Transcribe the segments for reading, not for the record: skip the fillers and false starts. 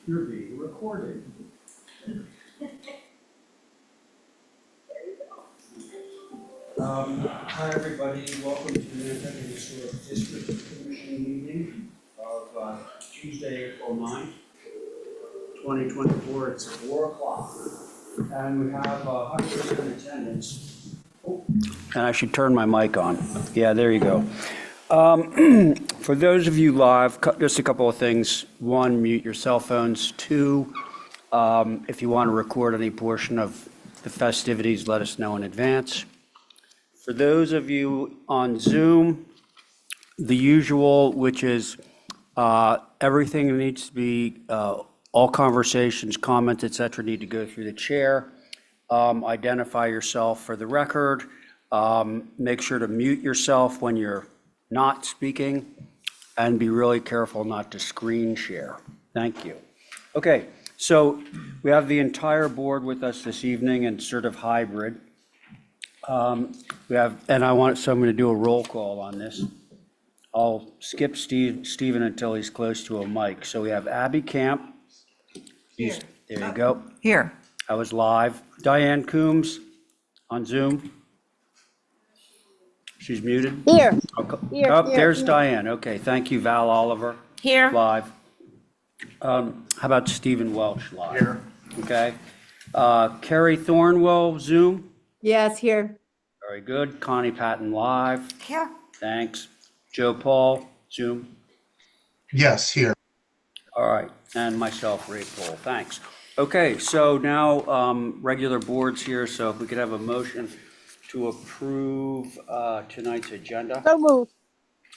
You're being recorded. Hi, everybody. Welcome to the Nantucket Historic District Commission meeting of Tuesday, April 9th, 2024. It's 4 o'clock. And we have 100% attendance. Oh. And I should turn my mic on. Yeah, there you go. For those of you live, just a couple of things. One, mute your cell phones. Two, if you want to record any portion of the festivities, let us know in advance. For those of you on Zoom, the usual, which is everything needs to be, all conversations, comments, et cetera, need to go through the chair. Identify yourself for the record. Make sure to mute yourself when you're not speaking, and be really careful not to screen share. Thank you. Okay, so we have the entire board with us this evening and sort of hybrid. And I want someone to do a roll call on this. I'll skip Stephen until he's close to a mic. So we have Abby Camp. There you go. Here. I was live. Diane Coombs on Zoom. She's muted. Here. Oh, there's Diane. Okay, thank you, Val Oliver. Here. Live. How about Stephen Welch live? Here. Okay. Carrie Thornwell, Zoom. Yes, here. Very good. Connie Patton live. Here. Thanks. Joe Paul, Zoom. Yes, here. All right. And myself, Ray Paul. Thanks. Okay, so now regular boards here. So if we could have a motion to approve tonight's agenda. So moved.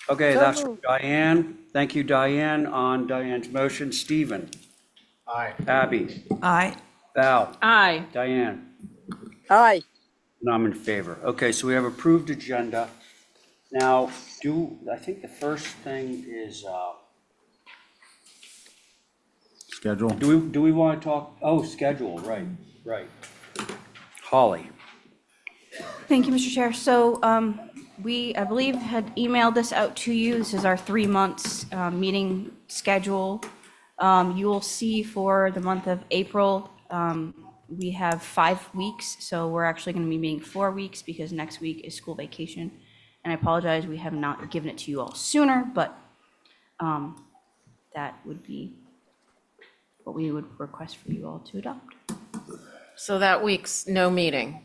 Okay, So that's moved. Diane. Thank you, Diane. On Diane's motion, Stephen. Aye. Abby. Aye. Val. Aye. Diane. Aye. And I'm in favor. Okay, so we have approved agenda. Now, I think the first thing is, Schedule. do we want to talk, schedule, right. Holly. Thank you, Mr. Chair. So we, I believe, had emailed this out to you. This is our 3 months meeting schedule. You will see for the month of April, we have 5 weeks. So we're actually going to be meeting 4 weeks because next week is school vacation. And I apologize, we have not given it to you all sooner, but that would be what we would request for you all to adopt. So that week's no meeting?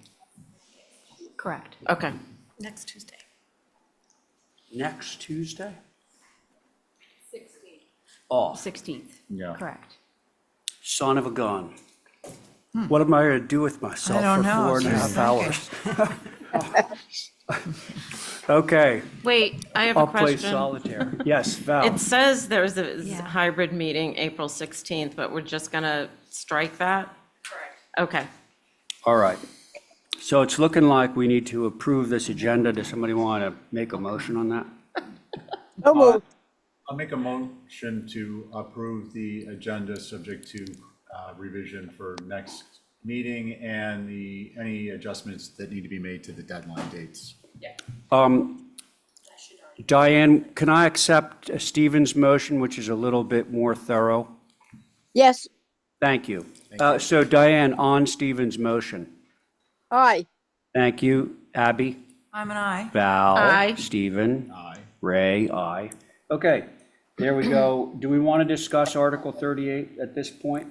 Correct. Okay. Next Tuesday. Next Tuesday? 16th. Off. 16th. Yeah. Correct. Son of a gun. What am I going to do with myself I don't for know. 4.5 hours? Okay, Wait, I have I'll a play question. solitaire. Yes, Val. It says there's a Yeah. hybrid meeting April 16th, but we're just gonna strike that? Correct. Okay. All right. So it's looking like we need to approve this agenda. Does somebody want to make a motion on that? So moved. I'll make a motion to approve the agenda subject to revision for next meeting and any adjustments that need to be made to the deadline dates. Diane, can I accept Stephen's motion, which is a little bit more thorough? Yes. Thank you. So Diane, on Stephen's motion. Aye. Thank you. Abby? I'm an aye. Val? Aye. Stephen? Aye. Ray? Aye. Okay, there we go. Do we want to discuss Article 38 at this point?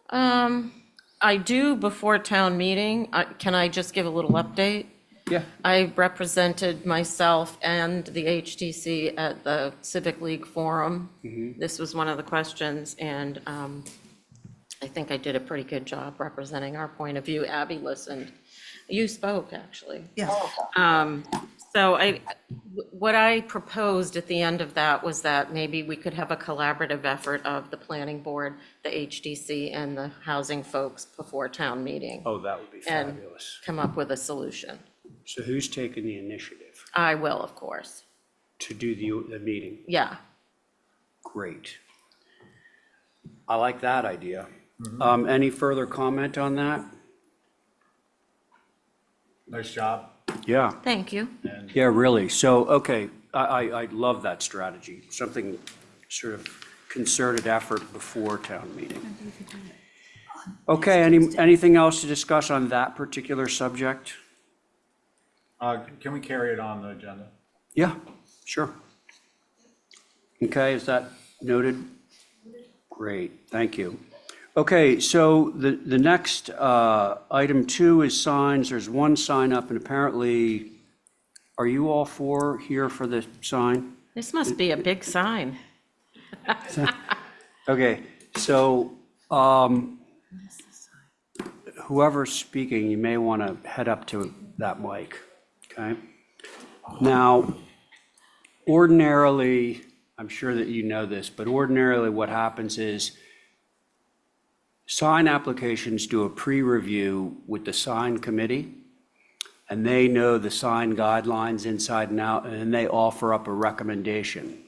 I do before town meeting. Can I just give a little update? Yeah. I represented myself and the HTC at the Civic League Forum. This was one of the questions, and I think I did a pretty good job representing our point of view. Abby listened. You spoke, actually. Yes. So what I proposed at the end of that was that maybe we could have a collaborative effort of the planning board, the HDC, and the housing folks before town meeting. Oh, that would be And fabulous. come up with a solution. So who's taking the initiative I will, of course. to do the meeting? Yeah. Great. I like that idea. Any further comment on that? Nice job. Yeah, Thank you. yeah, really. So, okay, I love that strategy. Something sort of concerted effort before town meeting. Okay, anything else to discuss on that particular subject? Can we carry it on the agenda? Yeah, sure. Okay, is that noted? Great, thank you. Okay, so the next item 2 is signs. There's one sign up, and apparently, are you all four here for the sign? This must be a big sign. Okay, so whoever's speaking, you may want to head up to that mic, okay? Now, ordinarily, I'm sure that you know this, but ordinarily what happens is sign applications do a pre-review with the sign committee, and they know the sign guidelines inside and out, and they offer up a recommendation,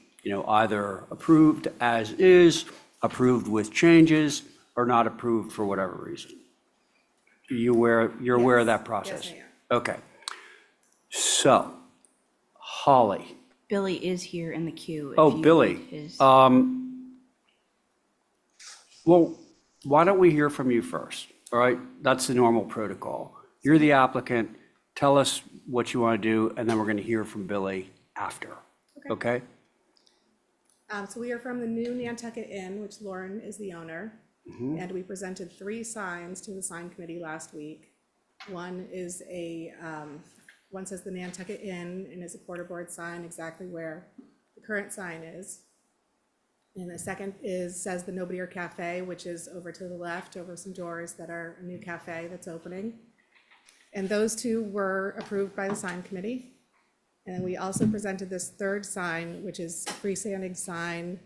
either approved as is, approved with changes, or not approved for whatever reason. You're aware of that process? Yes, I am. Okay. So, Holly. Billy is here in the queue. Oh, if you Billy. need his- Well, why don't we hear from you first? All right, that's the normal protocol. You're the applicant. Tell us what you want to do, and then we're going to hear from Billy after. Okay? So we are from the new Nantucket Inn, which Lauren is the owner. And we presented 3 signs to the sign committee last week. One is one says the Nantucket Inn and is a quarterboard sign exactly where the current sign is. And the second says the Nobody or Cafe, which is over to the left, over some doors that are a new cafe that's opening. And those 2 were approved by the sign committee. And then we also presented this third sign, which is a freestanding sign,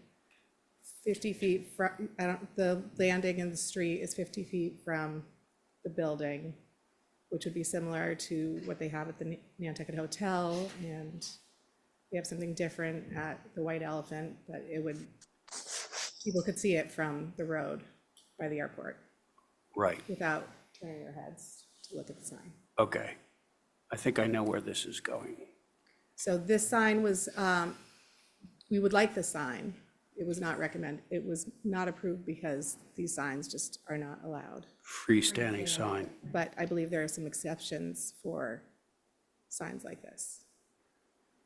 50 feet from, the landing in the street is 50 feet from the building, which would be similar to what they have at the Nantucket Hotel. And we have something different at the White Elephant, but people could see it from the road by the airport Right, without turning their heads to look at the sign. okay. I think I know where this is going. So this sign was, we would like the sign. It was not approved because these signs just are not allowed. Freestanding sign. But I believe there are some exceptions for signs like this.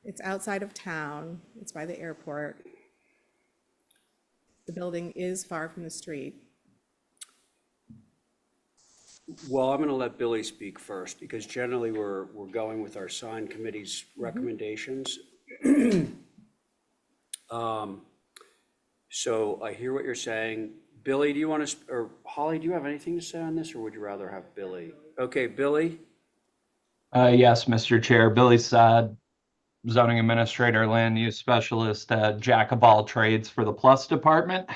It's outside of town, it's by the airport. The building is far from the street. Well, I'm going to let Billy speak first, because generally we're going with our sign committee's recommendations. So I hear what you're saying. Billy, do you want to, or Holly, do you have anything to say on this, or would you rather have Billy? Okay, Billy? Yes, Mr. Chair. Billy Saad, zoning administrator, land use specialist, jack of all trades for the Plus Department.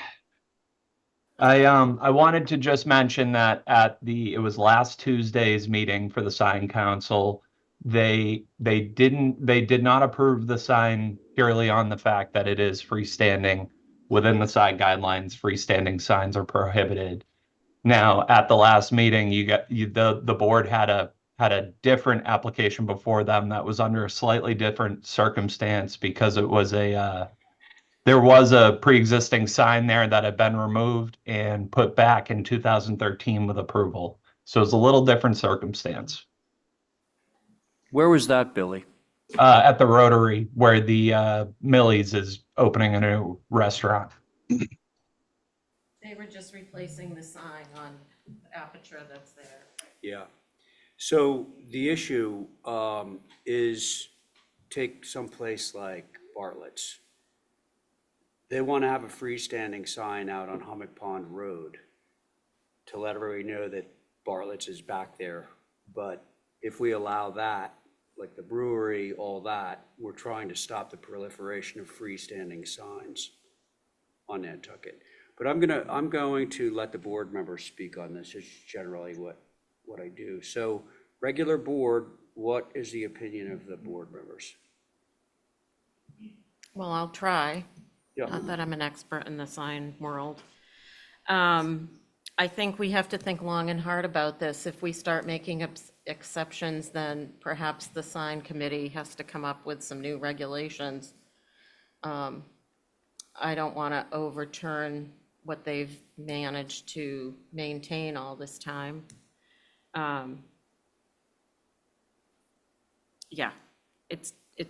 I wanted to just mention that it was last Tuesday's meeting for the sign council. They did not approve the sign purely on the fact that it is freestanding. Within the sign guidelines, freestanding signs are prohibited. Now, at the last meeting, the board had a different application before them that was under a slightly different circumstance, because it was there was a pre-existing sign there that had been removed and put back in 2013 with approval. So it's a little different circumstance. Where was that, Billy? At the Rotary, where the Millie's is opening a new restaurant. They were just replacing the sign on the aperture that's there. Yeah. So the issue is, take someplace like Bartlett's. They want to have a freestanding sign out on Hummock Pond Road to let everybody know that Bartlett's is back there. But if we allow that, like the brewery, all that, we're trying to stop the proliferation of freestanding signs on Nantucket. But I'm going to let the board members speak on this. It's generally what I do. So, regular board, what is the opinion of the board members? Well, I'll try. Yeah. Not that I'm an expert in the sign world. I think we have to think long and hard about this. If we start making exceptions, then perhaps the sign committee has to come up with some new regulations. I don't want to overturn what they've managed to maintain all this time. Yeah,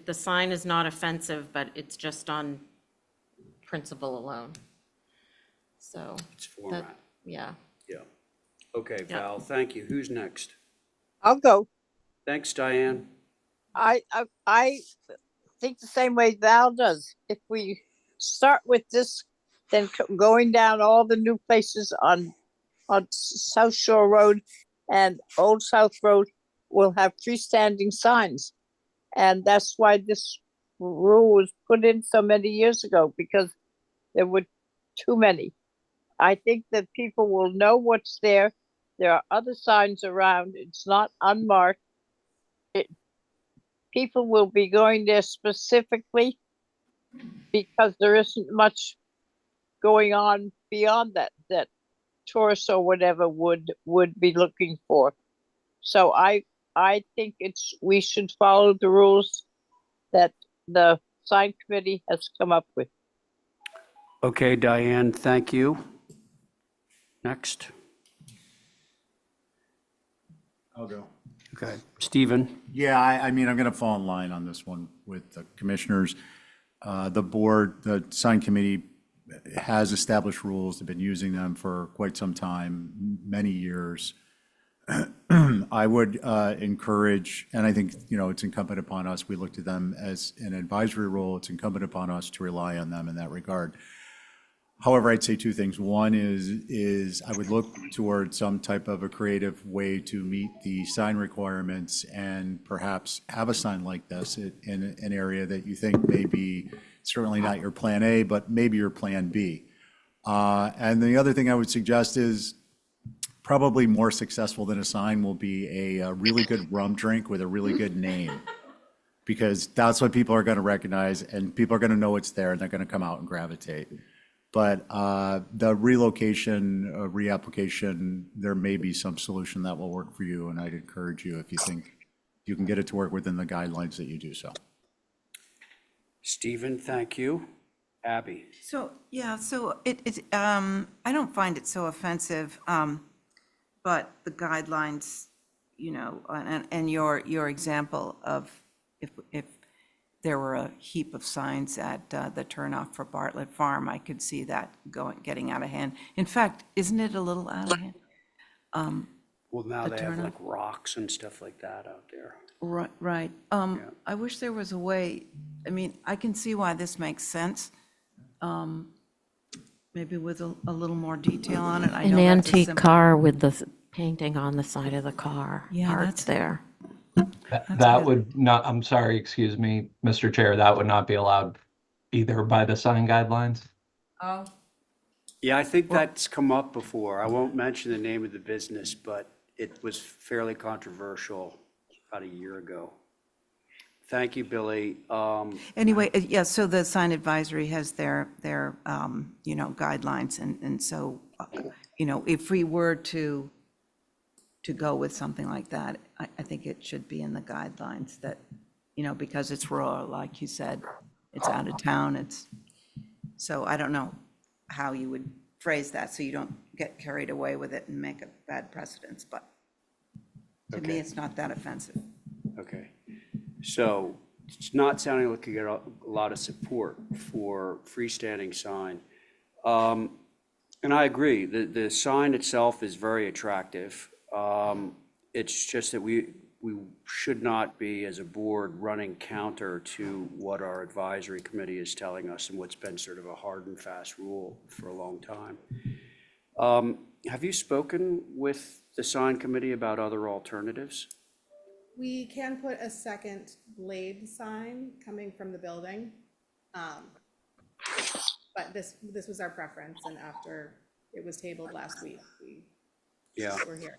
the sign is not offensive, but it's just on principle alone. So, It's format. yeah. Yeah. Okay, Val, thank you. Who's next? I'll go. Thanks, Diane. I think the same way Val does. If we start with this, then going down all the new places on South Shore Road and Old South Road will have freestanding signs. And that's why this rule was put in so many years ago, because there were too many. I think that people will know what's there. There are other signs around. It's not unmarked. People will be going there specifically because there isn't much going on beyond that tourists or whatever would be looking for. So I think we should follow the rules that the sign committee has come up with. Okay, Diane, thank you. Next. I'll go. Okay, Stephen. Yeah, I mean, I'm going to fall in line on this one with the commissioners. The board, the sign committee has established rules. They've been using them for quite some time, many years. I would encourage, and I think, it's incumbent upon us, we looked at them as an advisory role. It's incumbent upon us to rely on them in that regard. However, I'd say two things. One is I would look towards some type of a creative way to meet the sign requirements and perhaps have a sign like this in an area that you think may be certainly not your plan A, but maybe your plan B. And the other thing I would suggest is probably more successful than a sign will be a really good rum drink with a really good name, because that's what people are going to recognize and people are going to know it's there and they're going to come out and gravitate. But the relocation, reapplication, there may be some solution that will work for you, and I'd encourage you, if you think you can get it to work within the guidelines, that you do so. Stephen, thank you. Abby. So, yeah, so I don't find it so offensive, but the guidelines, and your example of if there were a heap of signs at the turnoff for Bartlett Farm, I could see that getting out of hand. In fact, isn't it a little out of hand? Well, now The they have turnoff. like rocks and stuff like that out there. Right. I wish there was a way, I mean, I can see why this makes sense. Maybe with a little more detail on it. I An know that's a antique simple- car with the painting on the side of the car. Yeah, Parked there. That would not, I'm sorry, excuse me, Mr. Chair, that would not be allowed either by the sign guidelines. Oh. Yeah, I think that's come up before. I won't mention the name of the business, but it was fairly controversial about a year ago. Thank you, Billy. Anyway, yeah, so the sign advisory has their guidelines, and so, if we were to go with something like that, I think it should be in the guidelines that, because it's rural, like you said, it's out of town, so I don't know how you would phrase that, so you don't get carried away with it and make a bad precedence, but to me, Okay. it's not that offensive. Okay, so it's not sounding like you get a lot of support for freestanding sign. And I agree, the sign itself is very attractive. It's just that we should not be, as a board, running counter to what our advisory committee is telling us and what's been sort of a hard and fast rule for a long time. Have you spoken with the sign committee about other alternatives? We can put a second blade sign coming from the building. But this was our preference, and after it was tabled last week, Yeah. we're here.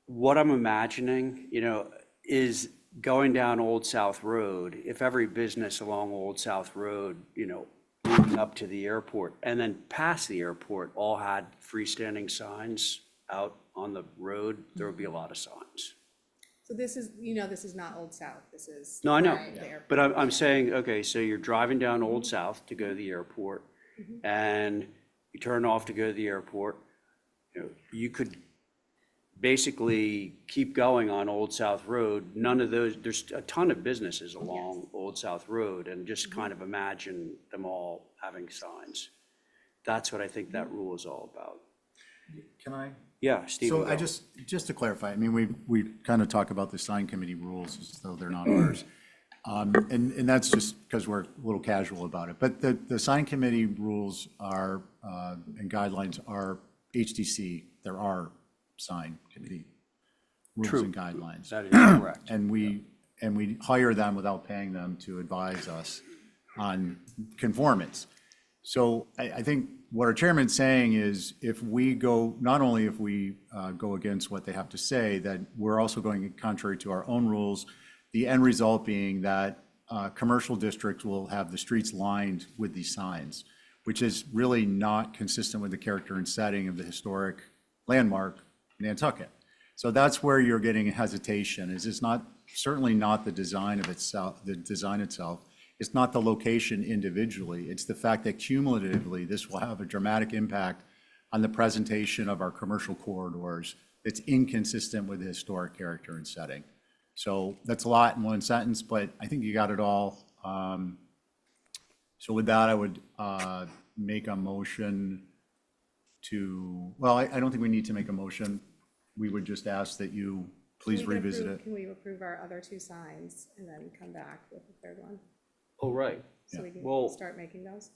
What I'm imagining, is going down Old South Road, if every business along Old South Road, leading up to the airport and then past the airport all had freestanding signs out on the road, there would be a lot of signs. So this is not Old South. This is. No, I know, the airport. but I'm saying, okay, so you're driving down Old South to go to the airport, and you turn off to go to the airport. You could basically keep going on Old South Road. None of those, there's a ton of businesses along Old South Road, and just kind of imagine them all having signs. That's what I think that rule is all about. Can I? Yeah, Stephen. So I go. just to clarify, I mean, we kind of talk about the sign committee rules as though they're not ours. And that's just because we're a little casual about it. But the sign committee rules are, and guidelines are HTC, there are sign committee rules True. and guidelines. That is correct. And we hire them without paying them to advise us on conformance. So I think what our chairman's saying is if we go, not only if we go against what they have to say, that we're also going contrary to our own rules, the end result being that commercial districts will have the streets lined with these signs, which is really not consistent with the character and setting of the historic landmark Nantucket. So that's where you're getting hesitation, is it's not, certainly not the design of itself, the design itself. It's not the location individually. It's the fact that cumulatively, this will have a dramatic impact on the presentation of our commercial corridors. It's inconsistent with the historic character and setting. So that's a lot in one sentence, but I think you got it all. So with that, I would make a motion to, well, I don't think we need to make a motion. We would just ask that you please We can revisit approve- it. Can we approve our other two signs and then come back with the third one? Oh, right. So we can Well- start making those?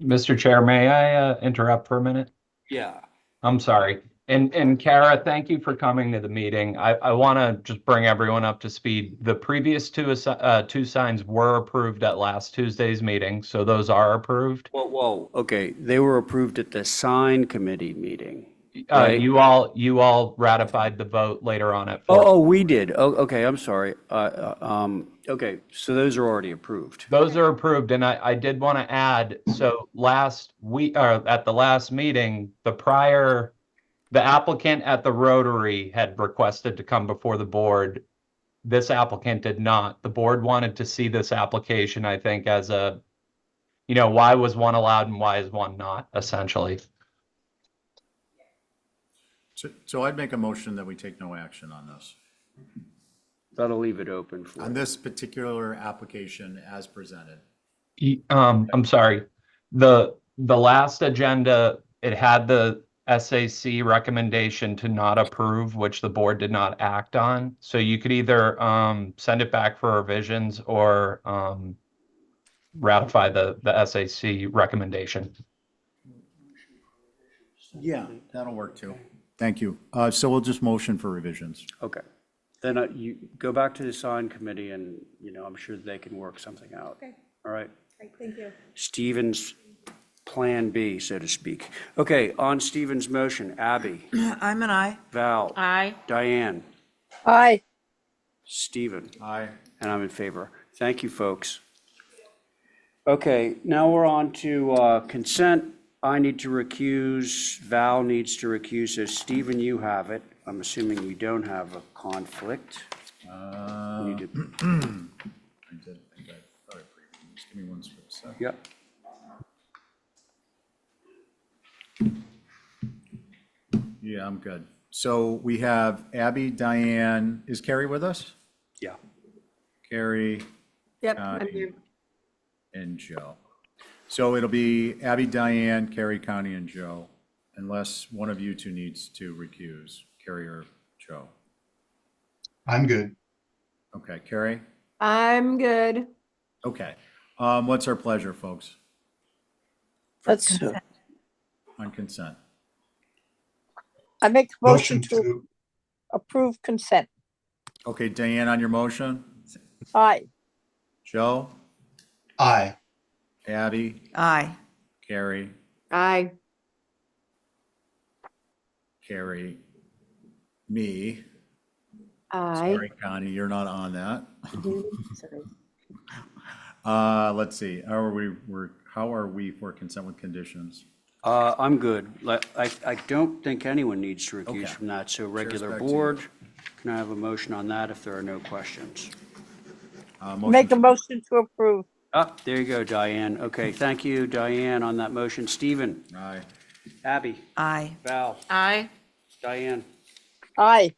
Mr. Chair, may I interrupt for a minute? Yeah. I'm sorry. And Kara, thank you for coming to the meeting. I want to just bring everyone up to speed. The previous two signs were approved at last Tuesday's meeting, so those are approved. Whoa, okay, they were approved at the sign committee meeting. Right. You all ratified the vote later on at 4. Oh, we did. Oh, okay, I'm sorry. Okay, so those are already approved. Those are approved, and I did want to add, so last week, at the last meeting, the applicant at the Rotary had requested to come before the board. This applicant did not. The board wanted to see this application, I think, as a, why was one allowed and why is one not, essentially. So I'd make a motion that we take no action on this, That'll leave it open for. on this particular application as presented. I'm sorry. The last agenda, it had the SAC recommendation to not approve, which the board did not act on. So you could either send it back for revisions or ratify the SAC recommendation. Yeah, that'll work too. Thank you. So we'll just motion for revisions. Okay, then you go back to the sign committee and, I'm sure they can work something out. Okay, All right, great, thank you. Stephen's plan B, so to speak. Okay, on Stephen's motion, Abby, I'm an aye. Val, Aye. Diane, Aye. Stephen. Aye. And I'm in favor. Thank you, folks. Okay, now we're on to consent. I need to recuse, Val needs to recuse, so Stephen, you have it. I'm assuming you don't have a conflict. You need to- I did think I thought I previewed. Just give me one second. Yep. Yeah, I'm good. So we have Abby, Diane, is Carrie with us? Yeah. Carrie, Yep, Connie, I'm here. and Joe. So it'll be Abby, Diane, Carrie, Connie, and Joe, unless one of you two needs to recuse, Carrie or Joe. I'm good. Okay, Carrie? I'm good. Okay. What's our pleasure, folks, Let's, on consent? I make a motion to to, approve consent. Okay, Diane, on your motion? Aye. Joe? aye. Abby? Aye. Carrie? Aye. Carrie? Me? Aye. Sorry, Connie, you're not on that. Sorry. Let's see, how are we for consent with conditions? I'm good. I don't think anyone needs to recuse Okay. from that, so regular back to you. board. Can I have a motion on that if there are no questions? Make a motion to approve. Ah, there you go, Diane. Okay, thank you, Diane, on that motion. Stephen, Aye. Abby, Aye. Val, Aye. Diane, Aye.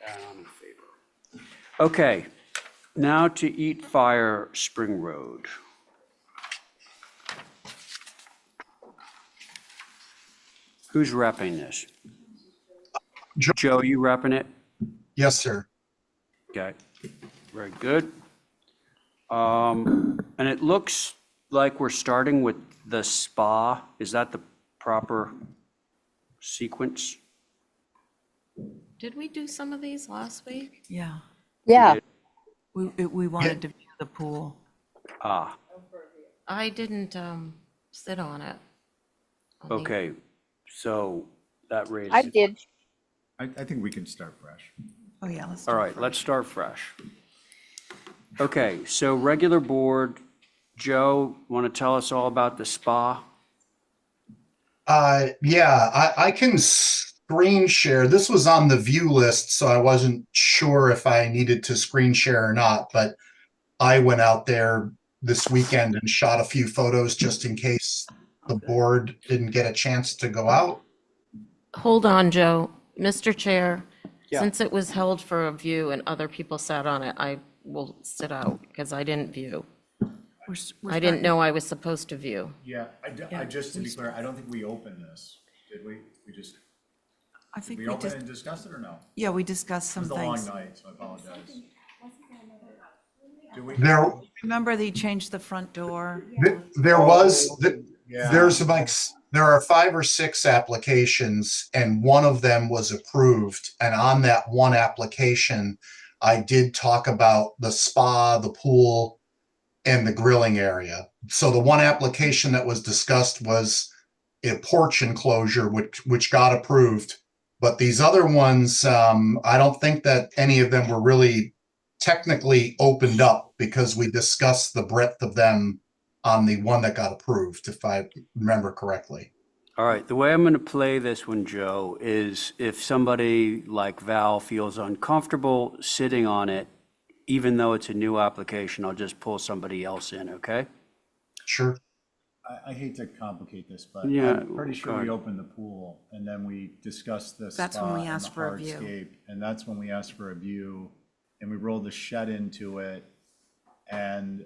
and I'm in favor. Okay, now to Eat Fire Spring Road. Who's repping this? Joe. Joe, you repping it? Yes, sir. Okay, very good. And it looks like we're starting with the spa. Is that the proper sequence? Did we do some of these last week? Yeah. Yeah. We wanted to view the pool. Ah, I didn't sit on it. on the- okay, so that raises. I did. I think we can start fresh. Oh, yeah, let's. All right, let's start fresh. Okay, so regular board, Joe, want to tell us all about the spa? Yeah, I can screen share. This was on the view list, so I wasn't sure if I needed to screen share or not, but I went out there this weekend and shot a few photos just in case the board didn't get a chance to go out. Hold on, Joe. Mr. Chair, Yeah. since it was held for a view and other people sat on it, I will sit out because I didn't view. I didn't know I was supposed to view. Yeah, I just to be clear, I don't think we opened this, did we? I think We we opened just, it and discussed it or no? yeah, we discussed It some was a long things. night, so I apologize. Do we? Remember they changed the front door? There was, Yeah. there are 5 or 6 applications and one of them was approved. And on that one application, I did talk about the spa, the pool, and the grilling area. So the one application that was discussed was a porch enclosure, which got approved. But these other ones, I don't think that any of them were really technically opened up because we discussed the breadth of them on the one that got approved, if I remember correctly. All right, the way I'm going to play this one, Joe, is if somebody like Val feels uncomfortable sitting on it, even though it's a new application, I'll just pull somebody else in, okay? Sure. I hate to complicate this, but Yeah, I'm pretty sure go we ahead. opened the pool and then we discussed the That's when spa we and asked the for a view. hardscape. And that's when we asked for a view and we rolled the shed into it. And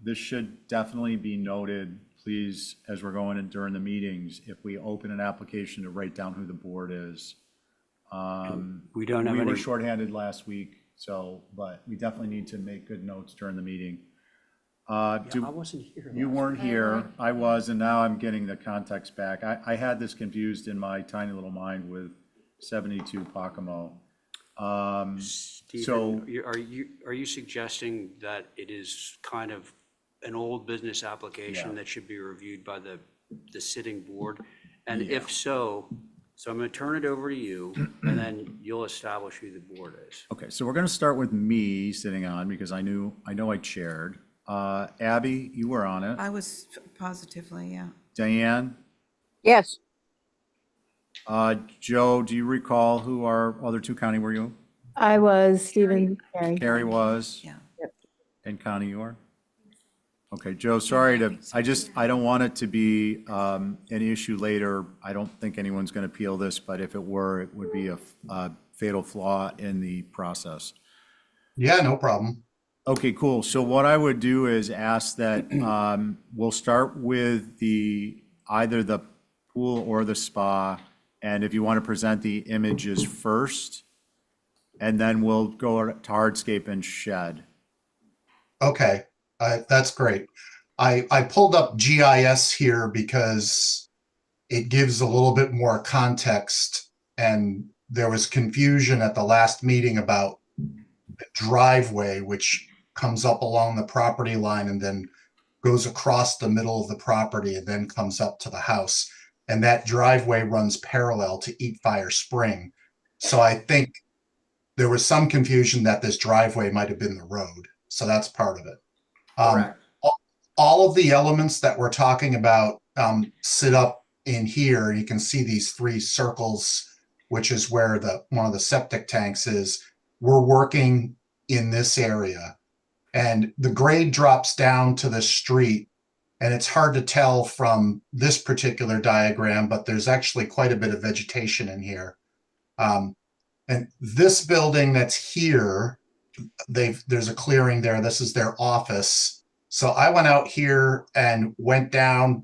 this should definitely be noted, please, as we're going in during the meetings, if we open an application to write down who the board is. We don't have We were any, shorthanded last week, so, but we definitely need to make good notes during the meeting. I wasn't here. You weren't here, I was, and now I'm getting the context back. I had this confused in my tiny little mind with 72 Pocomo. Stephen, are you suggesting that it is kind of an old business application Yeah. that should be reviewed by the sitting board? And if so I'm going to turn it over to you, and then you'll establish who the board is. Okay, so we're gonna start with me sitting on, because I know I chaired. Abby, you were on it. I was positively, yeah. Diane? Yes. Joe, do you recall who our other two? Connie, were you? I was Stephen Carey. Carrie was? Yeah. And Connie, you were? Okay, Joe, sorry to, I don't want it to be an issue later. I don't think anyone's going to appeal this, but if it were, it would be a fatal flaw in the process. Yeah, no problem. Okay, cool. So what I would do is ask that we'll start with either the pool or the spa, and if you want to present the images first, and then we'll go to hardscape and shed. Okay, that's great. I pulled up GIS here because it gives a little bit more context, and there was confusion at the last meeting about the driveway, which comes up along the property line and then goes across the middle of the property and then comes up to the house. And that driveway runs parallel to Eat Fire Spring. So I think there was some confusion that this driveway might have been the road. So that's part of it. Correct. All of the elements that we're talking about sit up in here. You can see these 3 circles, which is where one of the septic tanks is. We're working in this area, and the grade drops down to the street, and it's hard to tell from this particular diagram, but there's actually quite a bit of vegetation in here. And this building that's here, there's a clearing there. This is their office. So I went out here and went down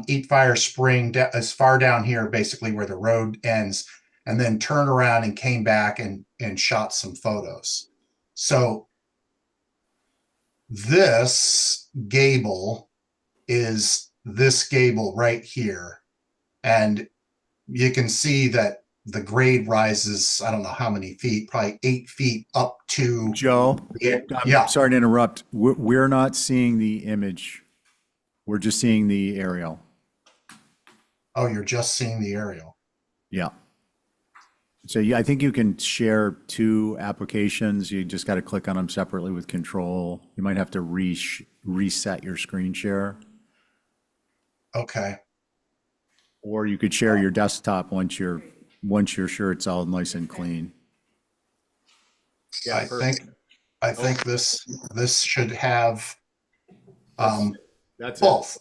Eat Fire Spring as far down here, basically where the road ends, and then turned around and came back and shot some photos. So this gable is this gable right here. And you can see that the grade rises, I don't know how many feet, probably 8 feet up to. Joe, Yeah. sorry to interrupt. We're not seeing the image. We're just seeing the aerial. Oh, you're just seeing the aerial. Yeah. So yeah, I think you can share 2 applications. You just got to click on them separately with control. You might have to reset your screen share, Okay. or you could share your desktop once you're sure it's all nice and clean. I think this should have That's it. both.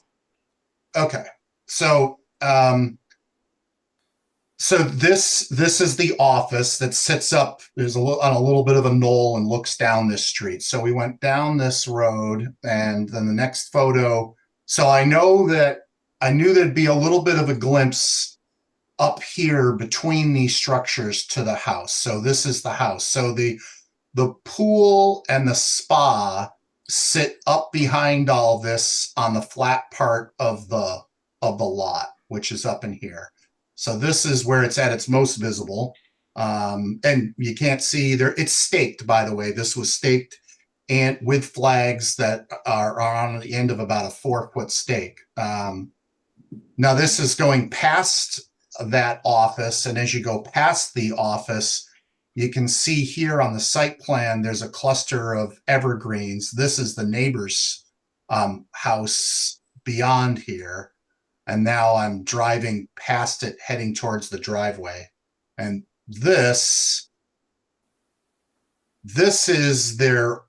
Okay. So this is the office that sits up, on a little bit of a knoll and looks down this street. So we went down this road, and then the next photo. So I knew there'd be a little bit of a glimpse up here between these structures to the house. So this is the house. So the pool and the spa sit up behind all this on the flat part of the lot, which is up in here. So this is where it's at its most visible. And you can't see there. It's staked, by the way. This was staked and with flags that are on the end of about a 4-foot stake. Now this is going past that office. And as you go past the office, you can see here on the site plan, there's a cluster of evergreens. This is the neighbor's house beyond here. And now I'm driving past it, heading towards the driveway. And this is the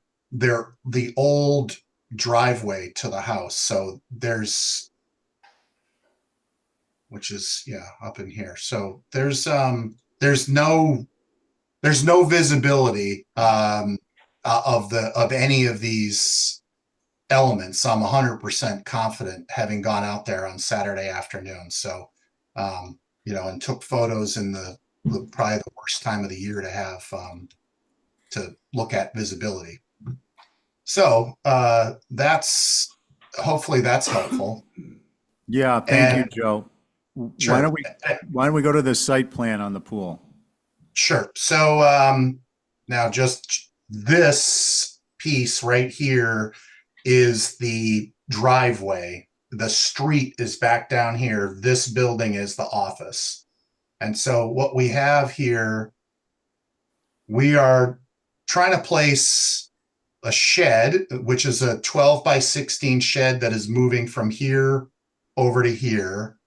old driveway to the house. So which is, yeah, up in here. So there's no visibility of any of these elements. I'm 100% confident, having gone out there on Saturday afternoon. So, and took photos in probably the worst time of the year to have to look at visibility. So hopefully that's helpful. Yeah, thank you, Joe. Sure. Why don't we go to the site plan on the pool? Sure. So now just this piece right here is the driveway. The street is back down here. This building is the office. And so what we have here, we are trying to place a shed, which is a 12 by 16 shed that is moving from here over to here.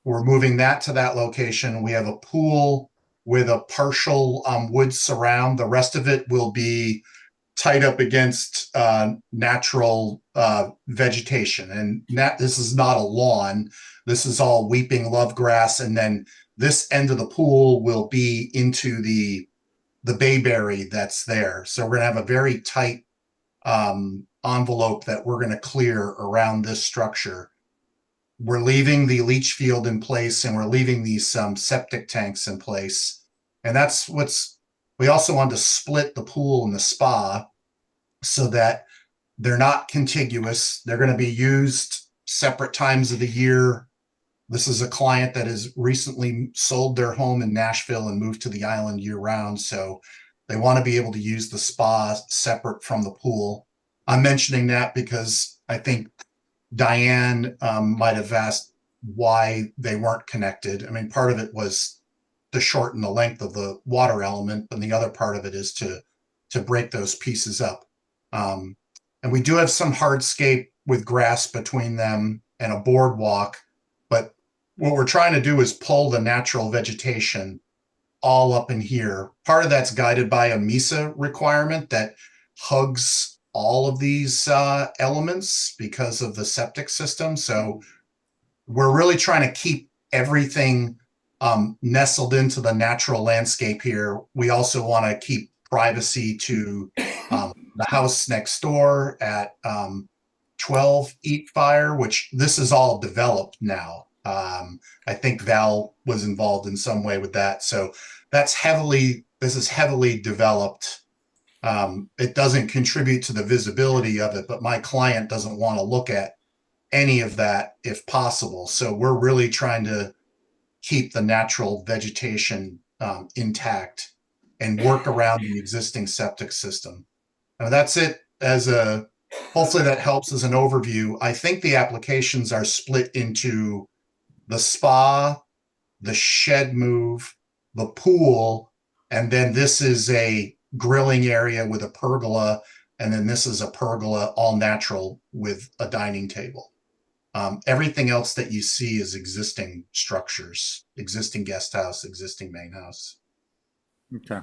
We're moving that to that location. We have a pool with a partial wood surround. The rest of it will be tied up against natural vegetation. And this is not a lawn. This is all weeping love grass. And then this end of the pool will be into the bayberry that's there. So we're gonna have a very tight envelope that we're gonna clear around this structure. We're leaving the leach field in place, and we're leaving these septic tanks in place. And that's we also want to split the pool and the spa so that they're not contiguous. They're going to be used separate times of the year. This is a client that has recently sold their home in Nashville and moved to the island year round. So they want to be able to use the spa separate from the pool. I'm mentioning that because I think Diane might have asked why they weren't connected. I mean, part of it was to shorten the length of the water element, and the other part of it is to break those pieces up. And we do have some hardscape with grass between them. and a boardwalk. But what we're trying to do is pull the natural vegetation all up in here. Part of that's guided by a MESA requirement that hugs all of these elements because of the septic system. So we're really trying to keep everything nestled into the natural landscape here. We also want to keep privacy to the house next door at 12 Eat Fire, which this is all developed now. I think Val was involved in some way with that. So this is heavily developed. It doesn't contribute to the visibility of it, but my client doesn't want to look at any of that if possible. So we're really trying to keep the natural vegetation intact and work around the existing septic system. That's it hopefully that helps as an overview. I think the applications are split into the spa, the shed move, the pool, and then this is a grilling area with a pergola, and then this is a pergola all natural with a dining table. Everything else that you see is existing structures, existing guest house, existing main house. Okay.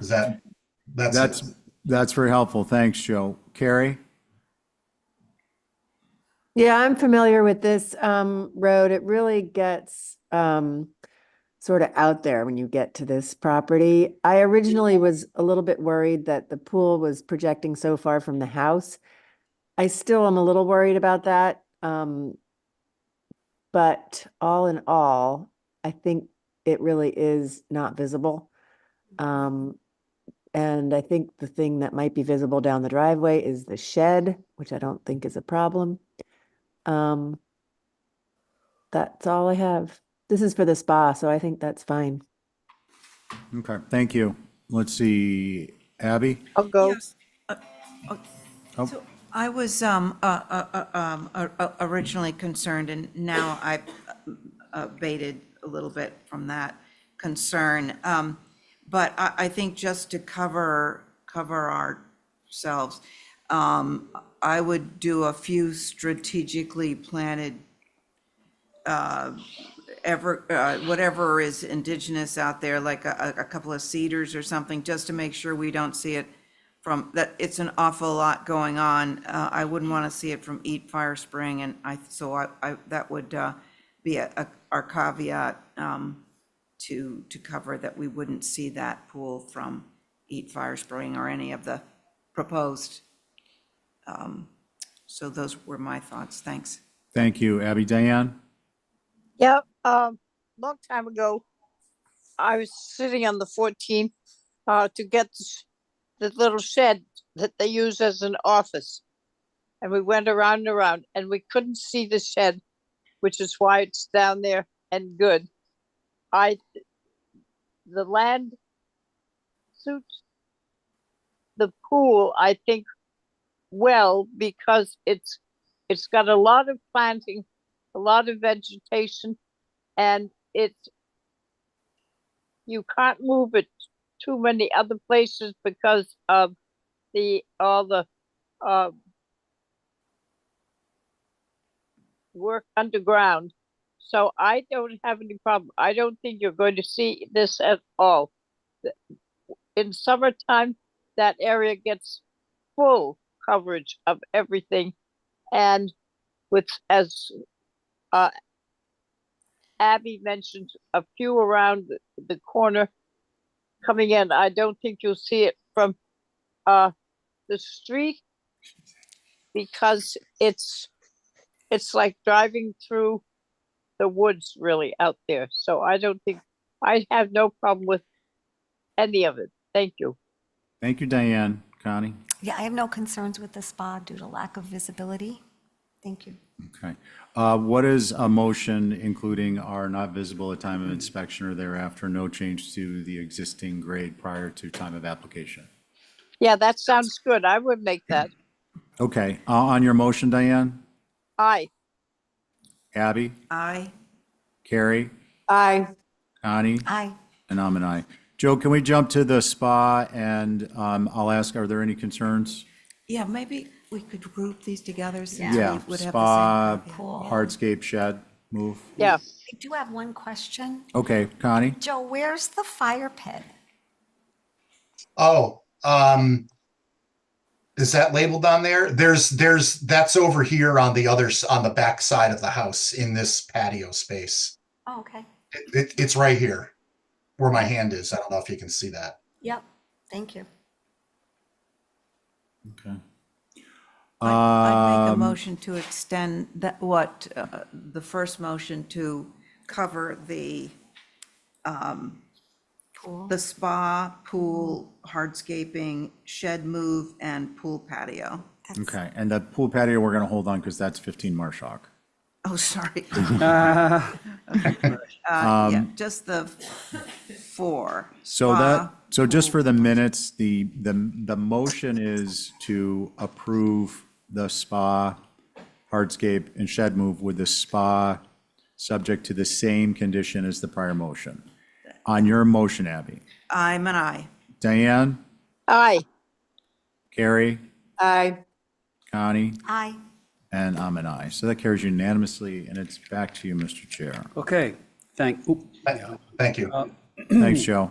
That's very helpful. Thanks, Joe. Carrie? Yeah, I'm familiar with this road. It really gets sort of out there when you get to this property. I originally was a little bit worried that the pool was projecting so far from the house. I still am a little worried about that. But all in all, I think it really is not visible. And I think the thing that might be visible down the driveway is the shed, which I don't think is a problem. That's all I have. This is for the spa, so I think that's fine. Okay, thank you. Let's see, Abby? I'll go. Yes. Oh. So I was originally concerned, and now I've abated a little bit from that concern. But I think just to cover ourselves, I would do a few strategically planted whatever is indigenous out there, like a couple of cedars or something, just to make sure we don't see it from that. It's an awful lot going on. I wouldn't want to see it from Eat Fire Spring, and so that would be our caveat to cover that we wouldn't see that pool from Eat Fire Spring or any of the proposed. So those were my thoughts. Thanks. Thank you, Abby. Diane? Yeah, long time ago, I was sitting on the 14th to get the little shed that they use as an office. And we went around and around, and we couldn't see the shed, which is why it's down there and good. The land suits the pool, I think, well, because it's got a lot of planting, a lot of vegetation, and you can't move it too many other places because of all the work underground. So I don't have any problem. I don't think you're going to see this at all. In summertime, that area gets full coverage of everything. And as Abby mentioned, a few around the corner coming in, I don't think you'll see it from the street because it's like driving through the woods really out there. So I have no problem with any of it. Thank you. Thank you, Diane. Connie? Yeah, I have no concerns with the spa due to lack of visibility. Thank you. Okay. What is a motion including are not visible at time of inspection or thereafter, no change to the existing grade prior to time of application? Yeah, that sounds good. I would make that. Okay. On your motion, Diane? Aye. Abby? Aye. Carrie? Aye. Connie? Aye. And I'm an aye. Joe, can we jump to the spa and I'll ask, are there any concerns? Yeah, maybe we could group these together since Yeah, we would have spa, the same. copy. hardscape shed move. Yeah, I do have one question. Okay, Connie? Joe, where's the fire pit? Oh, is that labeled on there? That's over here on on the back side of the house in this patio space. Oh, okay. It's right here where my hand is. I don't know if you can see that. Yep, thank you. Okay. I'd make a motion to extend the first motion to cover the Cool. the spa, pool, hardscaping, shed move, and pool patio. Okay, and the pool patio, we're gonna hold on because that's 15 Marshhawk. Oh, sorry. Yeah, just the four. So Spa, so just for the minutes, the motion is to approve the spa, hardscape, and shed move with the spa subject to the same condition as the prior motion. On your motion, Abby. I'm an aye. Diane, aye. Carrie, Aye. Connie, Aye. and I'm an aye. So that carries unanimously, and it's back to you, Mr. Chair. Okay, yeah. Thank you. Thanks, Joe.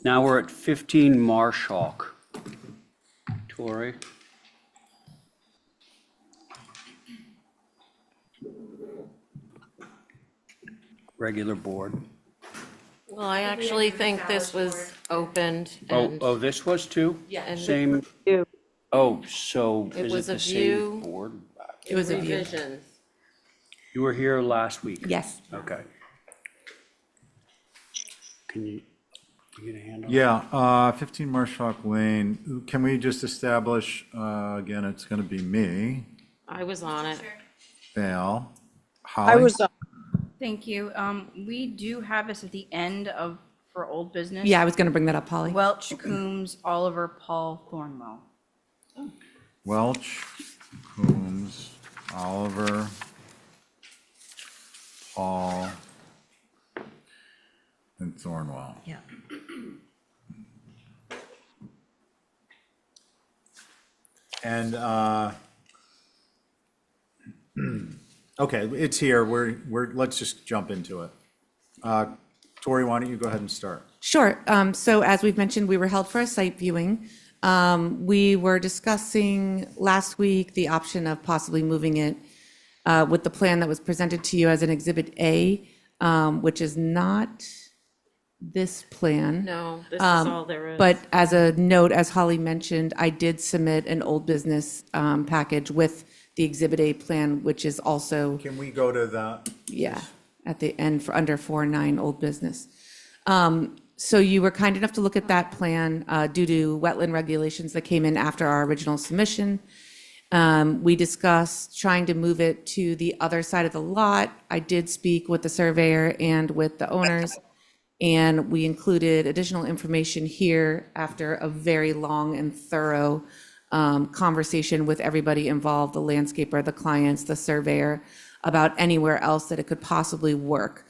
Now we're at 15 Marshhawk. Tori? Regular board. Well, I actually think this was opened and Oh, this was too? Yeah. Same? Oh, so It is was it a the same view. board? it was revisions. You were here last week? Yes. Okay. Can you get a hand on? Yeah, 15 Marshhawk Lane. Can we just establish, again, it's going to be me, I was on it. Val, I Holly? was, Thank you. We do have this at the end for old business. Yeah, I was going to bring that up, Holly. Welch, Coombs, Oliver, Paul, Thornwell. Welch, Coombs, Oliver, Paul, and Thornwell. Yeah. And, okay, it's here. Let's just jump into it. Tori, why don't you go ahead and start? Sure. So as we've mentioned, we were held for a site viewing. We were discussing last week the option of possibly moving it with the plan that was presented to you as an Exhibit A, which is not this plan. No, this is all there is. But as a note, as Holly mentioned, I did submit an old business package with the Exhibit A plan, which is also, Can we go to that? yeah, at the end for under 4.9 old business. So you were kind enough to look at that plan due to wetland regulations that came in after our original submission. We discussed trying to move it to the other side of the lot. I did speak with the surveyor and with the owners, and we included additional information here after a very long and thorough conversation with everybody involved, the landscaper, the clients, the surveyor, about anywhere else that it could possibly work.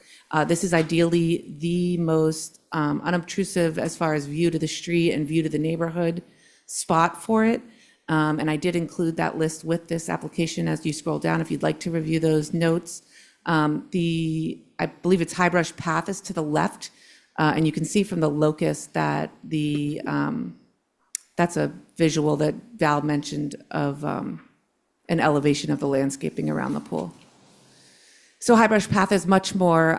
This is ideally the most unobtrusive as far as view to the street and view to the neighborhood spot for it. And I did include that list with this application as you scroll down, if you'd like to review those notes. I believe it's High Brush Path is to the left, and you can see from the locus that that's a visual that Val mentioned of an elevation of the landscaping around the pool. So High Brush Path is much more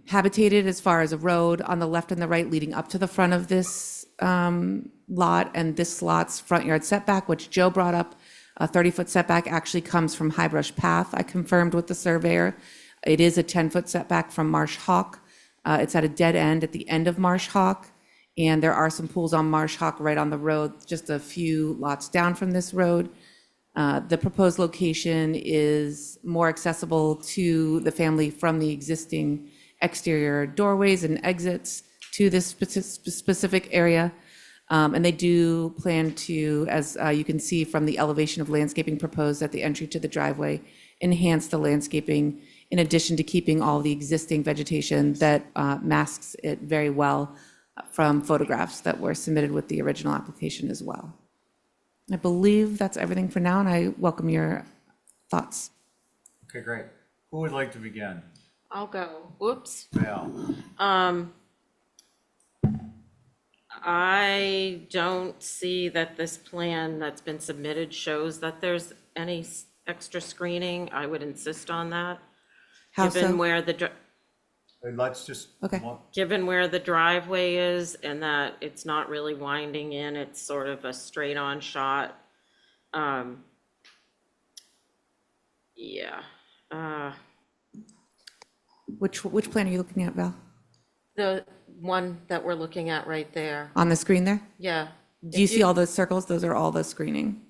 habitated as far as a road on the left and the right leading up to the front of this lot, and this lot's front yard setback, which Joe brought up, a 30-foot setback actually comes from High Brush Path. I confirmed with the surveyor. It is a 10-foot setback from Marshhawk. It's at a dead end at the end of Marshhawk, and there are some pools on Marshhawk right on the road, just a few lots down from this road. The proposed location is more accessible to the family from the existing exterior doorways and exits to this specific area. And they do plan to, as you can see from the elevation of landscaping proposed at the entry to the driveway, enhance the landscaping in addition to keeping all the existing vegetation that masks it very well from photographs that were submitted with the original application as well. I believe that's everything for now, and I welcome your thoughts. Okay, great. Who would like to begin? I'll go. Whoops. Val? I don't see that this plan that's been submitted shows that there's any extra screening. I would insist on that. How Given so? where the, Let's just. Okay. given where the driveway is and that it's not really winding in, it's sort of a straight on shot. Yeah. Which plan are you looking at, Val? The one that we're looking at right there. On the screen there? Yeah. Do you see all those circles? Those are all the screening.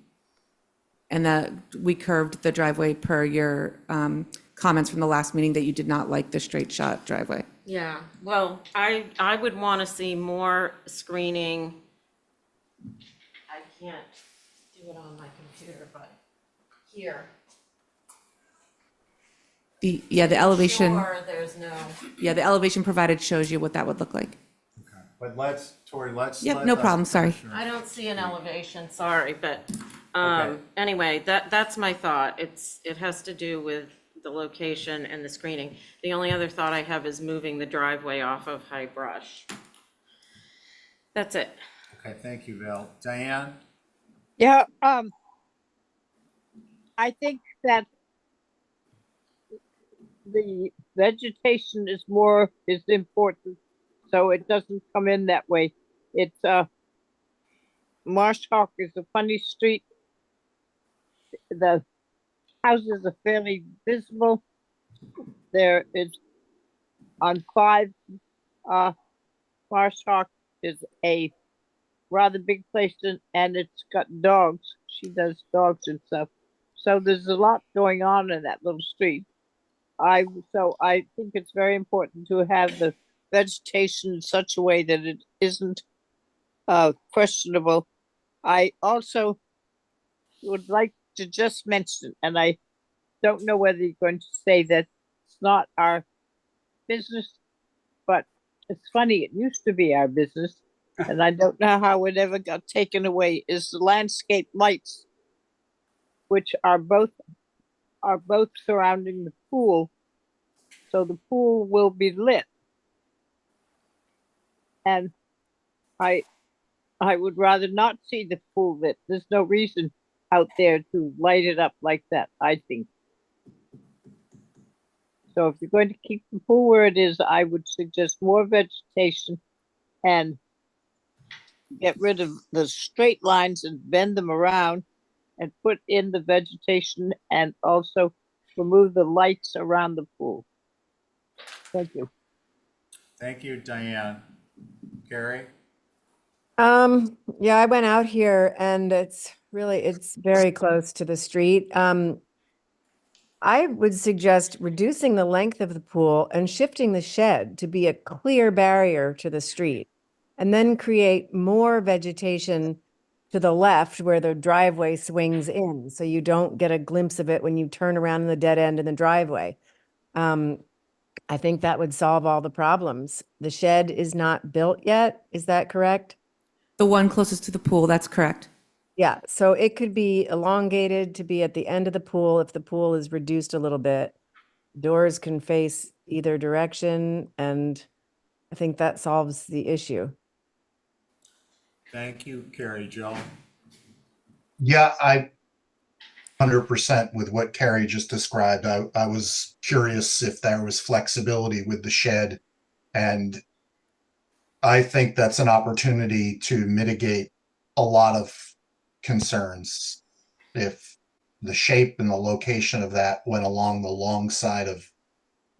And that we curved the driveway per your comments from the last meeting that you did not like the straight shot driveway. Yeah, well, I would want to see more screening. I can't do it on my computer, but here. The elevation, Sure, there's no. the elevation provided shows you what that would look like. Okay. But let's, Tori, let's. Yep, let no the problem, sorry. commissioner- I don't see an elevation, sorry, but, Okay. anyway, that's my thought. It has to do with the location and the screening. The only other thought I have is moving the driveway off of high brush. That's it. Okay, thank you, Val. Diane? Yeah, I think that the vegetation is important, so it doesn't come in that way. It's, Marshhawk is a funny street. The houses are fairly visible. There is on 5, Marshhawk is a rather big place and it's got dogs. She does dogs and stuff. So there's a lot going on in that little street. So I think it's very important to have the vegetation in such a way that it isn't questionable. I also would like to just mention, and I don't know whether you're going to say that it's not our business, but it's funny, it used to be our business, and I don't know how it ever got taken away, is the landscape lights, which are both surrounding the pool, so the pool will be lit. And I would rather not see the pool lit. There's no reason out there to light it up like that, I think. So if you're going to keep the pool where it is, I would suggest more vegetation and get rid of the straight lines and bend them around and put in the vegetation and also remove the lights around the pool. Thank you. Thank you, Diane. Gary? Yeah, I went out here and it's very close to the street. I would suggest reducing the length of the pool and shifting the shed to be a clear barrier to the street. And then create more vegetation to the left where the driveway swings in, so you don't get a glimpse of it when you turn around in the dead end in the driveway. I think that would solve all the problems. The shed is not built yet, is that correct? The one closest to the pool, that's correct. Yeah, so it could be elongated to be at the end of the pool if the pool is reduced a little bit. Doors can face either direction, and I think that solves the issue. Thank you, Carrie. Joe? Yeah, 100% with what Carrie just described. I was curious if there was flexibility with the shed, and I think that's an opportunity to mitigate a lot of concerns if the shape and the location of that went along the long side of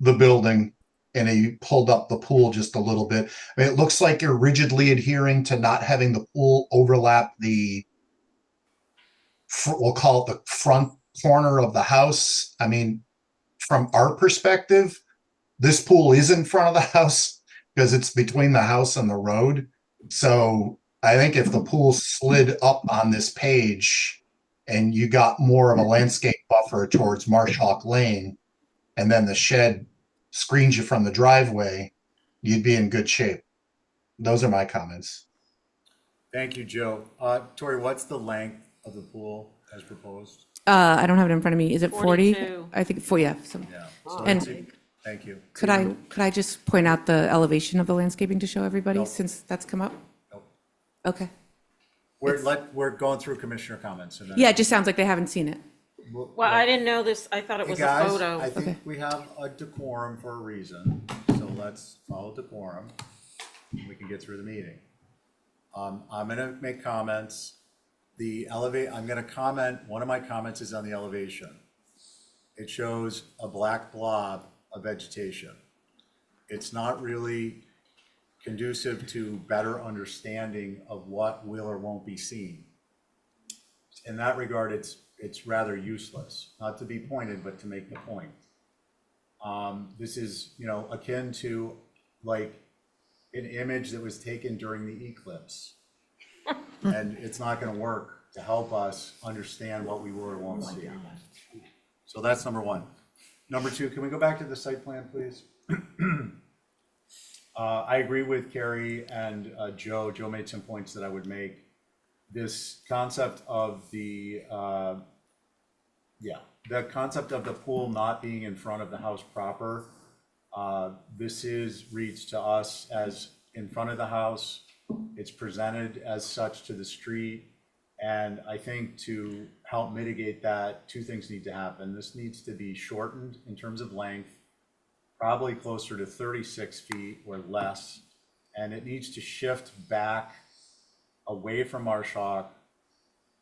the building and he pulled up the pool just a little bit. I mean, it looks like you're rigidly adhering to not having the pool overlap we'll call it the front corner of the house. I mean, from our perspective, this pool is in front of the house because it's between the house and the road. So I think if the pool slid up on this page and you got more of a landscape buffer towards Marshhawk Lane, and then the shed screens you from the driveway, you'd be in good shape. Those are my comments. Thank you, Joe. Tori, what's the length of the pool as proposed? I don't have it in front of me. Is it 40? 42. I think 4, yeah. Yeah. So And- it's- Thank you. Could I just point out the elevation of the landscaping to show everybody, No. since that's come up? Nope. Okay. We're going through commissioner comments. And then- Yeah, it just sounds like they haven't seen it. Well, I didn't know this, I thought it Hey, was a guys, photo. I think Okay. we have a decorum for a reason, so let's follow decorum. We can get through the meeting. I'm gonna make comments. I'm gonna comment, one of my comments is on the elevation. It shows a black blob of vegetation. It's not really conducive to better understanding of what will or won't be seen. In that regard, it's rather useless, not to be pointed, but to make the point. This is, akin to like an image that was taken during the eclipse. And it's not gonna work to help us understand what we will or won't see. So that's number one. Number two, can we go back to the site plan, please? I agree with Carrie and Joe. Joe made some points that I would make. This concept of the concept of the pool not being in front of the house proper. This reads to us as in front of the house. It's presented as such to the street. And I think to help mitigate that, two things need to happen. This needs to be shortened in terms of length, probably closer to 36 feet or less. And it needs to shift back away from Marshhawk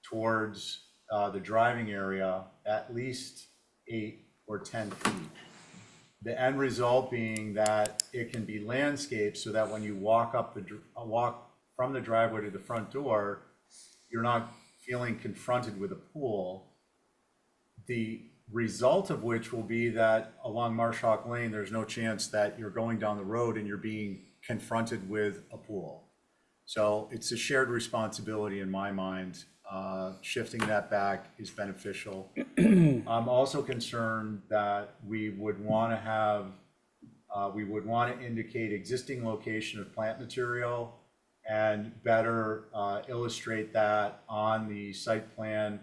towards the driving area at least 8 or 10 feet. The end result being that it can be landscaped so that when you walk from the driveway to the front door, you're not feeling confronted with a pool. The result of which will be that along Marshhawk Lane, there's no chance that you're going down the road and you're being confronted with a pool. So it's a shared responsibility in my mind. Shifting that back is beneficial. I'm also concerned that we would want to indicate existing location of plant material and better illustrate that on the site plan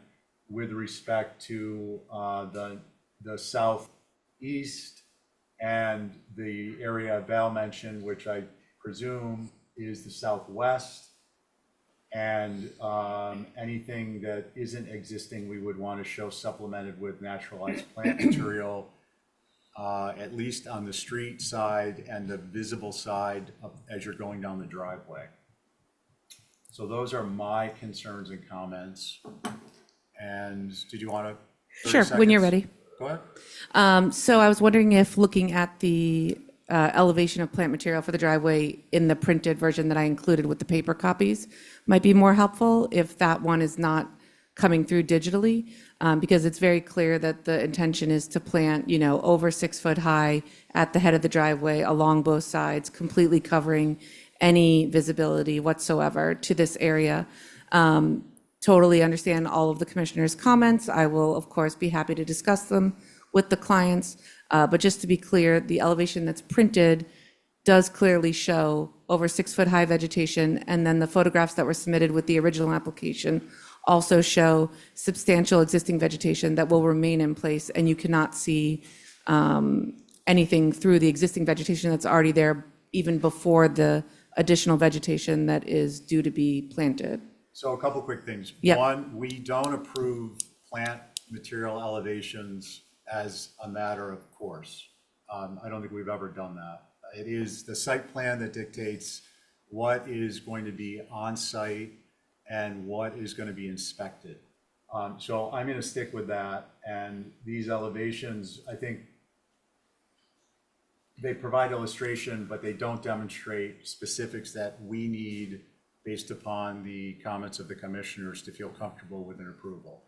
with respect to the southeast and the area Val mentioned, which I presume is the southwest. And anything that isn't existing, we would want to show supplemented with naturalized plant material, at least on the street side and the visible side as you're going down the driveway. So those are my concerns and comments. And did you want to? Sure, when you're ready. Go ahead. So I was wondering if looking at the elevation of plant material for the driveway in the printed version that I included with the paper copies might be more helpful if that one is not coming through digitally, because it's very clear that the intention is to plant, over 6 foot high at the head of the driveway along both sides, completely covering any visibility whatsoever to this area. Totally understand all of the commissioners' comments. I will, of course, be happy to discuss them with the clients. But just to be clear, the elevation that's printed does clearly show over 6 foot high vegetation. And then the photographs that were submitted with the original application also show substantial existing vegetation that will remain in place. And you cannot see anything through the existing vegetation that's already there, even before the additional vegetation that is due to be planted. So a couple quick things. Yep. One, we don't approve plant material elevations as a matter of course. I don't think we've ever done that. It is the site plan that dictates what is going to be on site and what is going to be inspected. So I'm going to stick with that. And these elevations, I think they provide illustration, but they don't demonstrate specifics that we need based upon the comments of the commissioners to feel comfortable with an approval.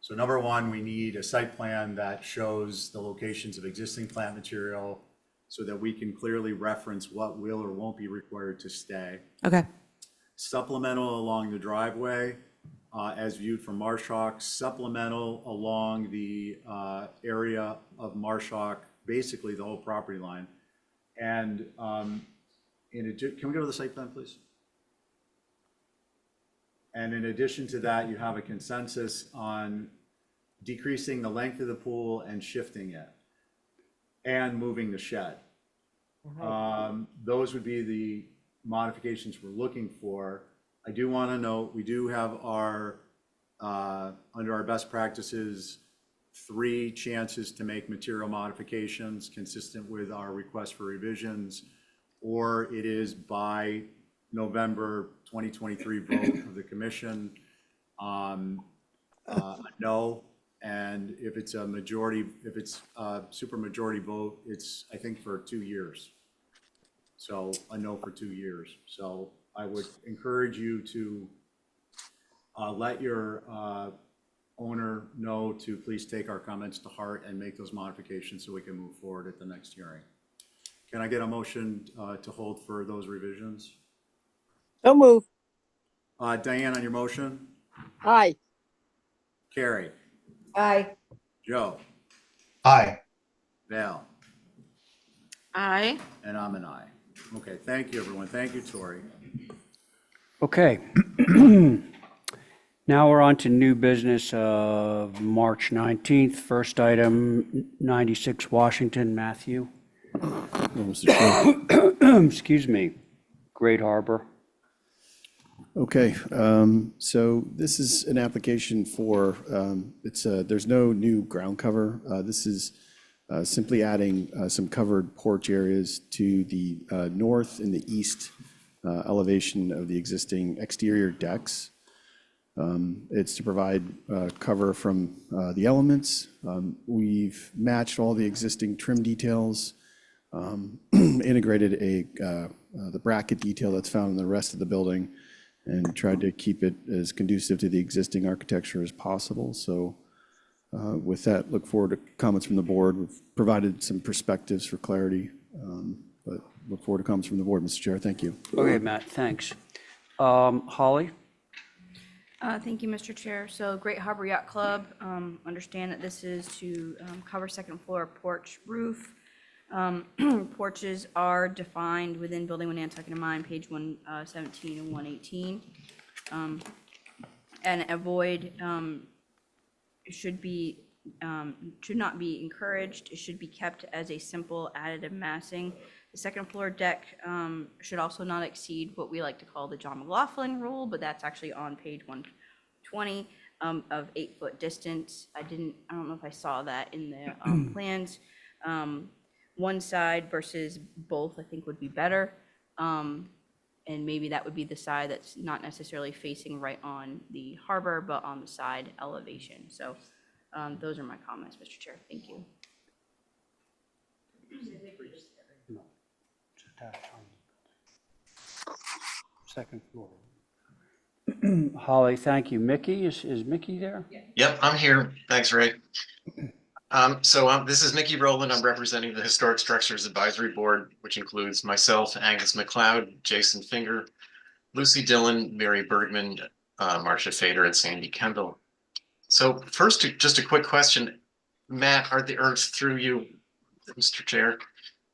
So number one, we need a site plan that shows the locations of existing plant material so that we can clearly reference what will or won't be required to stay. Okay. Supplemental along the driveway, as viewed from Marshhawk, supplemental along the area of Marshhawk, basically the whole property line. And can we go to the site plan, please? And in addition to that, you have a consensus on decreasing the length of the pool and shifting it and moving the shed. Those would be the modifications we're looking for. I do want to note, we do have our, under our best practices, 3 chances to make material modifications consistent with our request for revisions, or it is by November 2023 vote of the commission, no, and if it's a majority, if it's a super majority vote, it's, I think, for 2 years. So a no for 2 years. So I would encourage you to let your owner know to please take our comments to heart and make those modifications so we can move forward at the next hearing. Can I get a motion to hold for those revisions? So move. Diane, on your motion? Aye. Carrie? Aye. Joe? Aye. Val? Aye. And I'm an aye. Okay, thank you, everyone. Thank you, Tori. Okay. Now we're on to new business of March 19th. First item, 96 Washington, Matthew. Excuse me, Great Harbor. Okay, so this is an application for, there's no new ground cover. This is simply adding some covered porch areas to the north and the east elevation of the existing exterior decks. It's to provide cover from the elements. We've matched all the existing trim details, integrated the bracket detail that's found in the rest of the building, and tried to keep it as conducive to the existing architecture as possible. So with that, look forward to comments from the board. We've provided some perspectives for clarity, but look forward to comments from the board, Mr. Chair. Thank you. Okay, Matt, thanks. Holly? Thank you, Mr. Chair. So Great Harbor Yacht Club, understand that this is to cover second floor porch roof. Porches are defined within Building 1 Nantucket in mind, page 117 and 118. And avoid should not be encouraged. It should be kept as a simple additive massing. The second floor deck should also not exceed what we like to call the John McLaughlin rule, but that's actually on page 120 of 8-foot distance. I don't know if I saw that in the plans. One side versus both, I think, would be better. And maybe that would be the side that's not necessarily facing right on the harbor, but on the side elevation. So those are my comments, Mr. Chair. Thank you. Second floor. Holly, thank you. Mickey, is Mickey there? Yep, I'm here. Thanks, Ray. This is Mickey Rowland. I'm representing the Historic Structures Advisory Board, which includes myself, Angus McLeod, Jason Finger, Lucy Dillon, Mary Bergman, Marcia Fader, and Sandy Kendall. So first, just a quick question. Matt, through you, Mr. Chair,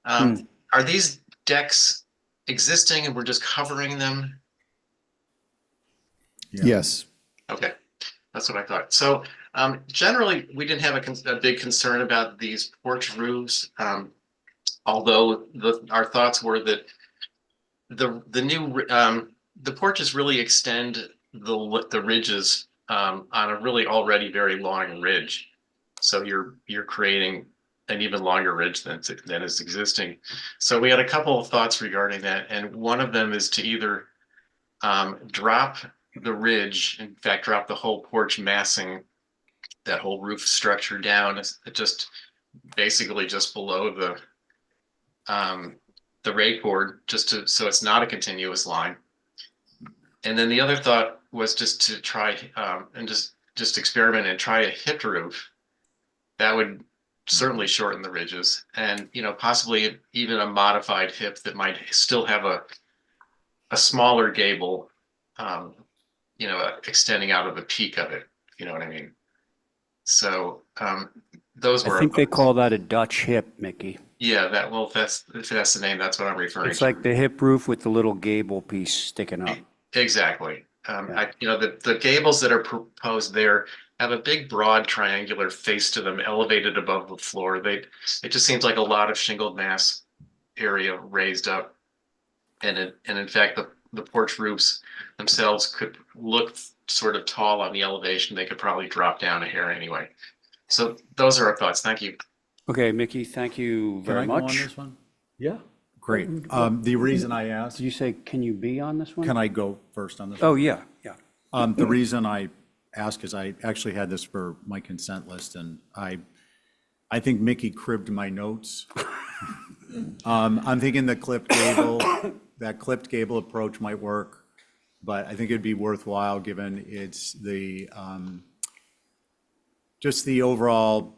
are these decks existing and we're just covering them? Yes. Okay, that's what I thought. So generally, we didn't have a big concern about these porch roofs, although our thoughts were that the porches really extend the ridges on a really already very long ridge. So you're creating an even longer ridge than is existing. So we had a couple of thoughts regarding that, and one of them is to either drop the ridge, in fact, drop the whole porch massing, that whole roof structure down, just basically just below the raycord, so it's not a continuous line. And then the other thought was just to try and just experiment and try a hip roof. That would certainly shorten the ridges, and possibly even a modified hip that might still have a smaller gable, extending out of the peak of it. You know what I mean? So those were. I think they call that a Dutch hip, Mickey. Yeah, if that's the name, that's what I'm referring to. It's like the hip roof with the little gable piece sticking up. Exactly. The gables that are proposed there have a big, broad, triangular face to them, elevated above the floor. It just seems like a lot of shingled mass area raised up. And in fact, the porch roofs themselves could look sort of tall on the elevation. They could probably drop down a hair anyway. So those are our thoughts. Thank you. Okay, Mickey, thank you Can very I go on much. this one? Yeah. Great. The reason I asked, Did you say, can you be on this one? can I go first on this? Oh, one? yeah, yeah. The reason I ask is I actually had this for my consent list, and I think Mickey cribbed my notes. I'm thinking that clipped gable approach might work, but I think it'd be worthwhile given it's just the overall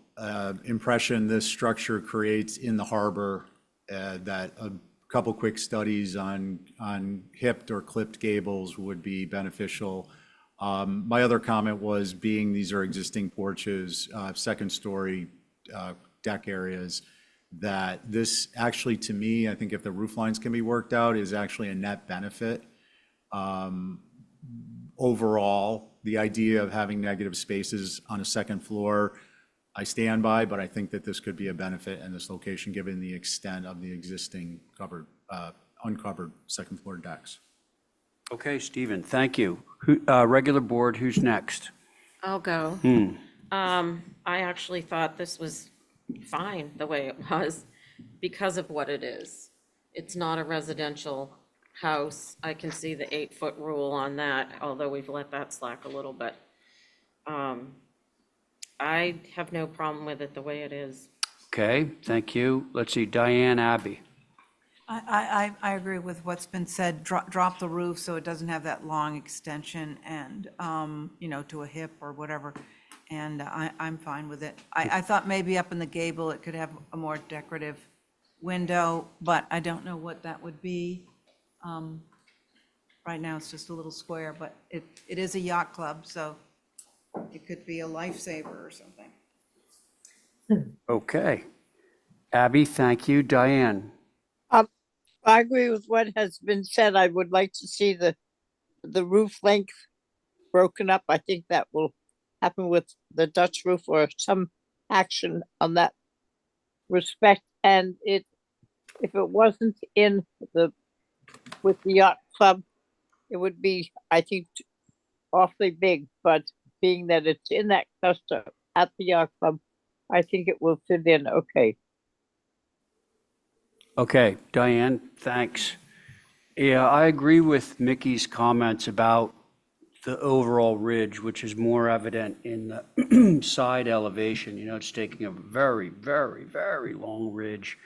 impression this structure creates in the harbor, that a couple quick studies on hipped or clipped gables would be beneficial. My other comment was, being these are existing porches, second story deck areas, that this actually, to me, I think if the roof lines can be worked out, is actually a net benefit. Overall, the idea of having negative spaces on a second floor, I stand by, but I think that this could be a benefit in this location, given the extent of the existing uncovered second floor decks. Okay, Stephen, thank you. Regular board, who's next? I'll go. I actually thought this was fine the way it was because of what it is. It's not a residential house. I can see the 8-foot rule on that, although we've let that slack a little bit. I have no problem with it the way it is. Okay, thank you. Let's see, Diane Abbey. I agree with what's been said. Drop the roof so it doesn't have that long extension and, to a hip or whatever. And I'm fine with it. I thought maybe up in the gable, it could have a more decorative window, but I don't know what that would be. Right now, it's just a little square, but it is a yacht club, so it could be a lifesaver or something. Okay. Abby, thank you. Diane? I agree with what has been said. I would like to see the roof length broken up. I think that will happen with the Dutch roof or some action on that respect. And if it wasn't with the yacht club, it would be, I think, awfully big. But being that it's in that cluster at the yacht club, I think it will fit in okay. Okay, Diane, thanks. Yeah, I agree with Mickey's comments about the overall ridge, which is more evident in the side elevation. It's taking a very, very, very long ridge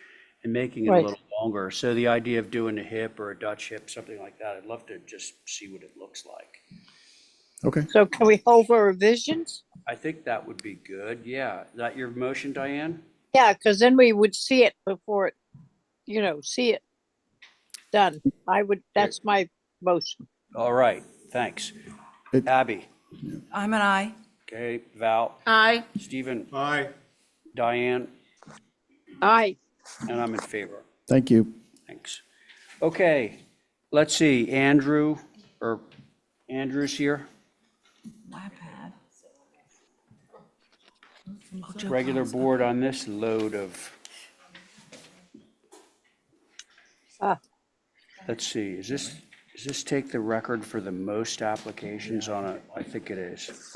and making it a little longer. So the idea of doing a hip or a Dutch hip, something like that, I'd love to just see what it looks like. Okay. So can we hold for revisions? I think that would be good. Yeah. Is that your motion, Diane? Yeah, because then we would see it before it, see it done. That's my motion. All right, thanks. Abby? I'm an aye. Okay, Val? Aye. Stephen? Aye. Diane? Aye. And I'm in favor. Thank you. Thanks. Okay, let's see, Andrew's here. iPad. Regular board on this load of, let's see, does this take the record for the most applications on it? I think it is.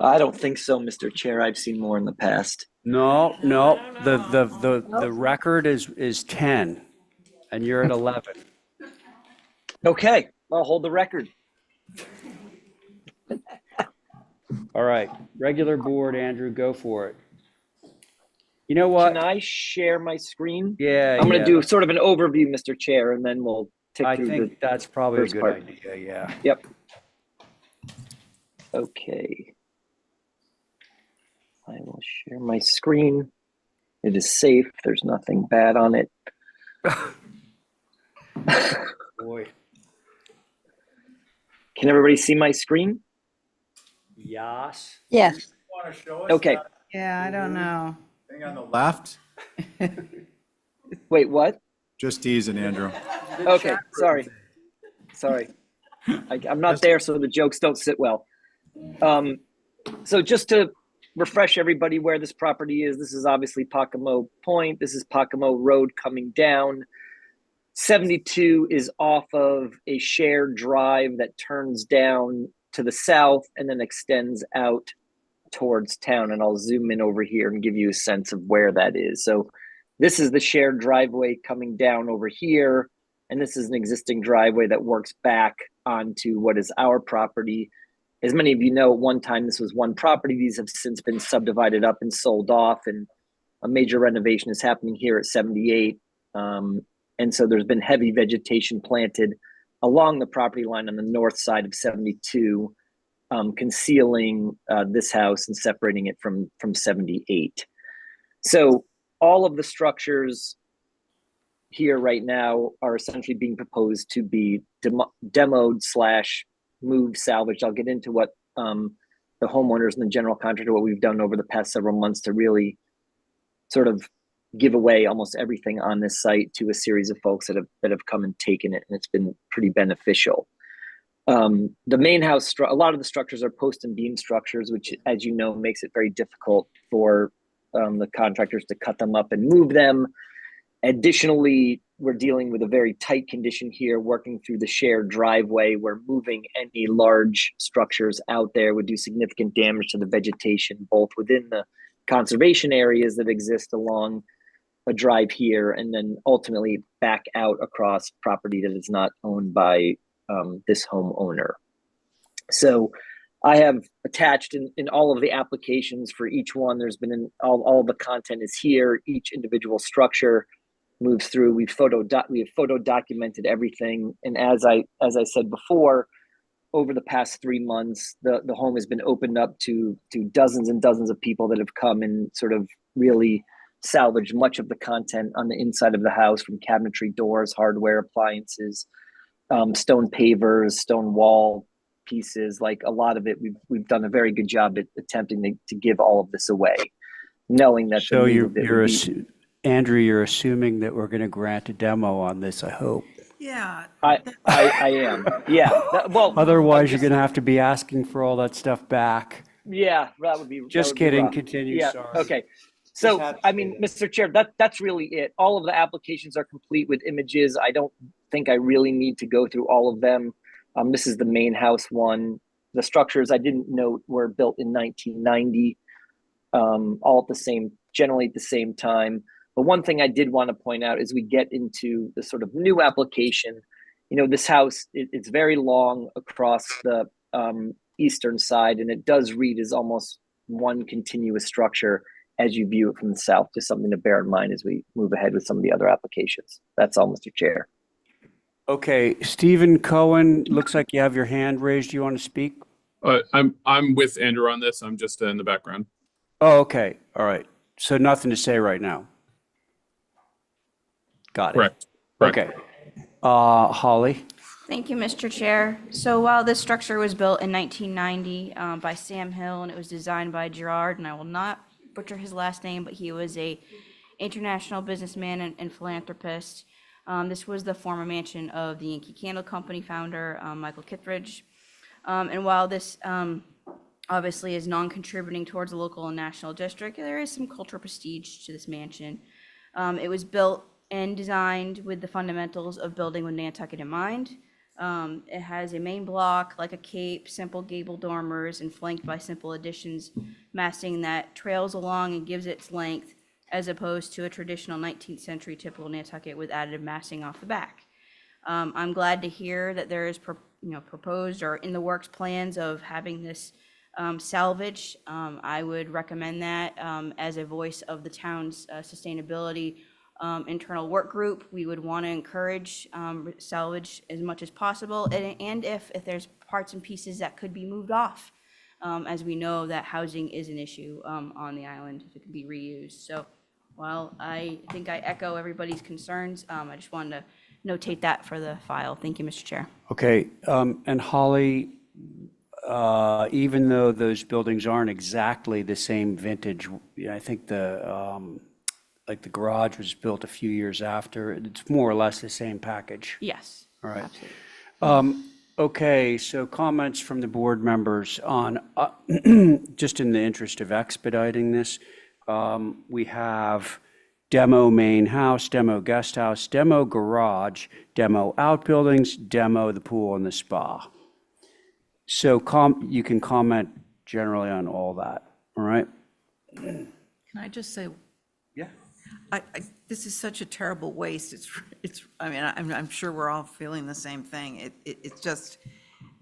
I don't think so, Mr. Chair. I've seen more in the past. No, the record is 10, and you're at 11. Okay, I'll hold the record. All right, regular board, Andrew, go for it. You know what? Can I share my screen? Yeah, I'm going yeah. to do sort of an overview, Mr. Chair, and then we'll take I through think that's probably a first good part. idea, yeah. Yep. Okay. I will share my screen. It is safe. There's nothing bad on it. Boy. Can everybody see my screen? Yes. Yes. Want to show us Okay. that Yeah, I don't know. thing on the left? Wait, what? Just teasing, Andrew. Okay, sorry. I'm not there, so the jokes don't sit well. So just to refresh everybody where this property is, this is obviously Pocomo Point. This is Pocomo Road coming down. 72 is off of a shared drive that turns down to the south and then extends out towards town. And I'll zoom in over here and give you a sense of where that is. So this is the shared driveway coming down over here. And this is an existing driveway that works back onto what is our property. As many of you know, at one time this was one property. These have since been subdivided up and sold off, and a major renovation is happening here at 78. And so there's been heavy vegetation planted along the property line on the north side of 72, concealing this house and separating it from 78. So all of the structures here right now are essentially being proposed to be demoed / moved, salvaged. I'll get into what the homeowners and the general contractor, what we've done over the past several months to really sort of give away almost everything on this site to a series of folks that have come and taken it, and it's been pretty beneficial. The main house, a lot of the structures are post and beam structures, which, as you know, makes it very difficult for the contractors to cut them up and move them. Additionally, we're dealing with a very tight condition here, working through the shared driveway, where moving any large structures out there would do significant damage to the vegetation, both within the conservation areas that exist along a drive here, and then ultimately back out across property that is not owned by this homeowner. So I have attached in all of the applications for each one, there's been all the content is here. Each individual structure moves through. We have photo documented everything. And as I said before, over the past 3 months, the home has been opened up to dozens and dozens of people that have come and sort of really salvaged much of the content on the inside of the house, from cabinetry, doors, hardware, appliances, stone pavers, stone wall pieces. Like a lot of it, we've done a very good job at attempting to give all of this away, knowing that. So Andrew, you're assuming that we're going to grant a demo on this, I hope. Yeah. I am. Yeah. Otherwise, you're going to have to be asking for all that stuff back. Yeah, that would be. Just kidding. Continue. Yeah. Sorry. Okay. So, I mean, Mr. Chair, that's really it. All of the applications are complete with images. I don't think I really need to go through all of them. This is the main house one. The structures I didn't note were built in 1990, all generally at the same time. But one thing I did want to point out as we get into the sort of new application, this house, it's very long across the eastern side, and it does read as almost one continuous structure as you view it from the south. Just something to bear in mind as we move ahead with some of the other applications. That's all, Mr. Chair. Okay, Stephen Cohen, looks like you have your hand raised. Do you want to speak? I'm with Andrew on this. I'm just in the background. Oh, okay. All right. So nothing to say right now. Got it. Correct. Okay. Holly? Thank you, Mr. Chair. So while this structure was built in 1990 by Sam Hill, and it was designed by Gerard, and I will not butcher his last name, but he was a international businessman and philanthropist. This was the former mansion of the Yankee Candle Company founder, Michael Kittredge. And while this obviously is non-contributing towards the local and national district, there is some cultural prestige to this mansion. It was built and designed with the fundamentals of building with Nantucket in mind. It has a main block like a cape, simple gable dormers, and flanked by simple additions, massing that trails along and gives its length, as opposed to a traditional 19th century typical Nantucket with additive massing off the back. I'm glad to hear that there is proposed or in the works plans of having this salvage. I would recommend that as a voice of the town's sustainability internal work group. We would want to encourage salvage as much as possible, and if there's parts and pieces that could be moved off, as we know that housing is an issue on the island, if it can be reused. So while I think I echo everybody's concerns, I just wanted to notate that for the file. Thank you, Mr. Chair. Okay, and Holly, even though those buildings aren't exactly the same vintage, I think like the garage was built a few years after. It's more or less the same package. Yes. All right. Absolutely. Okay, so comments from the board members on, just in the interest of expediting this, we have demo main house, demo guest house, demo garage, demo outbuildings, demo the pool and the spa. So you can comment generally on all that, all right? Can I just say, Yeah. this is such a terrible waste. I mean, I'm sure we're all feeling the same thing. It's just,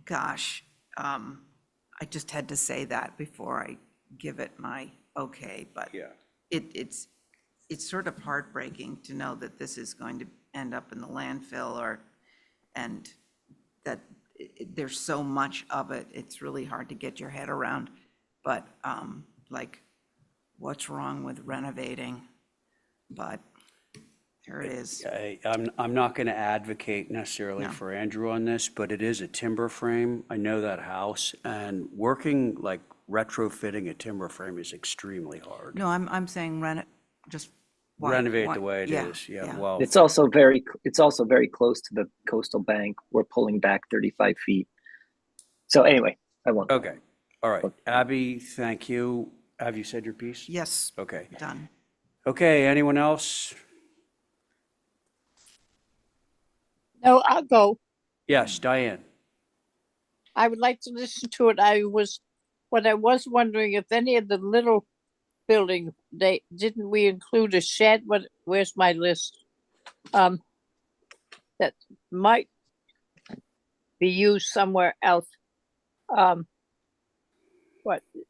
gosh, I just had to say that before I give it my okay, but Yeah. it's sort of heartbreaking to know that this is going to end up in the landfill and that there's so much of it. It's really hard to get your head around, but like, what's wrong with renovating? But there it is. I'm not going to advocate necessarily No. for Andrew on this, but it is a timber frame. I know that house, and working, like retrofitting a timber frame is extremely hard. No, I'm saying just. Renovate the way it is, yeah, well. It's also very close to the coastal bank. We're pulling back 35 feet. So anyway, I won't. Okay, all right. Abby, thank you. Have you said your piece? Yes. Okay. Done. Okay, anyone else? No, I'll go. Yes, Diane. I would like to listen to it. I was wondering if any of the little building, didn't we include a shed? Where's my list? That might be used somewhere else.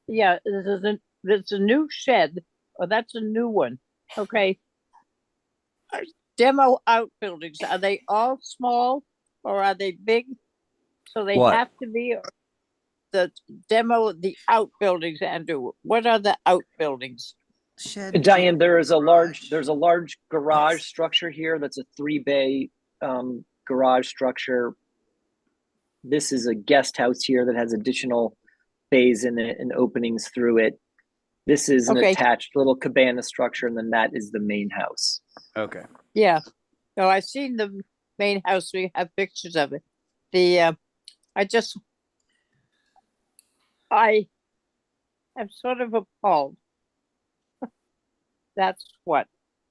Yeah, there's a new shed, or that's a new one. Okay. Demo outbuildings, are they all small or are they big? So they What? have to be the outbuildings, Andrew. What are the outbuildings? Shed. Diane, there's a large garage structure here. That's a 3-bay garage structure. This is a guest house here that has additional bays in it and openings through it. This is an attached little cabana structure, and then that is the main house. Okay. Yeah. No, I've seen the main house. We have pictures of it. I am sort of appalled. That's what.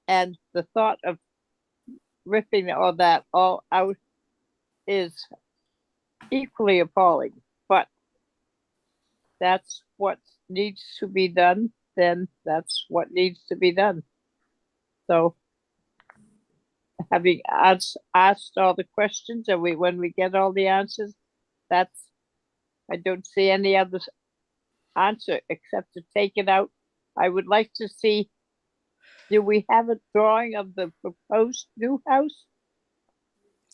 And the thought of ripping all that all out is equally appalling. But that's what needs to be done. Then that's what needs to be done. So having asked all the questions, and when we get all the answers, I don't see any other answer except to take it out. I would like to see, do we have a drawing of the proposed new house?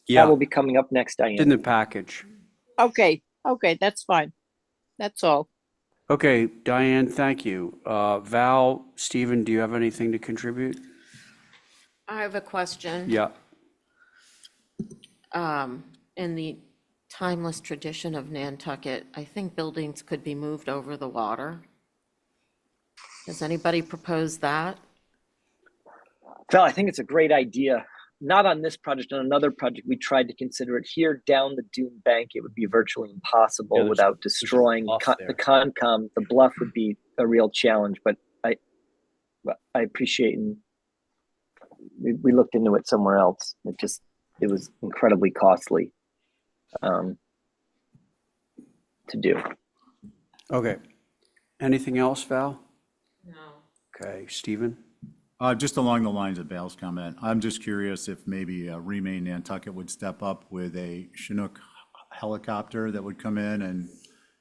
Yeah. That will be coming up next, Diane. In the package. Okay, that's fine. That's all. Okay, Diane, thank you. Val, Stephen, do you have anything to contribute? I have a question. Yeah. In the timeless tradition of Nantucket, I think buildings could be moved over the water. Has anybody proposed that? Val, I think it's a great idea. Not on this project, on another project, we tried to consider it here down the dune bank. It would be virtually impossible without destroying the Concom. The bluff would be a real challenge, but I appreciate, and we looked into it somewhere else. It was incredibly costly to do. Okay. Anything else, Val? No. Okay, Stephen? Just along the lines of Val's comment, I'm just curious if maybe Remain Nantucket would step up with a Chinook helicopter that would come in and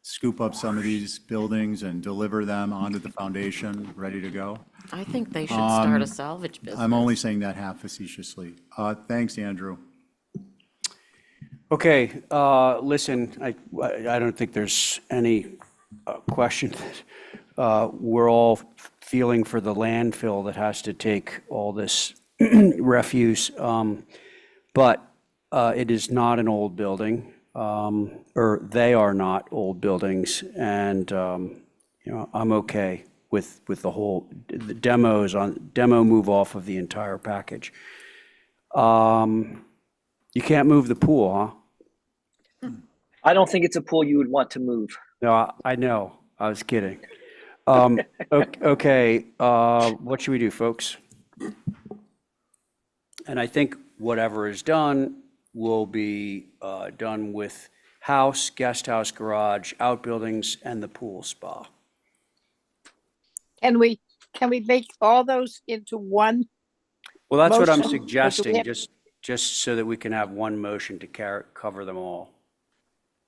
scoop up some of these buildings and deliver them onto the foundation, ready to go. I think they should start a salvage business. I'm only saying that half facetiously. Thanks, Andrew. Okay, listen, I don't think there's any question that we're all feeling for the landfill that has to take all this refuse. But it is not an old building, or they are not old buildings. And, I'm okay with the demo move off of the entire package. You can't move the pool, huh? I don't think it's a pool you would want to move. No, I know. I was kidding. Okay, what should we do, folks? And I think whatever is done will be done with house, guest house, garage, outbuildings, and the pool spa. Can we make all those into one? Well, that's what I'm Motion, or do we suggesting, have- just so that we can have one motion to cover them all.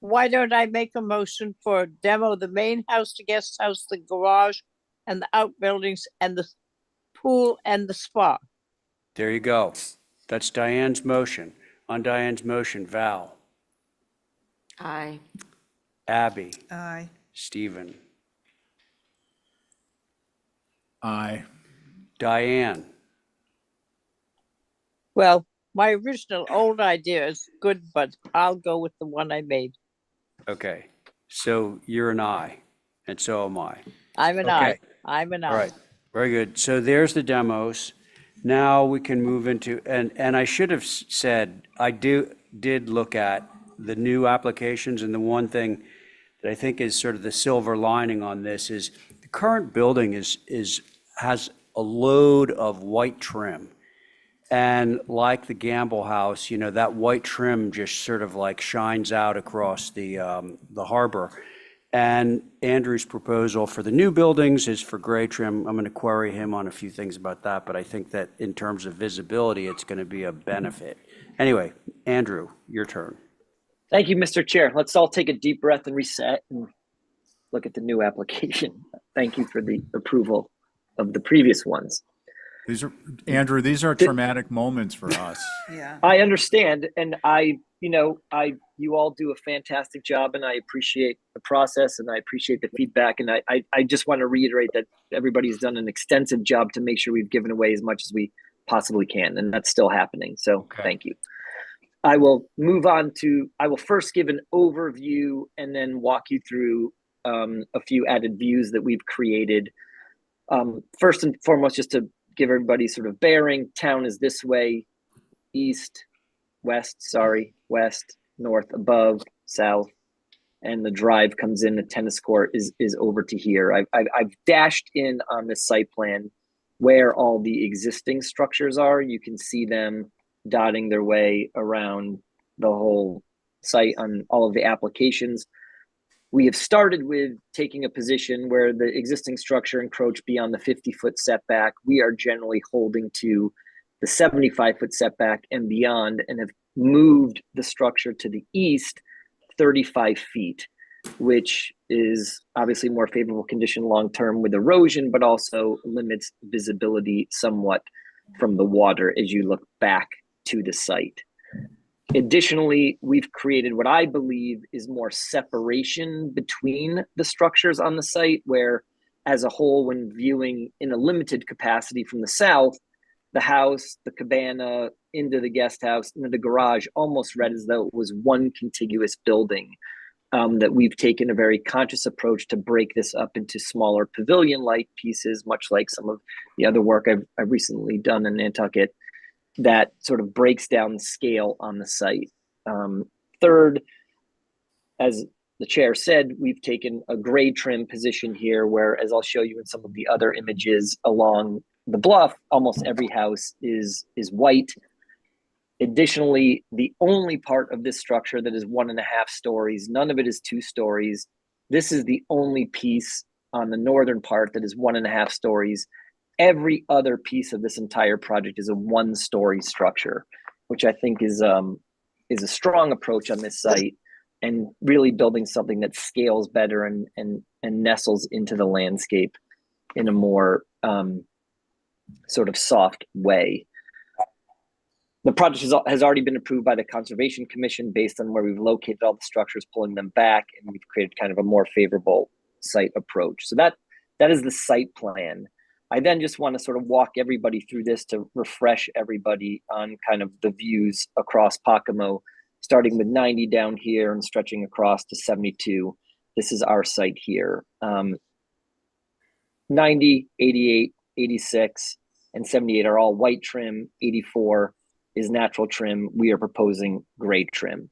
Why don't I make a motion for demo the main house, the guest house, the garage, and the outbuildings, and the pool and the spa? There you go. That's Diane's motion. On Diane's motion, Val, Aye. Abby, Aye. Stephen, Aye. Diane. Well, my original old idea is good, but I'll go with the one I made. Okay, so you're an aye, and so am I. I'm an Okay. aye. I'm an All aye. right, very good. So there's the demos. Now we can move into, and I should have said, I did look at the new applications, and the one thing that I think is sort of the silver lining on this is the current building has a load of white trim. And like the Gamble House, that white trim just sort of like shines out across the harbor. And Andrew's proposal for the new buildings is for gray trim. I'm going to query him on a few things about that, but I think that in terms of visibility, it's going to be a benefit. Anyway, Andrew, your turn. Thank you, Mr. Chair. Let's all take a deep breath and reset and look at the new application. Thank you for the approval of the previous ones. Andrew, these are traumatic moments for us. Yeah. I understand, and you all do a fantastic job, and I appreciate the process, and I appreciate the feedback, and I just want to reiterate that everybody's done an extensive job to make sure we've given away as much as we possibly can, and that's still happening. So Thank you. I will move on to. I will first give an overview and then walk you through a few added views that we've created. First and foremost, just to give everybody sort of bearing, town is this way, west, north, above, south, and the drive comes in, the tennis court is over to here. I've dashed in on this site plan where all the existing structures are. You can see them dotting their way around the whole site on all of the applications. We have started with taking a position where the existing structure encroached beyond the 50-foot setback. We are generally holding to the 75-foot setback and beyond, and have moved the structure to the east 35 feet, which is obviously more favorable condition long-term with erosion, but also limits visibility somewhat from the water as you look back to the site. Additionally, we've created what I believe is more separation between the structures on the site, where as a whole, when viewing in a limited capacity from the south, the house, the cabana, into the guest house, into the garage, almost read as though it was one contiguous building. That we've taken a very conscious approach to break this up into smaller pavilion-like pieces, much like some of the other work I've recently done in Nantucket, that sort of breaks down the scale on the site. Third, as the chair said, we've taken a gray trim position here, where, as I'll show you in some of the other images along the bluff, almost every house is white. Additionally, the only part of this structure that is 1.5 stories, none of it is 2 stories. This is the only piece on the northern part that is 1.5 stories. Every other piece of this entire project is a 1-story structure, which I think is a strong approach on this site, and really building something that scales better and nestles into the landscape in a more sort of soft way. The project has already been approved by the Conservation Commission based on where we've located all the structures, pulling them back, and we've created kind of a more favorable site approach. So that is the site plan. I then just want to sort of walk everybody through this to refresh everybody on kind of the views across Pocomo, starting with 90 down here and stretching across to 72. This is our site here. 90, 88, 86, and 78 are all white trim. 84 is natural trim. We are proposing gray trim.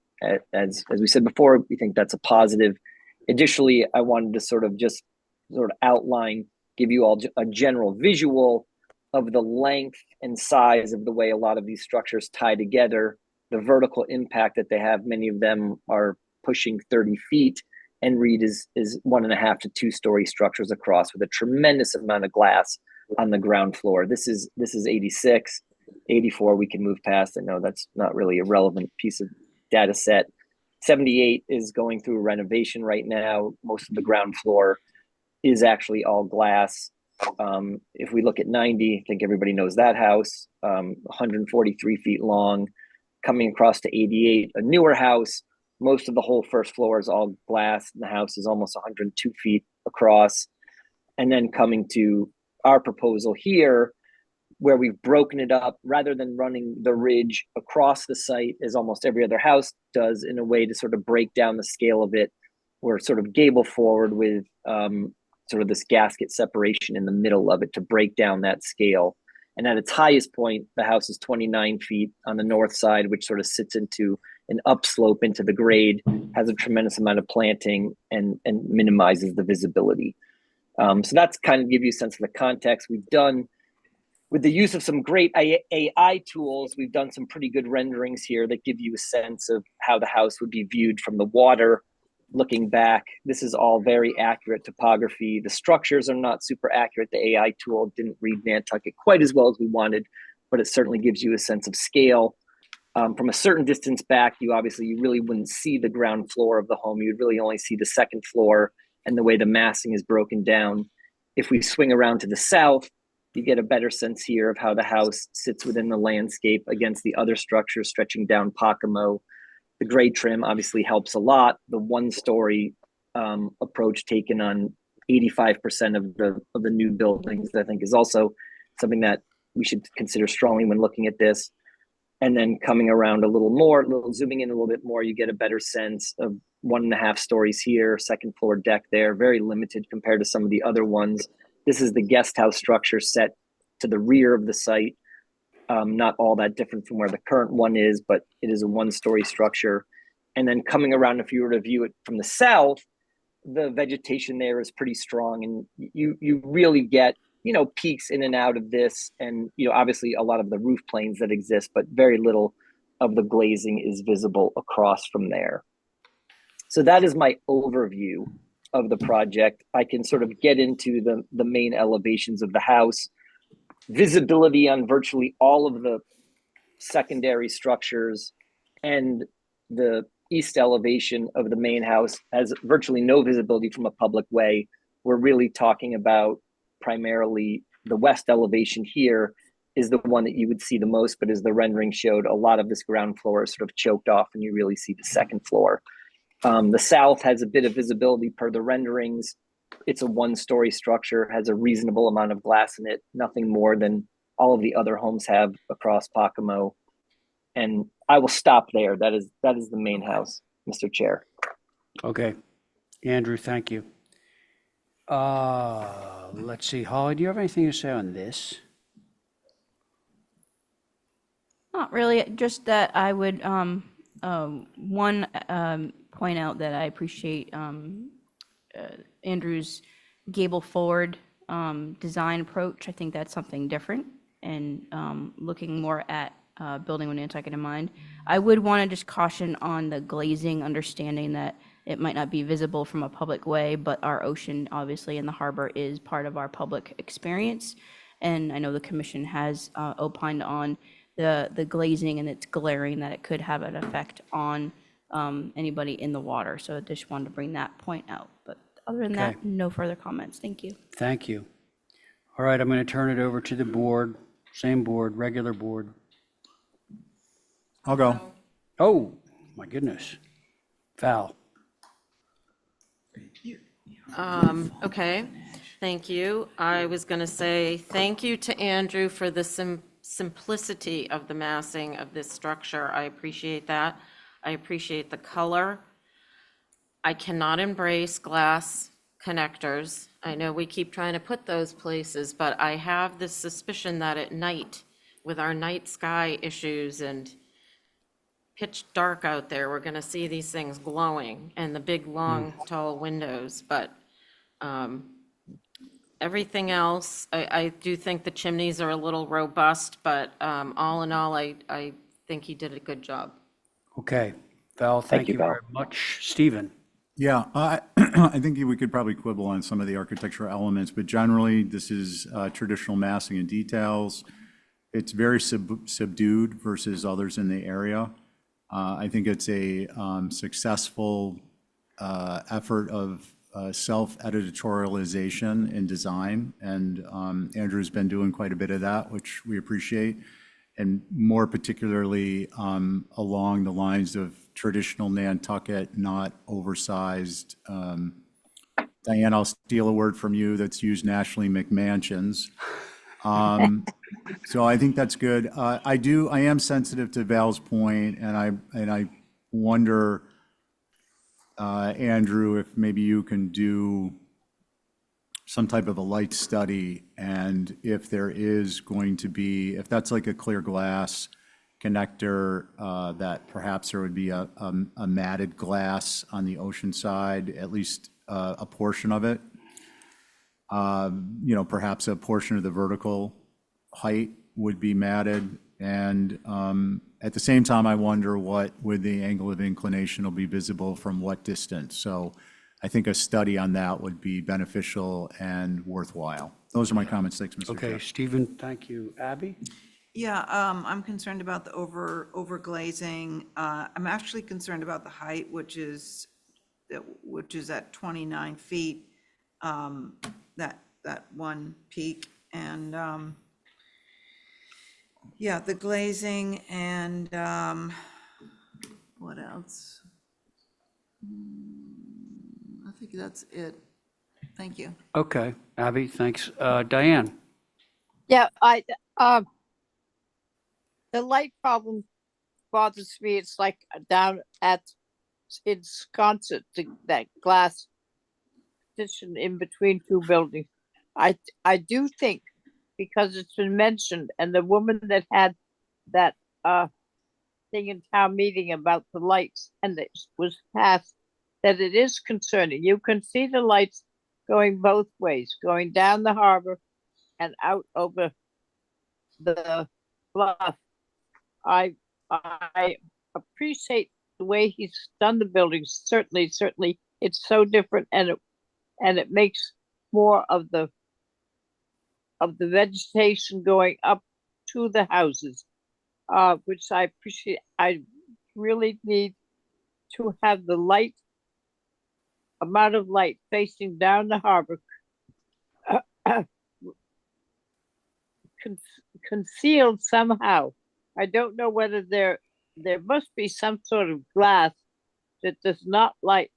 As we said before, we think that's a positive. Additionally, I wanted to sort of outline, give you all a general visual of the length and size of the way a lot of these structures tie together, the vertical impact that they have. Many of them are pushing 30 feet, and Reed is 1.5 to 2 story structures across with a tremendous amount of glass on the ground floor. This is 86, 84 we can move past. I know that's not really a relevant piece of data set. 78 is going through a renovation right now. Most of the ground floor is actually all glass. If we look at 90, I think everybody knows that house, 143 feet long. Coming across to 88, a newer house, most of the whole first floor is all glass, and the house is almost 102 feet across. And then coming to our proposal here, where we've broken it up, rather than running the ridge across the site as almost every other house does, in a way to sort of break down the scale of it, we're sort of gable forward with sort of this gasket separation in the middle of it to break down that scale. And at its highest point, the house is 29 feet on the north side, which sort of sits into an upslope into the grade, has a tremendous amount of planting, and minimizes the visibility. So that's kind of give you a sense of the context. We've done, with the use of some great AI tools, we've done some pretty good renderings here that give you a sense of how the house would be viewed from the water. Looking back, this is all very accurate topography. The structures are not super accurate. The AI tool didn't read Nantucket quite as well as we wanted, but it certainly gives you a sense of scale. From a certain distance back, you really wouldn't see the ground floor of the home. You'd really only see the second floor and the way the massing is broken down. If we swing around to the south, you get a better sense here of how the house sits within the landscape against the other structures stretching down Pocomo. The gray trim obviously helps a lot. The one-story approach taken on 85% of the new buildings, I think, is also something that we should consider strongly when looking at this. And then coming around a little more, zooming in a little bit more, you get a better sense of 1.5 stories here, second floor deck there, very limited compared to some of the other ones. This is the guest house structure set to the rear of the site. Not all that different from where the current one is, but it is a 1-story structure. And then coming around, if you were to view it from the south, the vegetation there is pretty strong, and you really get, peaks in and out of this, and, obviously a lot of the roof planes that exist, but very little of the glazing is visible across from there. So that is my overview of the project. I can sort of get into the main elevations of the house. Visibility on virtually all of the secondary structures, and the east elevation of the main house has virtually no visibility from a public way. We're really talking about primarily the west elevation here is the one that you would see the most, but as the rendering showed, a lot of this ground floor is sort of choked off and you really see the second floor. The south has a bit of visibility per the renderings. It's a 1-story structure, has a reasonable amount of glass in it, nothing more than all of the other homes have across Pocomo. And I will stop there. That is the main house, Mr. Chair. Okay. Andrew, thank you. Let's see, Holly, do you have anything to say on this? Not really, just that I would, point out that I appreciate Andrew's gable forward design approach. I think that's something different, and looking more at building with Nantucket in mind. I would want to just caution on the glazing, understanding that it might not be visible from a public way, but our ocean, obviously, in the harbor is part of our public experience. And I know the commission has opined on the glazing, and it's glaring that it could have an effect on anybody in the water. So I just wanted to bring that point out. But other than that, no further comments. Thank you. Thank you. All right, I'm going to turn it over to the board, same board, regular board. I'll go. Oh, my goodness. Val. Okay, thank you. I was going to say thank you to Andrew for the simplicity of the massing of this structure. I appreciate that. I appreciate the color. I cannot embrace glass connectors. I know we keep trying to put those places, but I have this suspicion that at night, with our night sky issues and pitch dark out there, we're gonna see these things glowing and the big, long, tall windows, but everything else, I do think the chimneys are a little robust, but all in all, I think he did a good job. Okay, Val, thank you, you Val. very much. Stephen? Yeah, I think we could probably quibble on some of the architectural elements, but generally, this is traditional massing and details. It's very subdued versus others in the area. I think it's a successful effort of self-editorialization in design, and Andrew's been doing quite a bit of that, which we appreciate, and more particularly along the lines of traditional Nantucket, not oversized. Diane, I'll steal a word from you that's used nationally, McMansions. So I think that's good. I am sensitive to Val's point, and I wonder, Andrew, if maybe you can do some type of a light study, and if there is going to be, if that's like a clear glass connector, that perhaps there would be a matted glass on the ocean side, at least a portion of it. Perhaps a portion of the vertical height would be matted. And at the same time, I wonder what would the angle of inclination will be visible from what distance. So I think a study on that would be beneficial and worthwhile. Those are my comments. Thanks, Mr. Chair. Okay, Stephen, thank you. Abby? Yeah, I'm concerned about the over glazing. I'm actually concerned about the height, which is at 29 feet, that one peak. And yeah, the glazing and what else? I think that's it. Thank you. Okay, Abby, thanks. Diane? Yeah, the light problem bothers me. It's like down in Wisconsin, that glass partition in between two buildings. I do think, because it's been mentioned, and the woman that had that thing in town meeting about the lights, and it was passed, that it is concerning. You can see the lights going both ways, going down the harbor and out over the bluff. I appreciate the way he's done the buildings. Certainly, it's so different, and it makes more of the vegetation going up to the houses, which I appreciate. I really need to have the amount of light facing down the harbor concealed somehow. I don't know whether there must be some sort of glass that does not light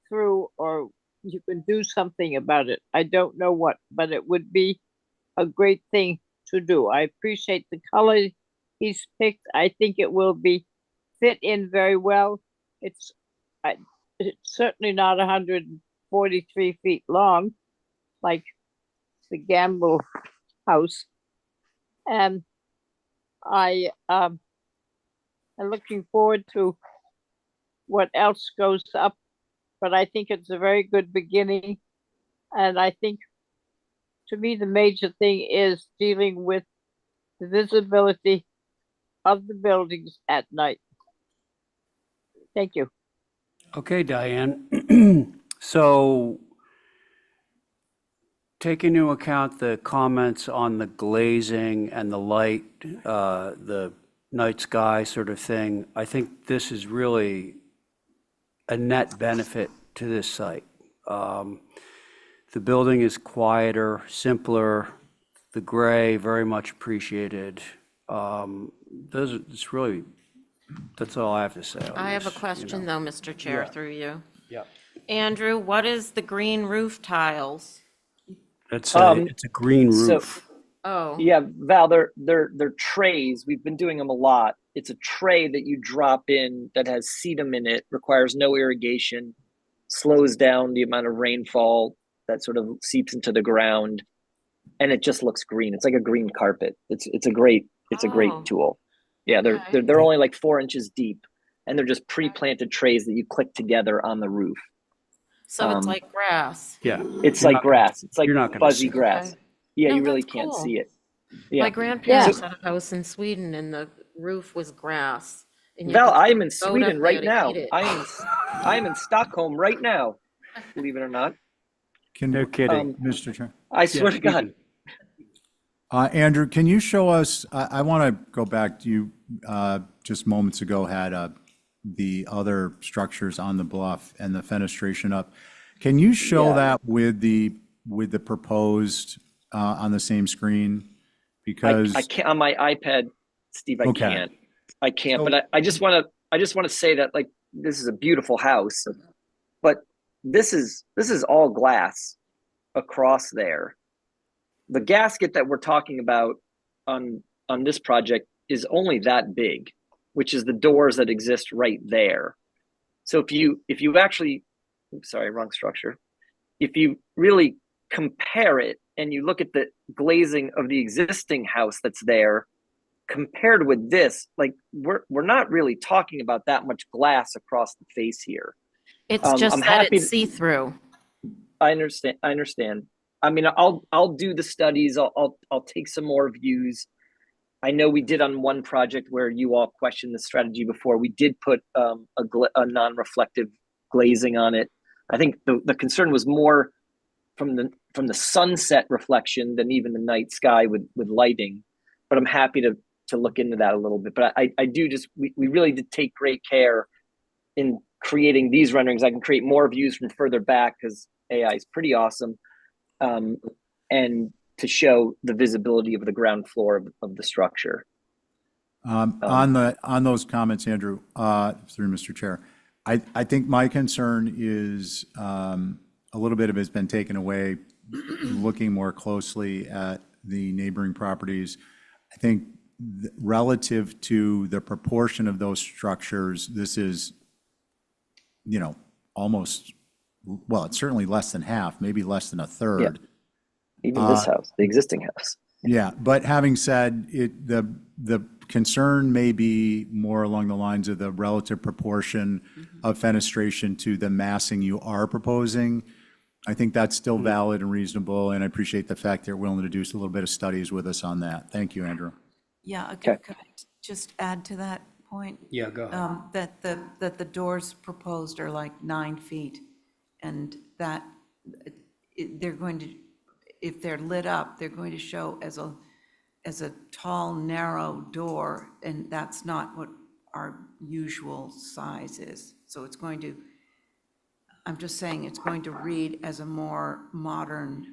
through, or you can do something about it. I don't know what, but it would be a great thing to do. I appreciate the color he's picked. I think it will fit in very well. It's certainly not 143 feet long, like the Gamble house. And I am looking forward to what else goes up, but I think it's a very good beginning. And I think, to me, the major thing is dealing with the visibility of the buildings at night. Thank you. Okay, Diane. So take into account the comments on the glazing and the light, the night sky sort of thing. I think this is really a net benefit to this site. The building is quieter, simpler, the gray, very much appreciated. That's all I have to say on I have a this, question though, Mr. Chair, Yeah. through you. Yeah. Andrew, what is the green roof tiles? It's a green roof. Oh. Yeah, Val, they're trays. We've been doing them a lot. It's a tray that you drop in that has sedum in it, requires no irrigation, slows down the amount of rainfall that sort of seeps into the ground, and it just looks green. It's like a green carpet. It's a great tool. Yeah, Okay. they're only like 4 inches deep, and they're just pre-planted trays that you click together on the roof. So it's Um, like grass. Yeah. It's You're like not gonna- grass. It's like You're not gonna fuzzy see it. grass. Okay. Yeah, No, you really that's can't cool. see it. My Yeah. grandparents had a house in Sweden and the roof was grass. And you Val, could I take am in a goat up Sweden there right to now. eat it. I am in Stockholm right now. Believe it or not. No kidding. Mr. Chair. I swear to God. Andrew, can you show us, I want to go back to you, just moments ago had the other structures on the bluff and the fenestration up. Can you show that with the proposed on the same screen? Because I can't on my iPad, Steve. I Okay. can't. I can't. So- But I just want to say that like this is a beautiful house, but this is all glass across there. The gasket that we're talking about on this project is only that big, which is the doors that exist right there. So if you actually, oops, sorry, wrong structure. If you really compare it and you look at the glazing of the existing house that's there compared with this, like we're not really talking about that much glass across the face here. It's just I'm that happy it's see-through. I understand. I mean, I'll do the studies. I'll take some more views. I know we did on one project where you all questioned the strategy before. We did put a non-reflective glazing on it. I think the concern was more from the sunset reflection than even the night sky with lighting. But I'm happy to look into that a little bit. But I do just we really did take great care in creating these renderings. I can create more views from further back because AI is pretty awesome, and to show the visibility of the ground floor of the structure. on those comments, Andrew, through Mr. Chair, I think my concern is a little bit of it's been taken away looking more closely at the neighboring properties. I think relative to the proportion of those structures, this is, almost, well, it's certainly less than half, maybe less than a third. Even this house, the existing house. Yeah, but having said it, the concern may be more along the lines of the relative proportion of fenestration to the massing you are proposing. I think that's still valid and reasonable, and I appreciate the fact they're willing to do a little bit of studies with us on that. Thank you, Andrew. Yeah, Okay. could I just add to that point? Yeah, go ahead. That the doors proposed are like 9 feet, and that they're going to, if they're lit up, they're going to show as a tall, narrow door, and that's not what our usual size is. So it's going to, I'm just saying, it's going to read as a more modern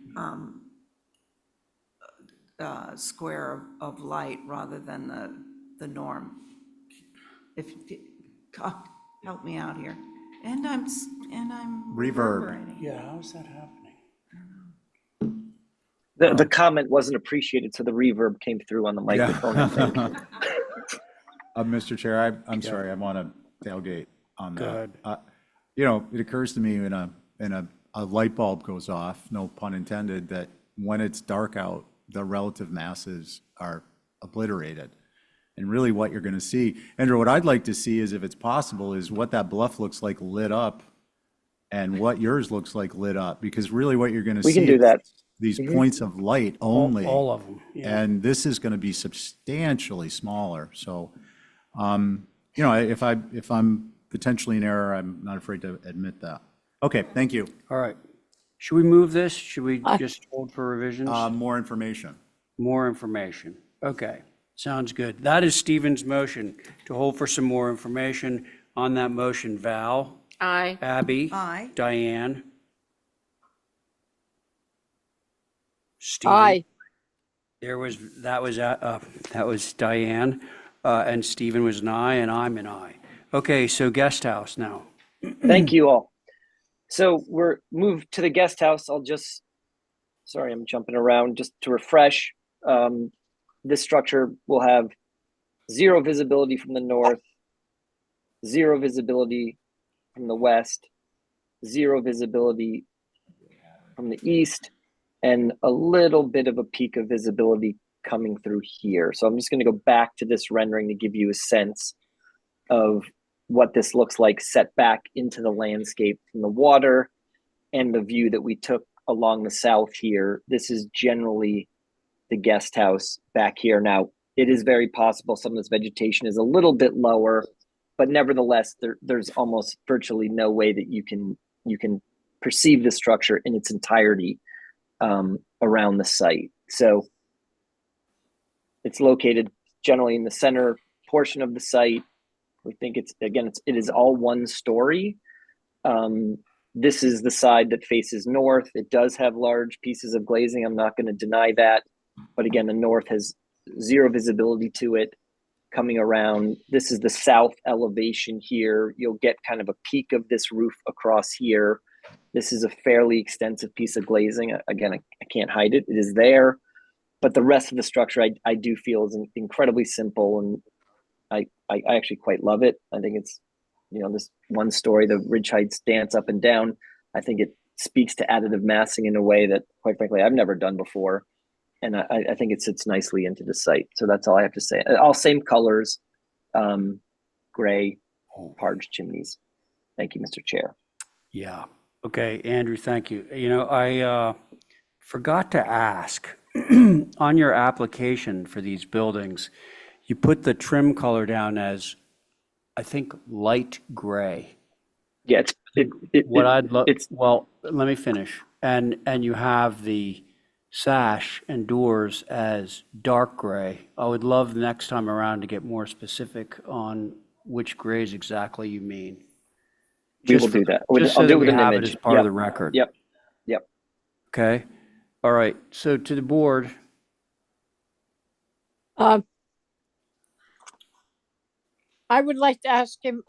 square of light rather than the norm. If, God, help me out here. And I'm Reverb. reverberating. Yeah, how's that happening? The comment wasn't appreciated, so the reverb came through on the microphone. I think. Mr. Chair, I'm sorry, I want to tailgate on Go that. ahead. It occurs to me when a light bulb goes off, no pun intended, that when it's dark out, the relative masses are obliterated. And really what you're going to see, Andrew, what I'd like to see is, if it's possible, is what that bluff looks like lit up and what yours looks like lit up, because really what you're going to see. We can do that. These points of light only. All of them. Yeah. And this is going to be substantially smaller. So, if I'm potentially in error, I'm not afraid to admit that. Okay, thank you. All right. Should we move this? Should we just hold for revisions? More information. More information. Okay, sounds good. That is Stephen's motion, to hold for some more information. On that motion, Val? Aye. Abby? Aye. Diane? Stephen? Aye. That was Diane, and Stephen was an aye, and I'm an aye. Okay, so guest house now. Thank you all. So we're moved to the guest house. Sorry, I'm jumping around just to refresh. This structure will have 0 visibility from the north, 0 visibility from the west, 0 visibility from the east, and a little bit of a peak of visibility coming through here. So I'm just going to go back to this rendering to give you a sense of what this looks like set back into the landscape from the water and the view that we took along the south here. This is generally the guest house back here. Now, it is very possible some of this vegetation is a little bit lower, but nevertheless, there's almost virtually no way that you can perceive the structure in its entirety around the site. So it's located generally in the center portion of the site. We think it is all one story. This is the side that faces north. It does have large pieces of glazing. I'm not going to deny that. But again, the north has zero visibility to it coming around. This is the south elevation here. You'll get kind of a peak of this roof across here. This is a fairly extensive piece of glazing. Again, I can't hide it. It is there. But the rest of the structure, I do feel is incredibly simple. And I actually quite love it. I think it's, this one story, the ridge heights dance up and down. I think it speaks to additive massing in a way that, quite frankly, I've never done before. And I think it sits nicely into the site. So that's all I have to say. All same colors, gray, parged chimneys. Thank you, Mr. Chair. Yeah. Okay, Andrew, thank you. I forgot to ask, on your application for these buildings, you put the trim color down as, I think, light gray. Yeah, well, let me finish. And you have the sash and doors as dark gray. I would love the next time around to get more specific on which grays exactly you mean. We will do that. I'll do it with an image. As part of the record. Yep. Okay. All right. So to the board. I would like to ask him,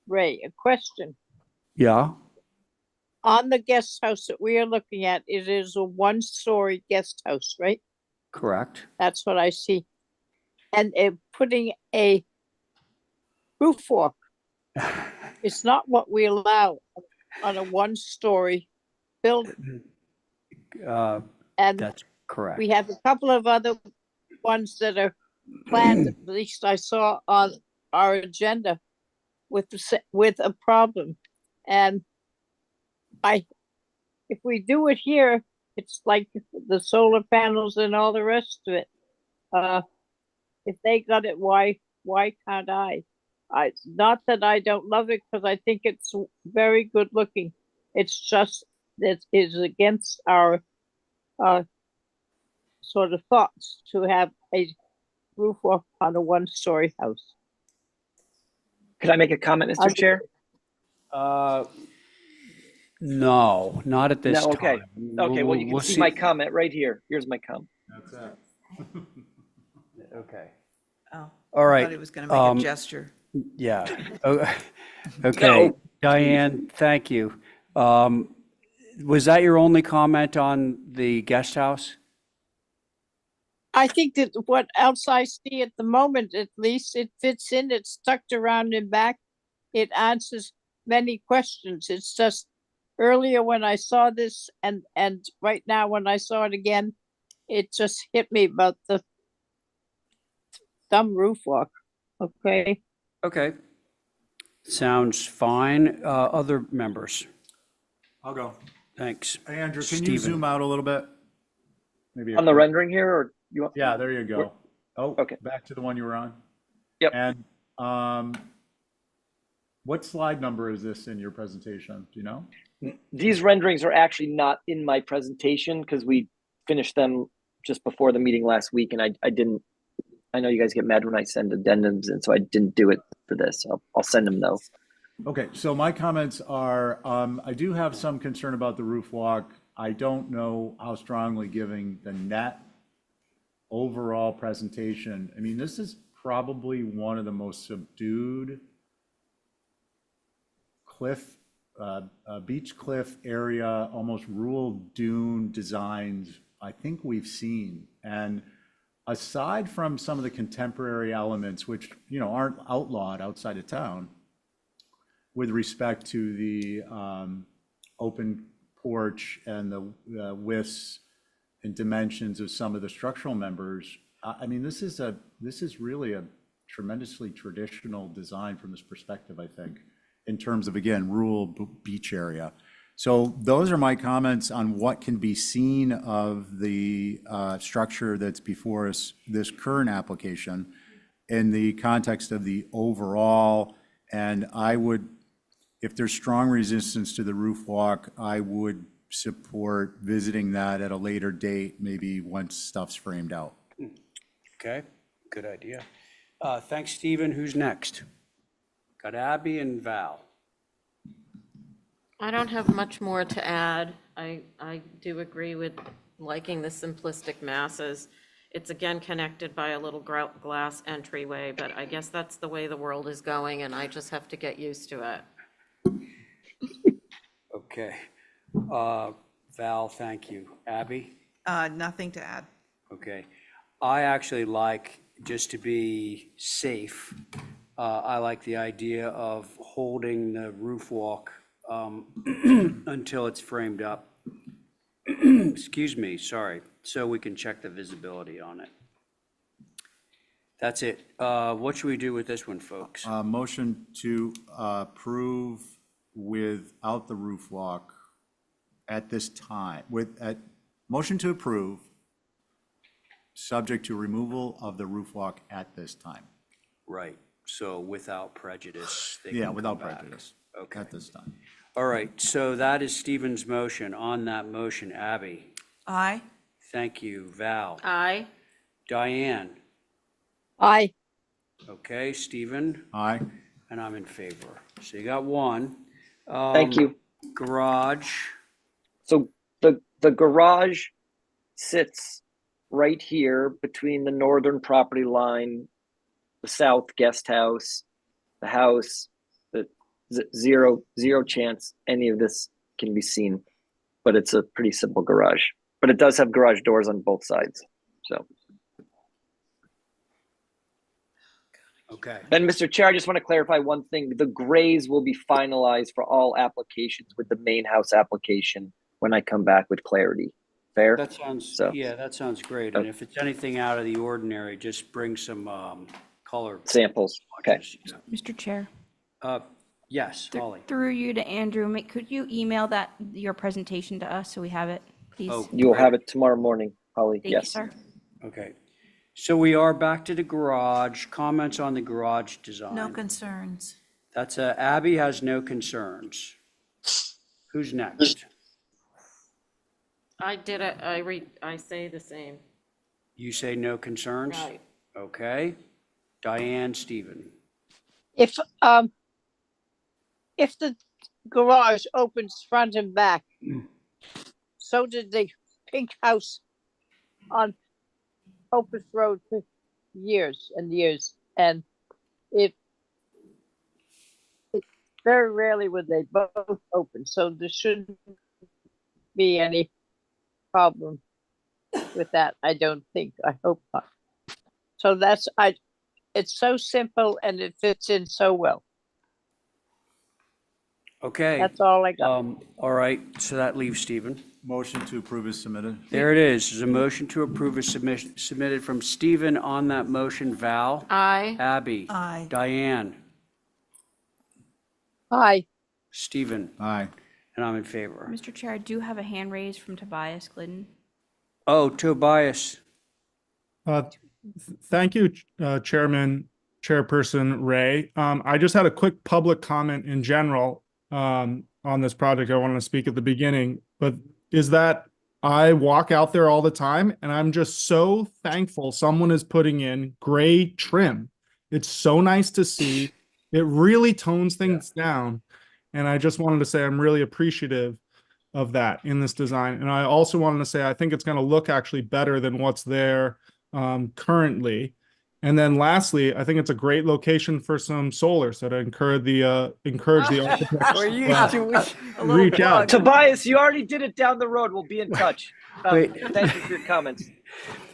Ray, a question. Yeah. On the guest house that we are looking at, it is a one-story guest house, right? Correct. That's what I see. And putting a roof walk is not what we allow on a one-story building. And that's correct. We have a couple of other ones that are planned, at least I saw on our agenda with a problem. And if we do it here, it's like the solar panels and all the rest of it. If they got it, why can't I? Not that I don't love it, because I think it's very good looking. It's just that it is against our sort of thoughts to have a roof walk on a one-story house. Could I make a comment, Mr. Chair? No, not at this No, okay. time. Okay, well, you can see my comment right here. Here's my comment. That's it. Okay. Oh, all right. I thought he was going to make a gesture. Yeah. Okay. No. Diane, thank you. Was that your only comment on the guest house? I think that what else I see at the moment, at least, it fits in, it's tucked around and back. It answers many questions. It's just earlier when I saw this and right now when I saw it again, it just hit me about the dumb roof walk. Okay. Okay. Sounds fine. Other members? I'll go. Thanks. Hey, Andrew, can you Stephen. zoom out a little bit? Maybe On the rendering here, or you want? Yeah, there you go. Oh, okay. Back to the one you were on. Yep. And what slide number is this in your presentation? Do you know? These renderings are actually not in my presentation because we finished them just before the meeting last week, and I didn't. I know you guys get mad when I send addendums, and so I didn't do it for this. I'll send them though. Okay, so my comments are, I do have some concern about the roof walk. I don't know how strongly giving the net overall presentation. I mean, this is probably one of the most subdued cliff, beach cliff area, almost rural dune designs I think we've seen. And aside from some of the contemporary elements, which, aren't outlawed outside of town, with respect to the open porch and the widths and dimensions of some of the structural members, I mean, this is really a tremendously traditional design from this perspective, I think, in terms of, again, rural beach area. So those are my comments on what can be seen of the structure that's before us, this current application, in the context of the overall. And I would, if there's strong resistance to the roof walk, I would support visiting that at a later date, maybe once stuff's framed out. Okay, good idea. Thanks, Stephen. Who's next? Got Abby and Val. I don't have much more to add. I do agree with liking the simplistic masses. It's again connected by a little glass entryway, but I guess that's the way the world is going, and I just have to get used to it. Okay. Val, thank you. Abby? Nothing to add. Okay. I actually like, just to be safe, I like the idea of holding the roof walk until it's framed up. Excuse me, sorry, so we can check the visibility on it. That's it. What should we do with this one, folks? Motion to approve without the roof walk at this time, motion to approve, subject to removal of the roof walk at this time. Right, so without prejudice. they Yeah, can without come back. prejudice. Okay. At this time. All right, so that is Stephen's motion. On that motion, Abby? Aye. Thank you. Val? Aye. Diane? Aye. Okay, Stephen? Aye. And I'm in favor. So you got one. Thank you. Garage, So the garage sits right here between the northern property line, the south guest house, the house, the zero chance any of this can be seen, but it's a pretty simple garage. But it does have garage doors on both sides. So. okay. And Mr. Chair, I just want to clarify one thing. The grays will be finalized for all applications with the main house application when I come back with clarity. Fair? That sounds, So- yeah, that sounds great. And if it's anything out of the ordinary, just bring some color. Samples. Okay. Mr. Chair, Yes, Holly. through you to Andrew, could you email that, your presentation to us so we have it, please? Oh, You will have it tomorrow morning, Holly. Thank you, Yes. sir. Okay. So we are back to the garage. Comments on the garage design? No concerns. That's Abby has no concerns. Who's next? I did it, I say the same. You say no concerns? Right. Okay. Diane, Stephen. If the garage opens front and back, so did the pink house on Opus Road for years and years, and it very rarely would they both open, so there shouldn't be any problem with that. I don't think. I hope not. So it's so simple and it fits in so well. Okay. That's all I got. All right, so that leaves Stephen. Motion to approve is submitted. There it is. There's a motion to approve a submission submitted from Stephen. On that motion, Val? Aye. Abby? Aye. Diane? Hi. Stephen? Aye. And I'm in favor. Mr. Chair, I do have a hand raised from Tobias Glidden. Oh, Tobias. Thank you, Chairperson Ray. I just had a quick public comment in general on this project. I wanted to speak at the beginning, but is that I walk out there all the time and I'm just so thankful someone is putting in gray trim. It's so nice to see. It really tones things down. And I just wanted to say I'm really appreciative of that in this design. And I also wanted to say I think it's going to look actually better than what's there currently. And then lastly, I think it's a great location for some solar. So to encourage the architects, reach out. Tobias, you already did it down the road. We'll be in touch. Wait. Thank you for your comments.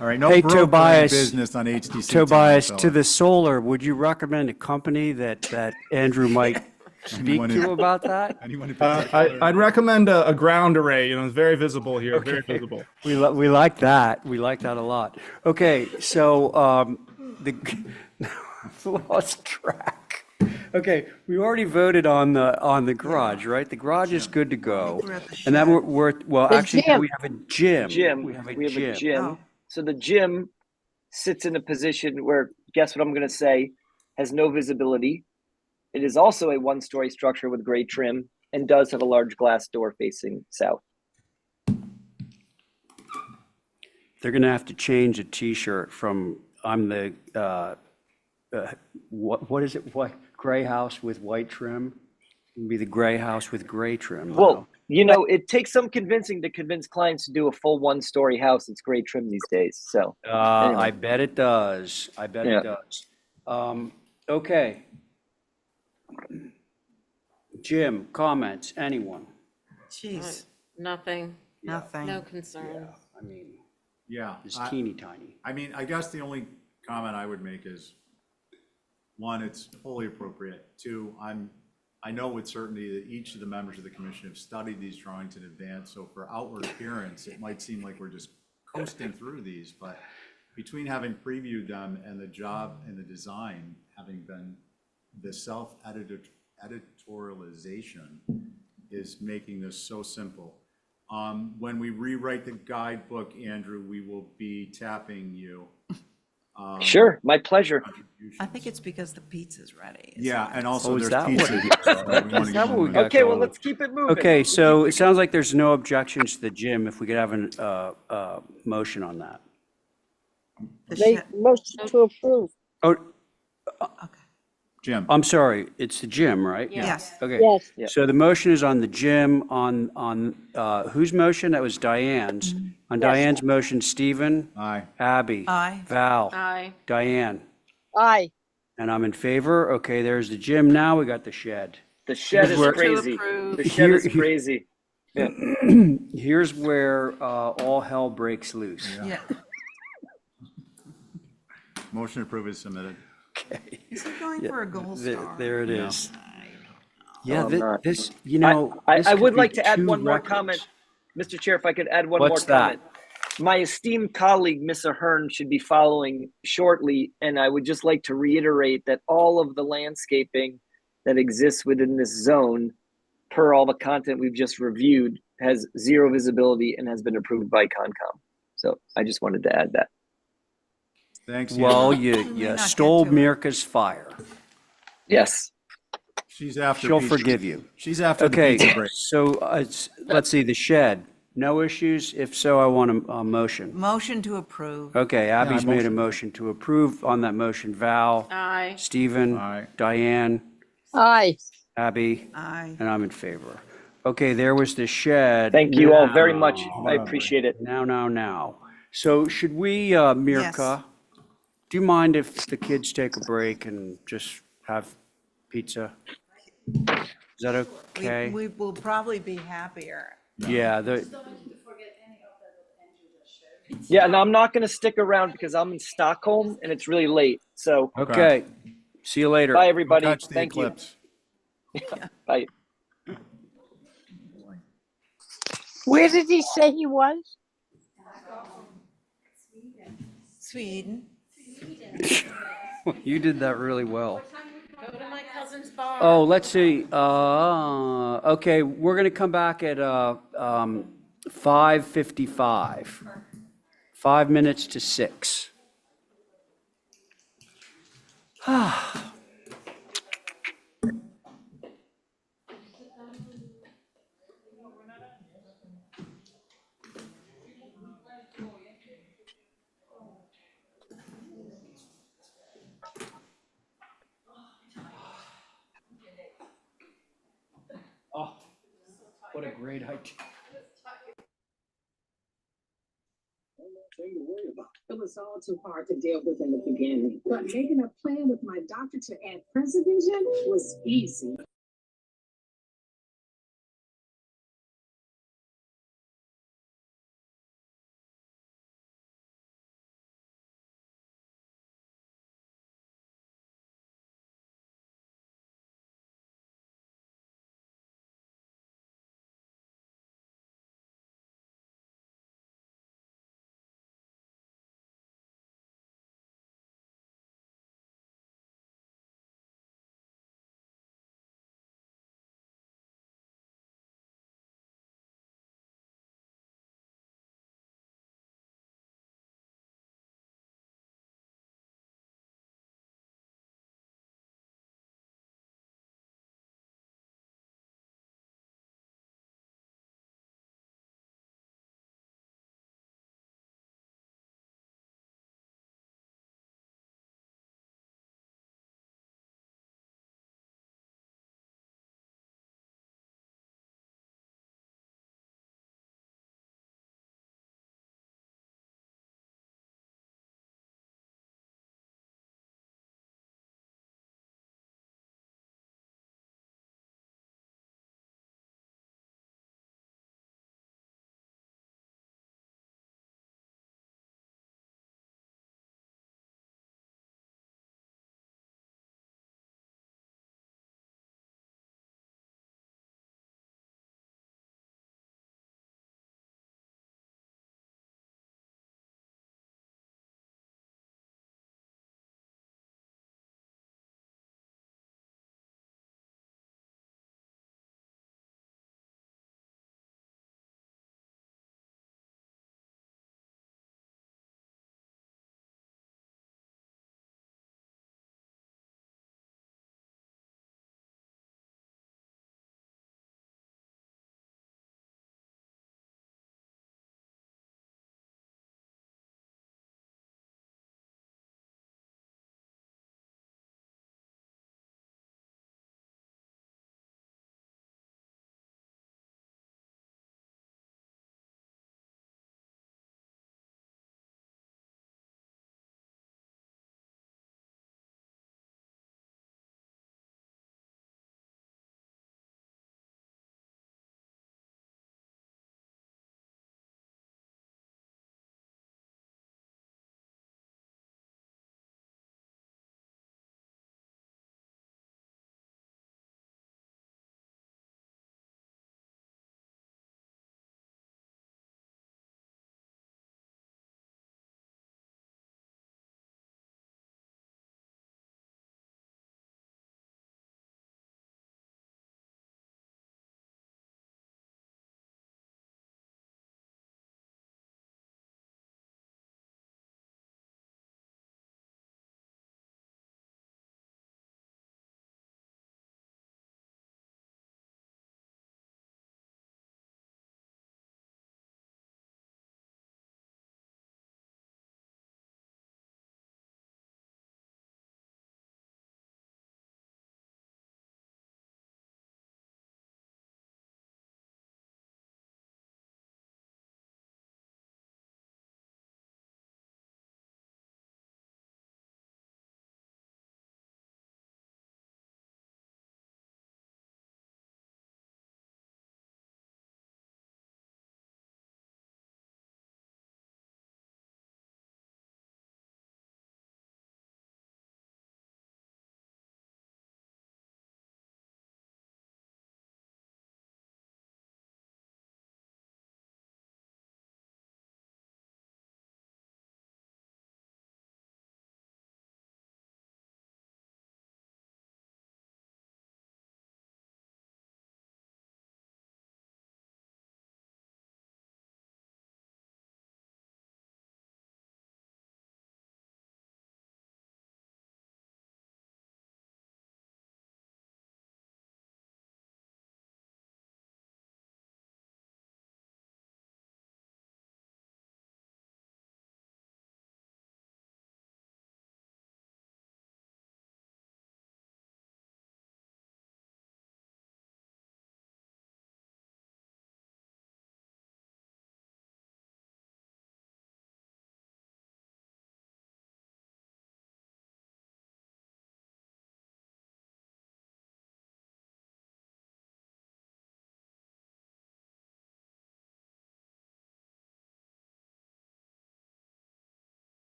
All right, no Hey, brokering Tobias. business on HTC. Tobias, tonight, to fella. the solar, would you recommend a company that Andrew might speak to about that? Anyone in particular? I'd recommend a ground array, it's very visible here, very Okay. visible. We like that. We like that a lot. Okay, so I've lost track. Okay, we already voted on the garage, right? The garage is good to go. we're at the And then shed. well, The actually, gym. we have a gym. Gym. We have a We have a gym. gym. Oh. So the gym sits in a position where, guess what I'm going to say, has no visibility. It is also a one-story structure with gray trim and does have a large glass door facing south. They're gonna have to change a T-shirt from I'm the what is it? What gray house with white trim? It'd be the gray house with gray trim. Well, it takes some convincing to convince clients to do a full one-story house. It's gray trim these days. So anyway. I bet it does. I bet Yeah. it does. Okay. Jim, comments? Anyone? Jeez, Nothing, nothing. no concern. I mean, Yeah. it's teeny tiny. I mean, I guess the only comment I would make is, one, it's wholly appropriate. Two, I know with certainty that each of the members of the commission have studied these drawings in advance, so for outward appearance, it might seem like we're just coasting through these, but between having previewed them and the job and the design having been the self-editorialization is making this so simple. When we rewrite the guidebook, Andrew, we will be tapping you. Sure, my pleasure. I think it's because the pizza's ready. Yeah, and also Oh, is there's that pizza what- here. So we wanna Is that give what we them got a- Okay, well, going? let's keep it moving. Okay, so it sounds like there's no objections to the gym. If we could have a motion on that. The Make shed- motion to approve. Oh, Okay. Jim, I'm sorry, it's the gym, right? Yes. Okay. Yes. Yeah. So the motion is on the gym, on whose motion? That was Diane's. On Diane's motion, Stephen, aye. Abby. Aye. Val. Aye. Diane. Aye. And I'm in favor. Okay, there's the gym. Now we got the shed. The shed is Where- crazy. approve. The shed is Here- crazy. Yeah. Here's where all hell breaks loose. Yeah. Motion to approve is submitted. Okay. Is he going for a gold star? There it Yeah. is. Yeah, No, I'm not. this, I could would be like to add 2 one more records. comment. Mr. Chair, if I could add one What's more that? comment. My esteemed colleague, Miss Ahern, should be following shortly, and I would just like to reiterate that all of the landscaping that exists within this zone, per all the content we've just reviewed, has zero visibility and has been approved by Concom. So I just wanted to add that. Thanks. Well, Andrew. may you not get stole to it. Mirka's fire. Yes. She's after. She'll pizza. forgive you. She's after the Okay, pizza break. so let's see, the shed. No issues? If so, I want a motion. Motion to approve. Okay, Abby's I made a motion. motion to approve. On that motion, Val, Aye. Stephen, Aye. Diane, Aye. Abby, Aye. and I'm in favor. Okay, there was the shed. Thank you all very much. I Now. appreciate it. Now. So should we, Mirka, do you mind if the kids take a break and just have pizza? Is that okay? We will probably be happier. Yeah, Yeah, and I'm not going to stick around because I'm in Stockholm and it's really late. So okay. See you later. bye, everybody. Catch the Thank eclipse. you. Bye. Where did he say he was? Sweden. You did that really well. Go to my cousin's bar. Oh, let's see. Okay, we're gonna come back at 5:55. 5 minutes to 6. Oh, what a great idea. Thing to worry about. It was all too hard to deal with in the beginning. But making a plan with my doctor to add Precivision was easy.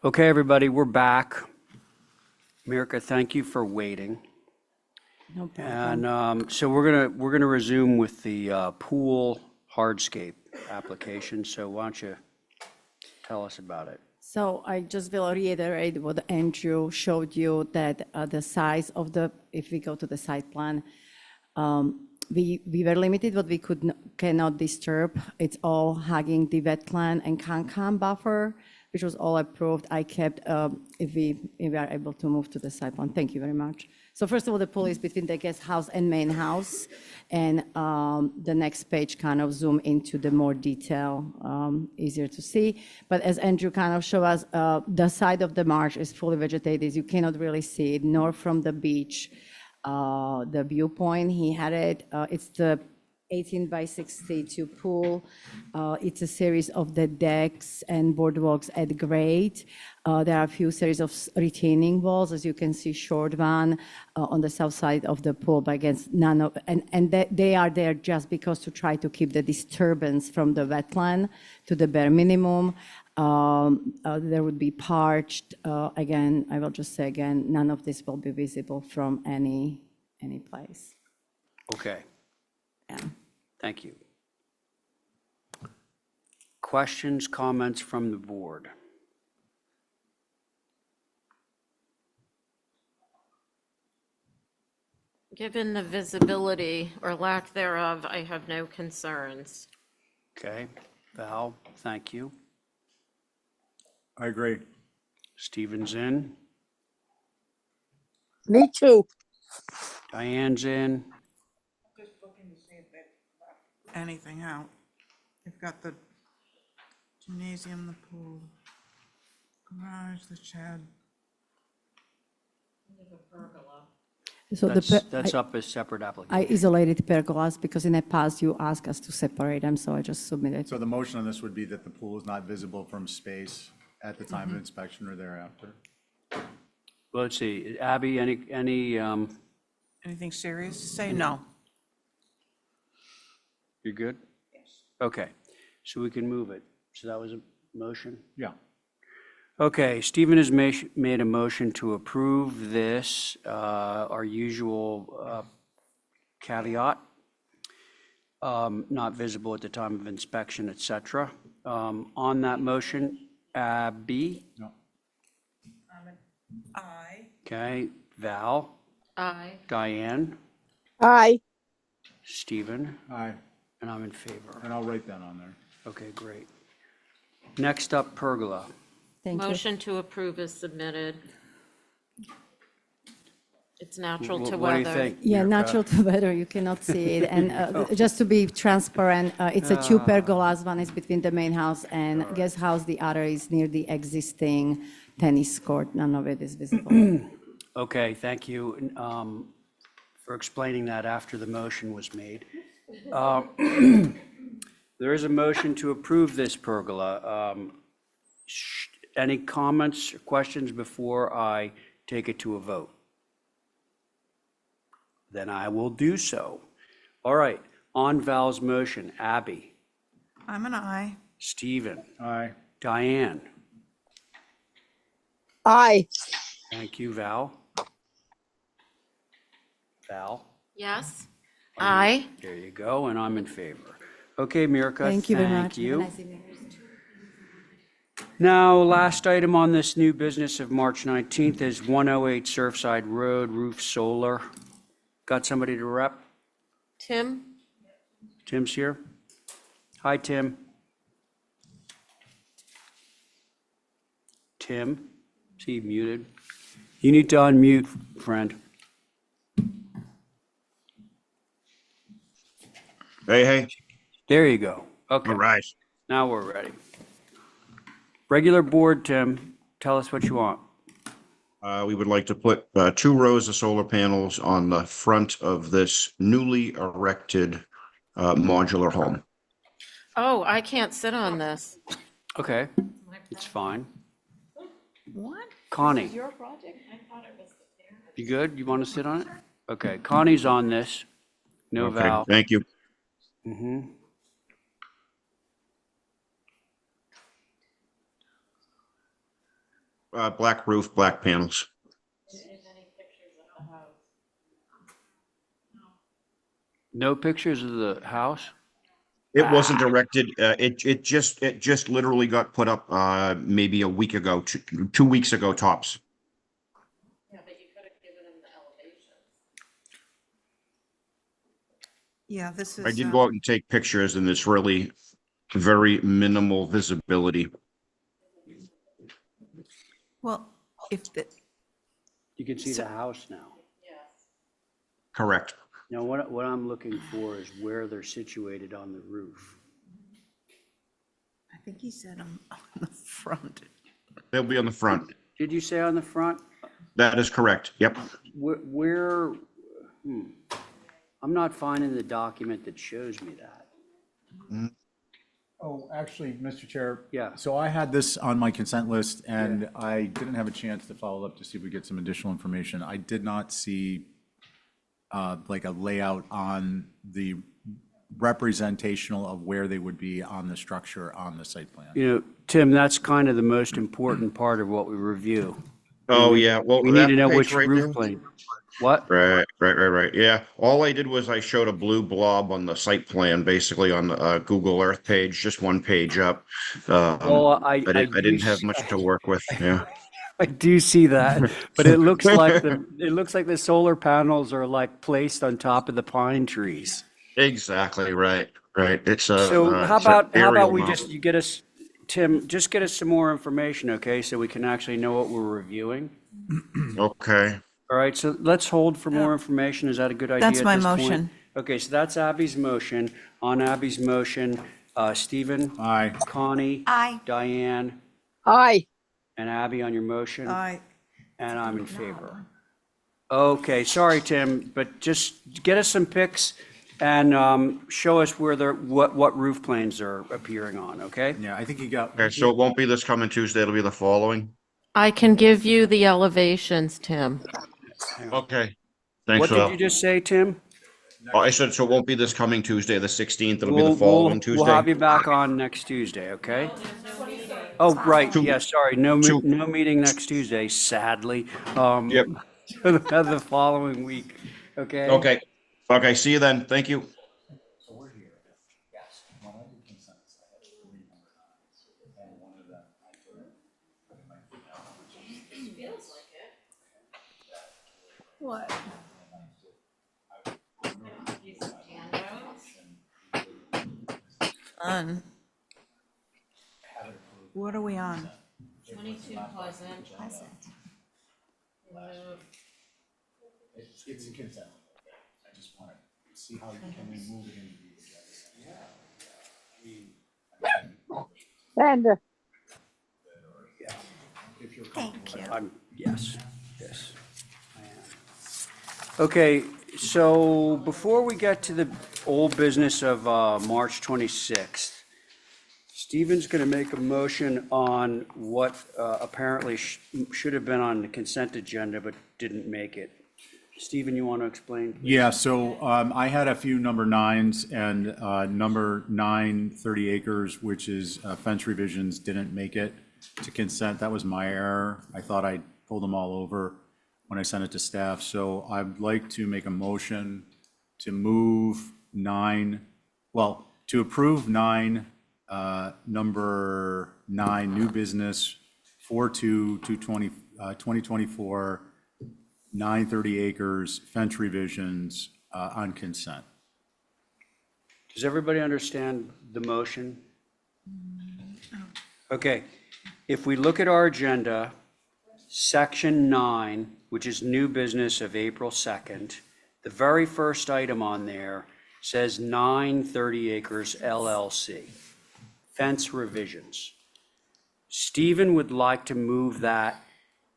Okay, everybody, we're back. Mirka, thank you for waiting. No problem. And so we're gonna resume with the pool hardscape application. So why don't you tell us about it? So I just will reiterate what Andrew showed you, that the size of the, if we go to the site plan, we were limited what we cannot disturb. It's all hugging the wetland and can buffer, which was all approved. I kept, if we are able to move to the site plan. Thank you very much. So first of all, the pool is between the guest house and main house. And the next page kind of zoom into the more detail, easier to see. But as Andrew kind of showed us, the side of the marsh is fully vegetated. You cannot really see it, nor from the beach. The viewpoint, he had it, it's the 18 by 62 pool. It's a series of the decks and boardwalks at grade. There are a few series of retaining walls, as you can see, short one on the south side of the pool, but against none of, and they are there just because to try to keep the disturbance from the wetland to the bare minimum. There would be parched, again, I will just say again, none of this will be visible from any place. Okay. Yeah. Thank you. Questions, comments from the board? Given the visibility or lack thereof, I have no concerns. Okay. Val, thank you. I agree. Stephen's in. Me too. Diane's in. Just looking to see if they left anything out. They've got the gymnasium, the pool, garage, the shed. So That's up as separate I application. isolated pergolas because in the past you asked us to separate them, so I just submitted. So the motion on this would be that the pool is not visible from space at the time of inspection or thereafter. Well, let's see, Abby, any, Anything serious? Say no. you're good? Yes. Okay, so we can move it. So that was a motion? Yeah. Okay, Stephen has made a motion to approve this, our usual caveat, not visible at the time of inspection, et cetera. On that motion, Abby? No. Aye. Okay, Val? Aye. Diane? Aye. Stephen? Aye. And I'm in favor. And I'll write that on there. Okay, great. Next up, pergola. Thank you. Motion to approve is submitted. It's natural to What do you weather. think? Yeah, Mirka? natural to weather, you cannot see it. And just to be transparent, it's a two pergolas. One is between the main house and guest house. The other is near the existing tennis court. None of it is visible. Okay, thank you for explaining that after the motion was made. There is a motion to approve this pergola. Any comments or questions before I take it to a vote? Then I will do so. All right, on Val's motion, Abby, I'm an aye. Stephen, Aye. Diane. Aye. Thank you, Val. Val? Yes? Aye. There you go, and I'm in favor. Okay, Mirka, Thank you very much. thank you. Have a nice evening. Now, last item on this new business of March 19th is 108 Surfside Road, roof solar. Got somebody to rep? Tim? Tim's here. Hi, Tim. Tim, is he muted? You need to unmute, friend. Hey. There you go. Okay. All right. Now we're ready. Regular board, Tim, tell us what you want. We would like to put 2 rows of solar panels on the front of this newly erected modular home. Oh, I can't sit on this. Okay, it's fine. What? Connie. This is your project? I thought it was the parent. You good? You want to sit on it? Okay, Connie's on this. No Okay, Val. thank you. Mm-hmm. black roof, black panels. No pictures of the house? It wasn't erected, it just literally got put up, maybe a week ago, 2 weeks ago tops. Yeah, but you could have given him the elevation. Yeah, this is. I did go out and take pictures and it's really very minimal visibility. Well, if the, You can see the house now. Correct. Now, what I'm looking for is where they're situated on the roof. I think he said on the front. They'll be on the front. Did you say on the front? That is correct. Yep. Where, I'm not finding the document that shows me that. Oh, actually, Mr. Chair. Yeah. So I had this on my consent list and I didn't have a chance to follow up to see if we get some additional information. I did not see like a layout on the representational of where they would be on the structure on the site plan. You know, Tim, that's kind of the most important part of what we review. Oh, yeah. Well, We need that to know page which right roof there. plane. What? Right. Yeah. All I did was I showed a blue blob on the site plan, basically on the Google Earth page, just one page up. Well, I didn't have much to work with. Yeah. I do see that, but it looks like the solar panels are like placed on top of the pine trees. Exactly. Right. It's a. So how it's an about aerial we model. you get us, Tim, just get us some more information, okay, so we can actually know what we're reviewing. Okay. All right, so let's hold for more information. Is that a good idea That's at my this point? motion. Okay, so that's Abby's motion. On Abby's motion, Stephen? Aye. Connie? Aye. Diane? Aye. And Abby on your motion? Aye. And I'm in favor. Okay, sorry, Tim, but just get us some pics and show us where what roof planes are appearing on, okay? Yeah, I think you got. Okay. So it won't be this coming Tuesday. It'll be the following. I can give you the elevations, Tim. Okay. Thanks What for did that. you just say, Tim? Oh, I said, so it won't be this coming Tuesday, the 16th. It'll be the following Tuesday. We'll have you back on next Tuesday, okay? Oh, right, yeah, sorry, no meeting next Tuesday, sadly. Yep. The following week, okay? Okay. See you then. Thank you. What? Fun. What are we on? 22 Pleasant. It's a consent. I just want to see how you can move it into the agenda. Sandra. Thank you. Yes. I am. Okay, so before we get to the old business of March 26th, Stephen's going to make a motion on what apparently should have been on the consent agenda but didn't make it. Stephen, you want to explain? Please? Yeah, so I had a few number nines and number 9, 30 acres, which is fence revisions, didn't make it to consent. That was my error. I thought I pulled them all over when I sent it to staff. So I'd like to make a motion to move 9, well, to approve 9, number 9, new business, 4/2/2024, 930 acres, fence revisions on consent. Does everybody understand the motion? Okay, if we look at our agenda, section 9, which is new business of April 2nd, the very first item on there says 930 acres LLC, fence revisions. Stephen would like to move that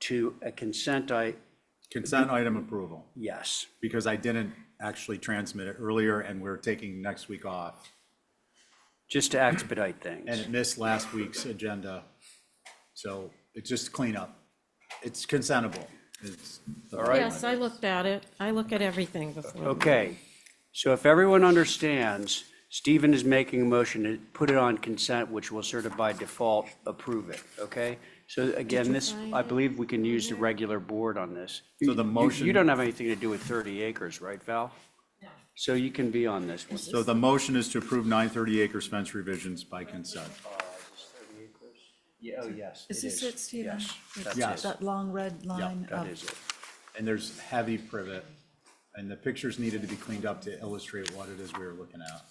to a consent Consent item approval, yes. because I didn't actually transmit it earlier and we're taking next week off. Just to expedite things. And it missed last week's agenda. So it's just cleanup. It's consentable. It's All right. Yes, I looked at it. I look at everything before. Okay, so if everyone understands, Stephen is making a motion to put it on consent, which will sort of by default approve it, okay? So again, this, I believe we can use the regular board on this. So the motion- You don't have anything to do with 30 acres, right, Val? No. So you can be on this one. So the motion is to approve 930 acre fence revisions by consent. Yeah, oh, yes, Is it this it, Stephen? Yes, It's that's Yes. it. That long red line That of, is it. And there's heavy privet, and the pictures needed to be cleaned up to illustrate what it is we were looking at.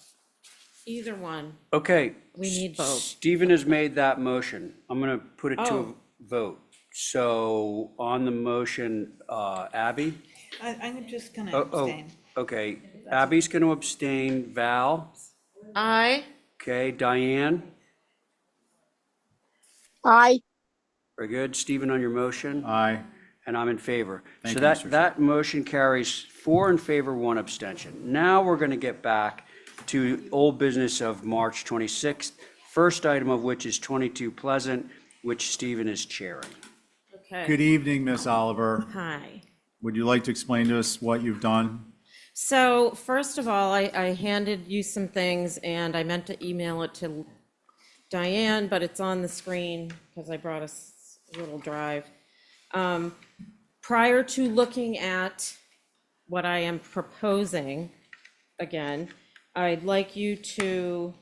Either one. Okay. We need both. Stephen has made that motion. I'm going to put it to a Oh. vote. So on the motion, Abby? I'm just gonna Oh, abstain. okay. Abby's going to abstain. Val? Aye. Okay. Diane? Aye. Very good. Stephen on your motion? Aye. And I'm in favor. Thank So you, Mr. that motion carries 4 in favor, 1 abstention. Now we're going to get back to old business of March 26th, first item of which is 22 Pleasant, which Stephen is chairing. Okay. Good evening, Miss Oliver. Hi. Would you like to explain to us what you've done? So first of all, I handed you some things and I meant to email it to Diane, but it's on the screen because I brought a little drive. Prior to looking at what I am proposing, again, I'd like you to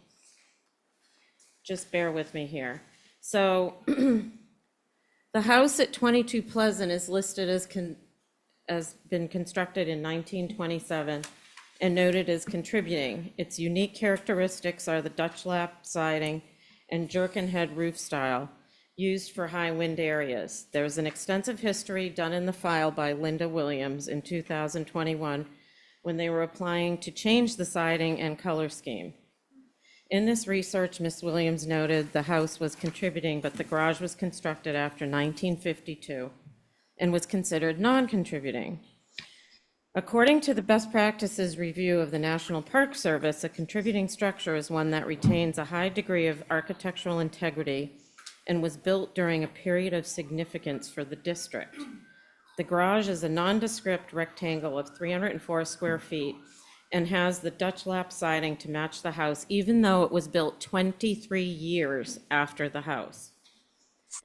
just bear with me here. So the house at 22 Pleasant is listed as been constructed in 1927 and noted as contributing. Its unique characteristics are the Dutch lap siding and jerkin head roof style used for high wind areas. There's an extensive history done in the file by Linda Williams in 2021 when they were applying to change the siding and color scheme. In this research, Ms. Williams noted the house was contributing, but the garage was constructed after 1952 and was considered non-contributing. According to the best practices review of the National Park Service, a contributing structure is one that retains a high degree of architectural integrity and was built during a period of significance for the district. The garage is a nondescript rectangle of 304 square feet and has the Dutch lap siding to match the house, even though it was built 23 years after the house.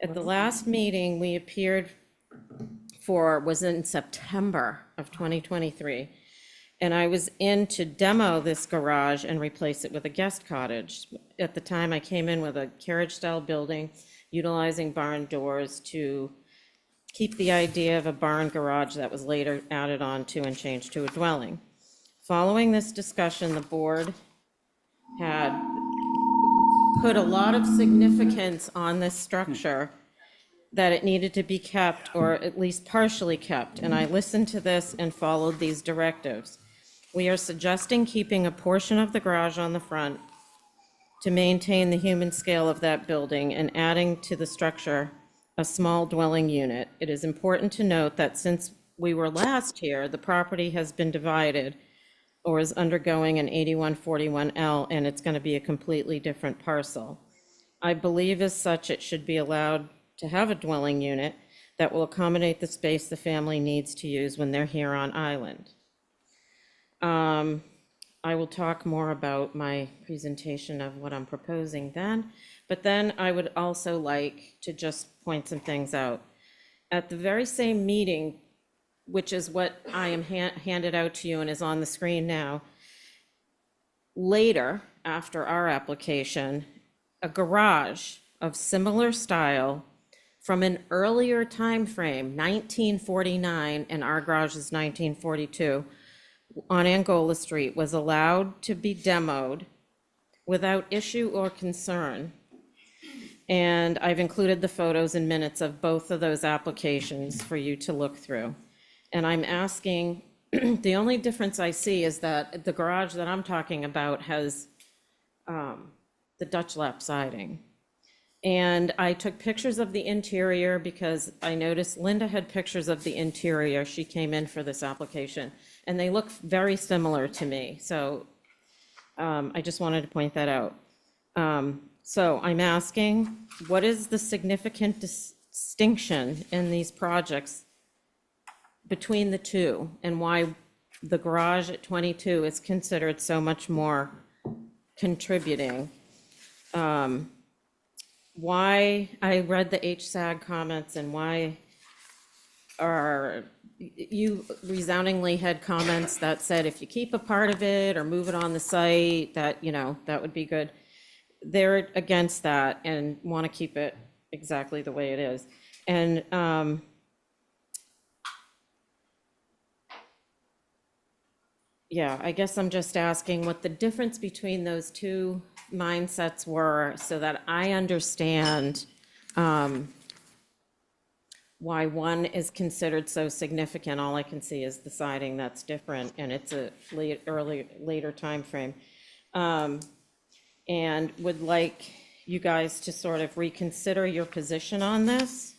At the last meeting we appeared for was in September of 2023, and I was in to demo this garage and replace it with a guest cottage. At the time, I came in with a carriage-style building, utilizing barn doors to keep the idea of a barn garage that was later added on to and changed to a dwelling. Following this discussion, the board had put a lot of significance on this structure, that it needed to be kept or at least partially kept, and I listened to this and followed these directives. We are suggesting keeping a portion of the garage on the front to maintain the human scale of that building and adding to the structure a small dwelling unit. It is important to note that since we were last here, the property has been divided or is undergoing an 8141L, and it's going to be a completely different parcel. I believe as such it should be allowed to have a dwelling unit that will accommodate the space the family needs to use when they're here on island. I will talk more about my presentation of what I'm proposing then, but then I would also like to just point some things out. At the very same meeting, which is what I am handed out to you and is on the screen now, later, after our application, a garage of similar style from an earlier time frame, 1949, and our garage is 1942, on Angola Street, was allowed to be demoed without issue or concern. And I've included the photos and minutes of both of those applications for you to look through. And I'm asking, the only difference I see is that the garage that I'm talking about has the Dutch lap siding. And I took pictures of the interior because I noticed Linda had pictures of the interior. She came in for this application, and they look very similar to me. So I just wanted to point that out. So I'm asking, what is the significant distinction in these projects between the two, and why the garage at 22 is considered so much more contributing? why I read the HSAG comments and why are, you resoundingly had comments that said if you keep a part of it or move it on the site, that, you know, that would be good. They're against that and want to keep it exactly the way it is. And yeah, I guess I'm just asking what the difference between those two mindsets were so that I understand why one is considered so significant. All I can see is the siding that's different, and it's a later time frame. And would like you guys to sort of reconsider your position on this.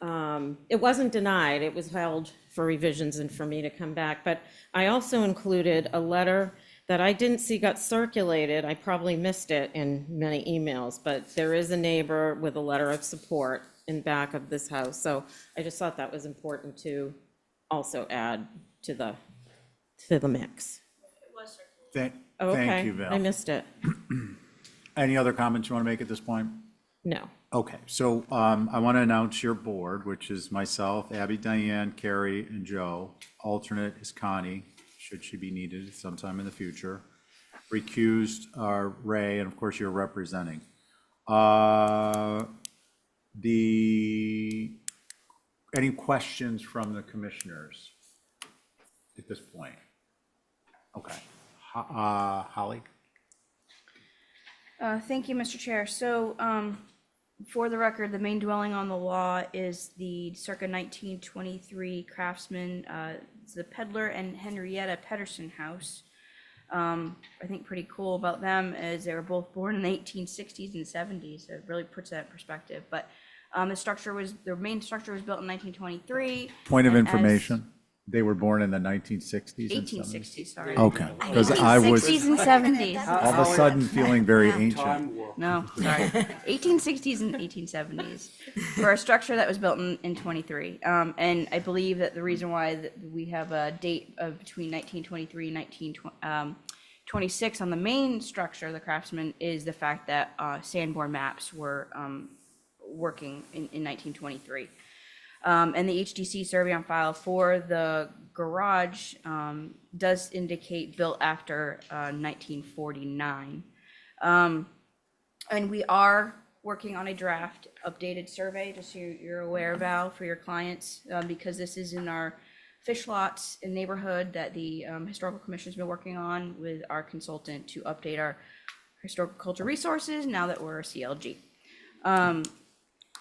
It wasn't denied, it was held for revisions and for me to come back, but I also included a letter that I didn't see got circulated. I probably missed it in many emails, but there is a neighbor with a letter of support in back of this house. So I just thought that was important to also add to the mix. Thank Okay, you, Val. I missed it. Any other comments you want to make at this point? No. Okay, so I want to announce your board, which is myself, Abby, Diane, Carrie, and Joe. Alternate is Connie, should she be needed sometime in the future. Recused are Ray, and of course you're representing. Any questions from the commissioners at this point? Okay. Holly? Thank you, Mr. Chair. So, for the record, the main dwelling on the law is the circa 1923 craftsman, it's the Peddler and Henrietta Pedersen house. I think pretty cool about them is they were both born in the 1860s and 70s. So it really puts that in perspective. But their main structure was built in 1923. Point of and as- information, they were born in the 1960s and 1860s, sorry. Okay, because I was 1860s and 70s. all of a sudden feeling very ancient. No, sorry. 1860s and 1870s for a structure that was built in 23. And I believe that the reason why we have a date of between 1923 and 1926 on the main structure, the Craftsman, is the fact that Sanborn maps were working in 1923. And the HDC survey on file for the garage does indicate built after 1949. And we are working on a draft updated survey, just so you're aware, Val, for your clients, because this is in our fish lots in neighborhood that the Historical Commission's been working on with our consultant to update our historical culture resources now that we're a CLG.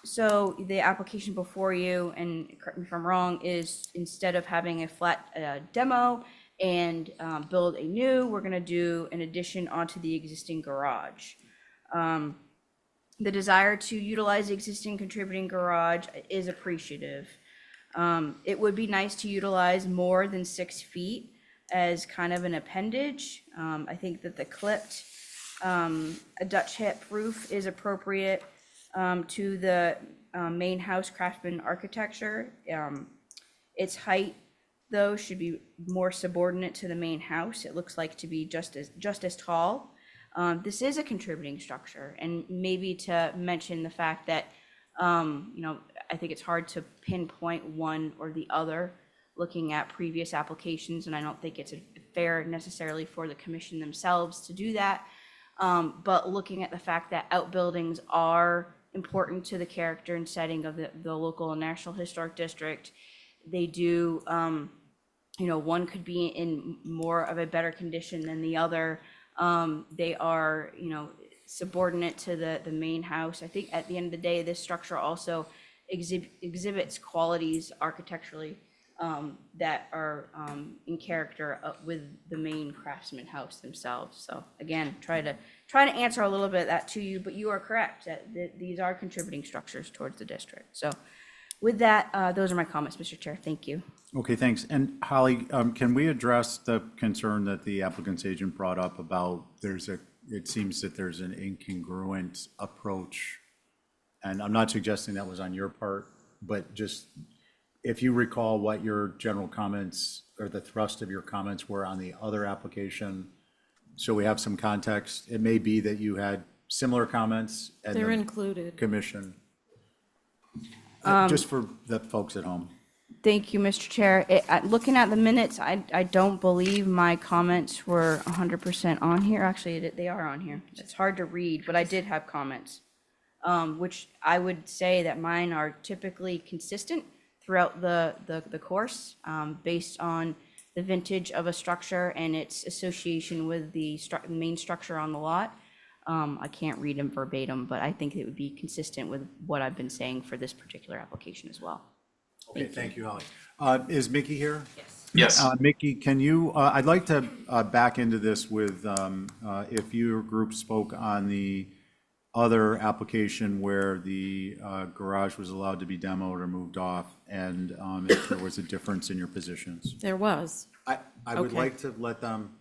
So the application before you, and correct me if I'm wrong, is instead of having a flat demo and build a new, we're gonna do an addition onto the existing garage. The desire to utilize the existing contributing garage is appreciative. It would be nice to utilize more than 6 feet as kind of an appendage. I think that the clipped, a Dutch hip roof is appropriate to the main house craftsman architecture. Its height, though, should be more subordinate to the main house. It looks like to be just as tall. This is a contributing structure, and maybe to mention the fact that, I think it's hard to pinpoint one or the other looking at previous applications, and I don't think it's fair necessarily for the commission themselves to do that. But looking at the fact that outbuildings are important to the character and setting of the local and national historic district, they do, one could be in more of a better condition than the other. They are, subordinate to the main house. I think at the end of the day, this structure also exhibits qualities architecturally that are in character with the main craftsman house themselves. So again, try to answer a little bit of that to you, but you are correct that these are contributing structures towards the district. So with that, those are my comments, Mr. Chair. Thank you. Okay, thanks. And Holly, can we address the concern that the applicant's agent brought up about it seems that there's an incongruent approach, and I'm not suggesting that was on your part, but just if you recall what your general comments or the thrust of your comments were on the other application, so we have some context. It may be that you had similar comments? and They're the included. Commission? Just for the folks at home. Thank you, Mr. Chair. Looking at the minutes, I don't believe my comments were 100% on here. Actually, they are on here. It's hard to read, but I did have comments, which I would say that mine are typically consistent throughout the course, based on the vintage of a structure and its association with the main structure on the lot. I can't read them verbatim, but I think it would be consistent with what I've been saying for this particular application as well. Okay, thank you, Holly. Is Mickey here? Yes. Mickey, can you, I'd like to back into this with, if your group spoke on the other application where the garage was allowed to be demoed or moved off, and if there was a difference in your positions. There was. I would Okay. like to let them.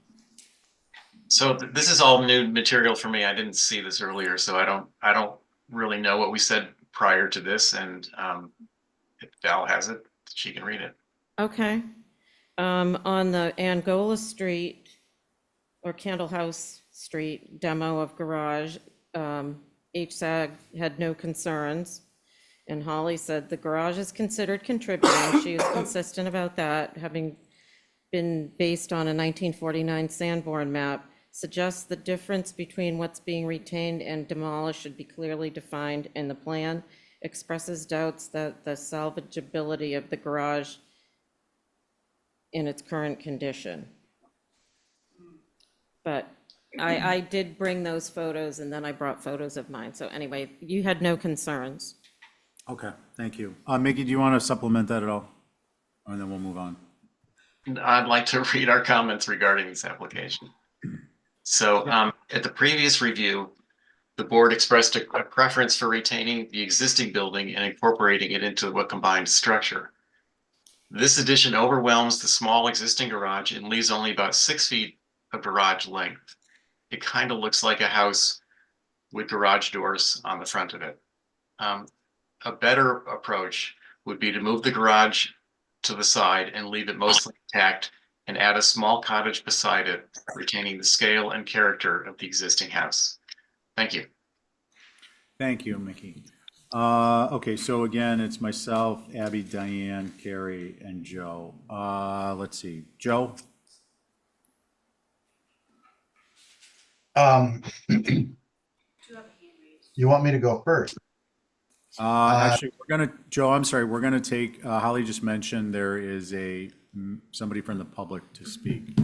So this is all new material for me. I didn't see this earlier, so I don't really know what we said prior to this, and if Val has it, she can read it. Okay. On the Angola Street or Candle House Street demo of garage, HSAG had no concerns. And Holly said the garage is considered contributing. She is consistent about that, having been based on a 1949 Sanborn map, suggests the difference between what's being retained and demolished should be clearly defined in the plan, expresses doubts that the salvageability of the garage in its current condition. But I did bring those photos, and then I brought photos of mine. So anyway, you had no concerns. Okay, thank you. Mickey, do you want to supplement that at all? And then we'll move on. I'd like to read our comments regarding this application. So at the previous review, the board expressed a preference for retaining the existing building and incorporating it into a combined structure. This addition overwhelms the small existing garage and leaves only about 6 feet of garage length. It kind of looks like a house with garage doors on the front of it. A better approach would be to move the garage to the side and leave it mostly intact and add a small cottage beside it, retaining the scale and character of the existing house. Thank you. Thank you, Mickey. Okay, so again, it's myself, Abby, Diane, Carrie, and Joe. Let's see, Joe? You want me to go first? Actually, Joe, I'm sorry, we're gonna take, Holly just mentioned there is somebody from the public to speak.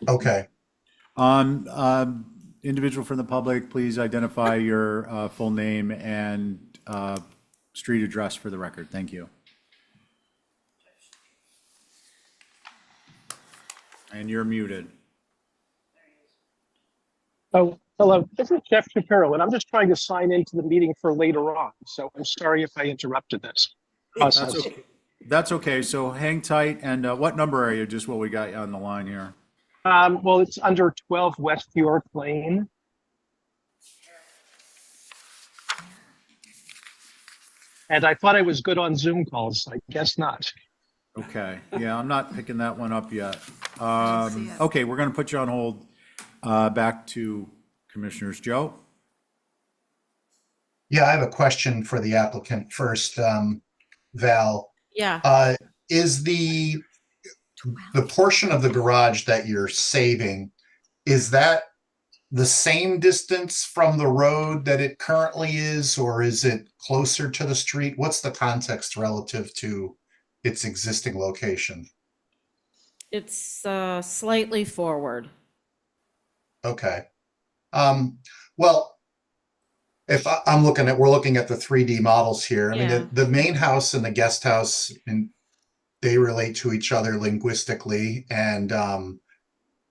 Okay. Individual from the public, please identify your full name and street address for the record. Thank you. And you're muted. Oh, hello. This is Jeff Shapiro, and I'm just trying to sign into the meeting for later on. So I'm sorry if I interrupted this. That's okay. That's okay. So hang tight. And what number are you? Just what we got you on the line here. Well, it's under 12 West York Lane. And I thought I was good on Zoom calls. I guess not. Okay. Yeah, I'm not picking that one up yet. Okay, we're going to put you on hold. Back to Commissioners. Joe? Yeah, I have a question for the applicant first, Val. Yeah. Is the portion of the garage that you're saving, is that the same distance from the road that it currently is, or is it closer to the street? What's the context relative to its existing location? It's slightly forward. Okay. Well, if we're looking at the 3D models here. I mean, the main house and the guest house, and they relate to each other linguistically and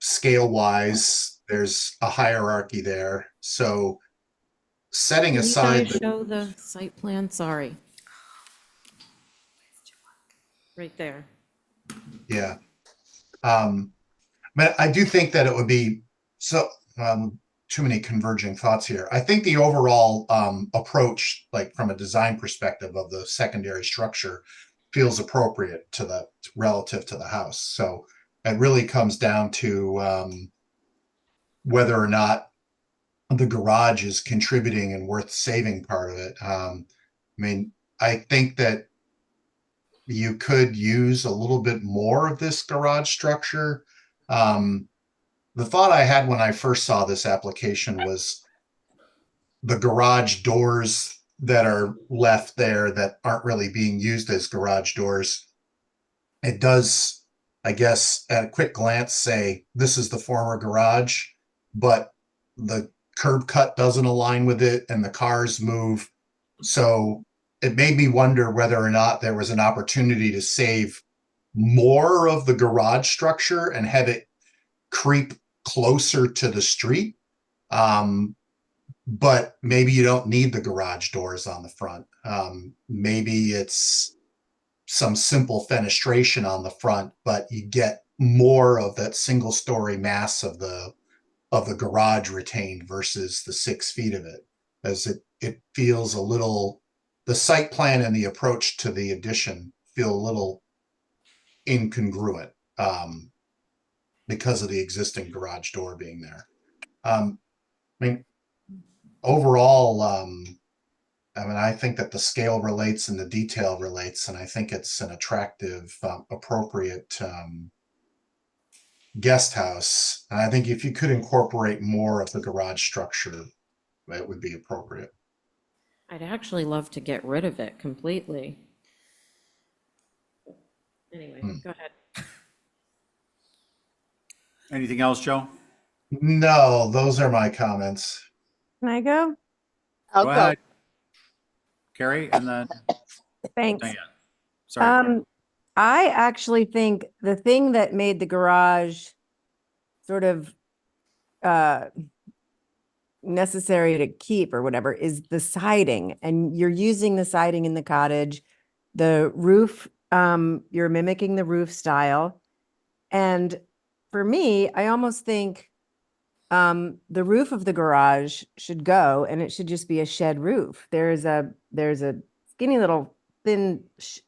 scale wise. There's a hierarchy there. So setting aside, Can you guys show the site plan? Sorry. Right there. yeah. But I do think that it would be too many converging thoughts here. I think the overall approach, like from a design perspective of the secondary structure, feels appropriate to the relative to the house. So it really comes down to whether or not the garage is contributing and worth saving part of it. I think that you could use a little bit more of this garage structure. The thought I had when I first saw this application was the garage doors that are left there that aren't really being used as garage doors. It does, I guess, at a quick glance say this is the former garage, but the curb cut doesn't align with it and the cars move. So it made me wonder whether or not there was an opportunity to save more of the garage structure and have it creep closer to the street. But maybe you don't need the garage doors on the front. Maybe it's some simple fenestration on the front, but you get more of that single story mass of the garage retained versus the 6 feet of it, as it feels a little, the site plan and the approach to the addition feel a little incongruent because of the existing garage door being there. Overall, I think that the scale relates and the detail relates, and I think it's an attractive, appropriate guest house. And I think if you could incorporate more of the garage structure, it would be appropriate. I'd actually love to get rid of it completely. Anyway, go ahead. Anything else, Joe? No, those are my comments. Can I go? I'll Go go. ahead. Carrie, and then Thanks. Diane. Sorry. I actually think the thing that made the garage sort of necessary to keep or whatever is the siding, and you're using the siding in the cottage. The roof, you're mimicking the roof style. And for me, I almost think the roof of the garage should go and it should just be a shed roof. There's a skinny little thin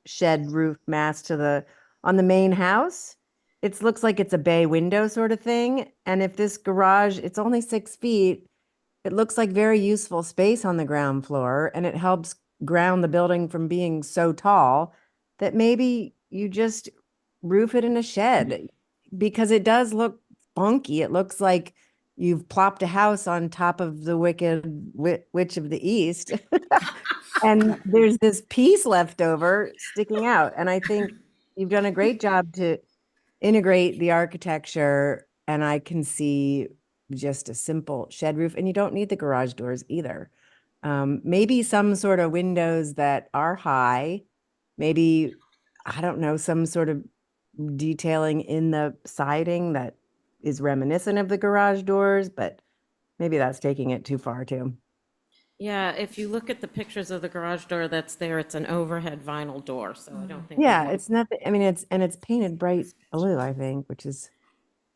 shed roof mass on the main house. It looks like it's a bay window sort of thing. And if this garage, it's only 6 feet, it looks like very useful space on the ground floor, and it helps ground the building from being so tall that maybe you just roof it in a shed, because it does look funky. It looks like you've plopped a house on top of the Wicked Witch of the East. And there's this piece left over sticking out. And I think you've done a great job to integrate the architecture. And I can see just a simple shed roof, and you don't need the garage doors either. Maybe some sort of windows that are high, maybe, I don't know, some sort of detailing in the siding that is reminiscent of the garage doors, but maybe that's taking it too far too. Yeah, if you look at the pictures of the garage door that's there, it's an overhead vinyl door, so I don't think. Yeah, it's nothing, it's painted bright blue, I think, which is.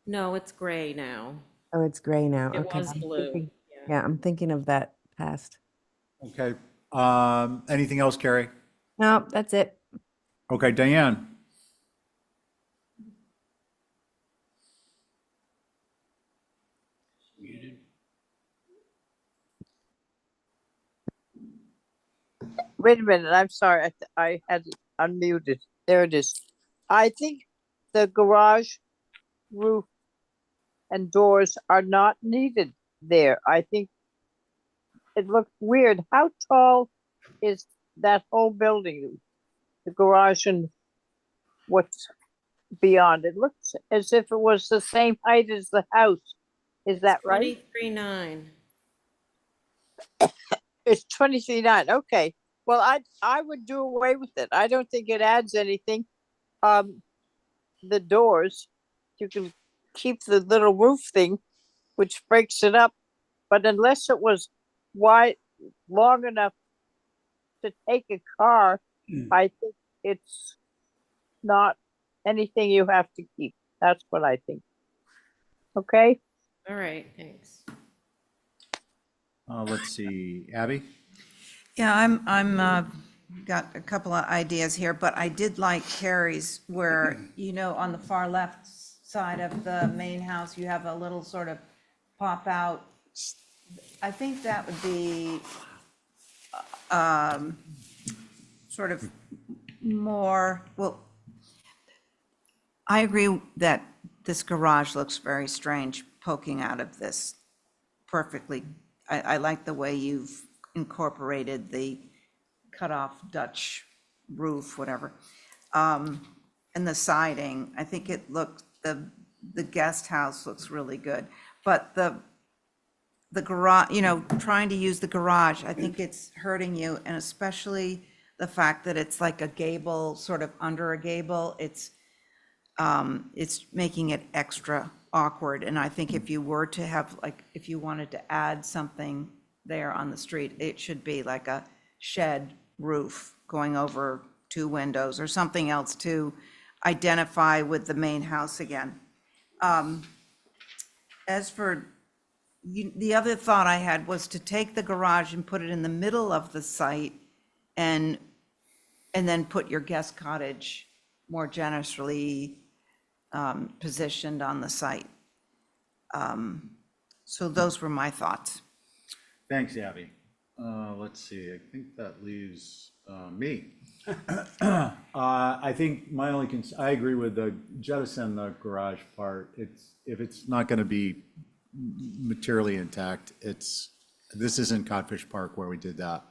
No, it's gray now. Oh, it's gray now. It Okay. was blue. Yeah, I'm thinking of that past. Okay. Anything else, Carrie? No, that's it. Okay, Diane. Wait a minute, I'm sorry, I had it unmuted. There it is. I think the garage roof and doors are not needed there. I think it looks weird. How tall is that whole building? The garage and what's beyond? It looks as if it was the same height as the house. Is that right? 23.9. It's 23.9. Okay. Well, I would do away with it. I don't think it adds anything. The doors, you can keep the little roof thing, which breaks it up. But unless it was wide, long enough to take a car, I think it's not anything you have to keep. That's what I think. Okay. All right, thanks. Let's see, Abby? Yeah, I'm got a couple of ideas here, but I did like Carrie's where, on the far left side of the main house, you have a little sort of pop out I think that would be sort of more, well, I agree that this garage looks very strange poking out of this perfectly. I like the way you've incorporated the cut-off Dutch roof, whatever. And the siding, I think it looks, the guest house looks really good. But the garage, you know, trying to use the garage, I think it's hurting you, and especially the fact that it's like a gable, sort of under a gable, it's making it extra awkward. And I think if you were to have, like, if you wanted to add something there on the street, it should be like a shed roof going over 2 windows or something else to identify with the main house again. As for the other thought I had was to take the garage and put it in the middle of the site and then put your guest cottage more generously positioned on the site. So those were my thoughts. Thanks, Abby. Let's see, I think that leaves me. I think my only I agree with the jettison the garage part. If it's not going to be materially intact, this isn't Codfish Park where we did that.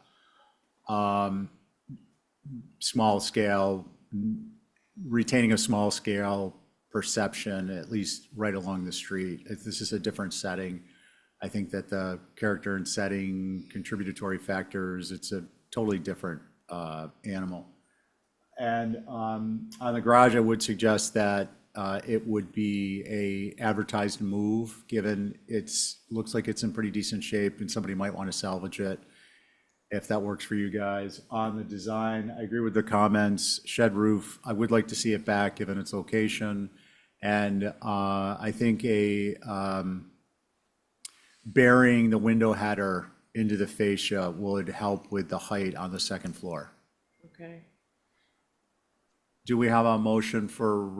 Small scale, retaining a small scale perception, at least right along the street. If this is a different setting, I think that the character and setting, contributory factors, it's a totally different animal. And on the garage, I would suggest that it would be a advertised move, given looks like it's in pretty decent shape and somebody might want to salvage it, if that works for you guys. On the design, I agree with the comments. Shed roof, I would like to see it back given its location. And I think burying the window header into the fascia would help with the height on the second floor. Okay. Do we have a motion for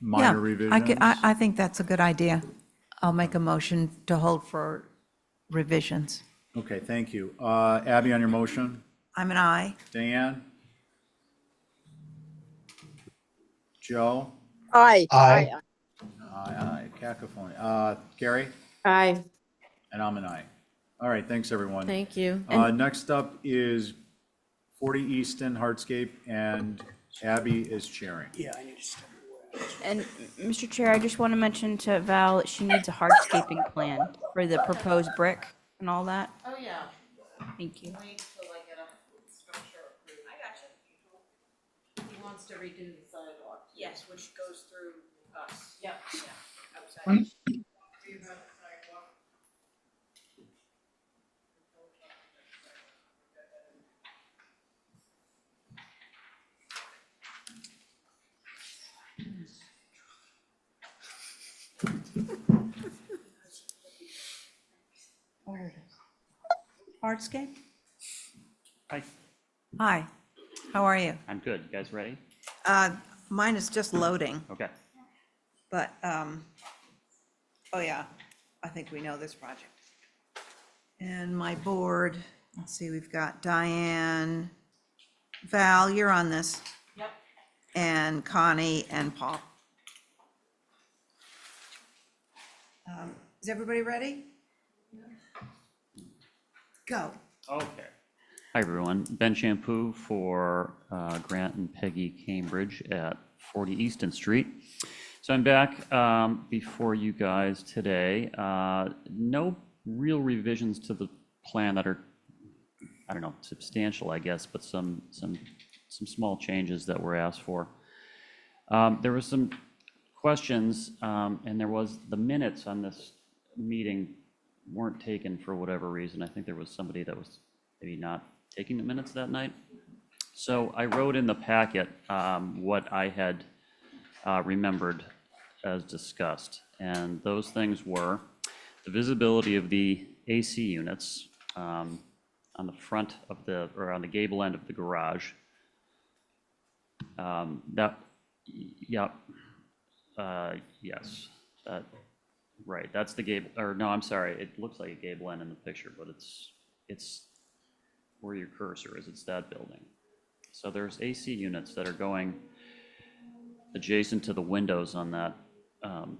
minor revisions? I think that's a good idea. I'll make a motion to hold for revisions. Okay, thank you. Abby, on your motion? I'm an aye. Diane? Joe? Aye. Aye. Aye. Cacophony. Gary? Aye. And I'm an aye. All right, thanks, everyone. Thank you. Next up is 40 Easton Hardscape, and Abby is chairing. Yeah, I need to step away. And Mr. Chair, I just want to mention to Val that she needs a hardscaping plan for the proposed brick and all that. Oh, yeah. Thank you. Wait till I get a structure approved. I got you. He wants to redo the sidewalk. Yes, which goes through us. Yep, yeah, outside. Where it is. Hardscape? Hi, Hi, how are you? I'm good. You guys ready? Mine is just loading, Okay. but, oh yeah, I think we know this project. And my board, let's see, we've got Diane, Val, you're on this. Yep. And Connie and Paul. Is everybody ready? Go. Okay. Hi, everyone. Ben Shampoo for Grant and Peggy Cambridge at 40 Easton Street. So I'm back before you guys today. No real revisions to the plan that are, I don't know, substantial, I guess, but some small changes that were asked for. There was some questions, and there was the minutes on this meeting weren't taken for whatever reason. I think there was somebody that was maybe not taking the minutes that night. So I wrote in the packet what I had remembered as discussed. And those things were the visibility of the AC units on the front of or on the gable end of the garage. Yes, that Right, that's the gable, or no, I'm sorry, it looks like a gable end in the picture, but it's where your cursor is, it's that building. So there's AC units that are going adjacent to the windows on that, on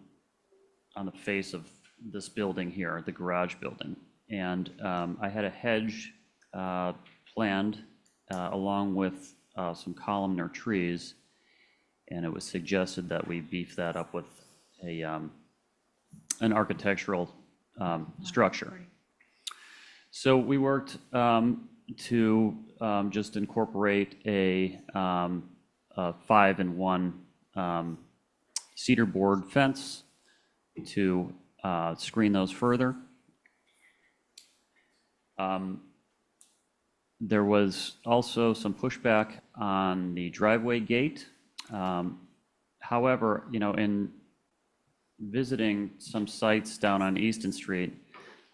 the face of this building here, the garage building. And I had a hedge planned along with some columnar trees, and it was suggested that we beef that up with an architectural structure. So we worked to just incorporate a 5-in-1 cedar board fence to screen those further. There was also some pushback on the driveway gate. However, you know, in visiting some sites down on Easton Street,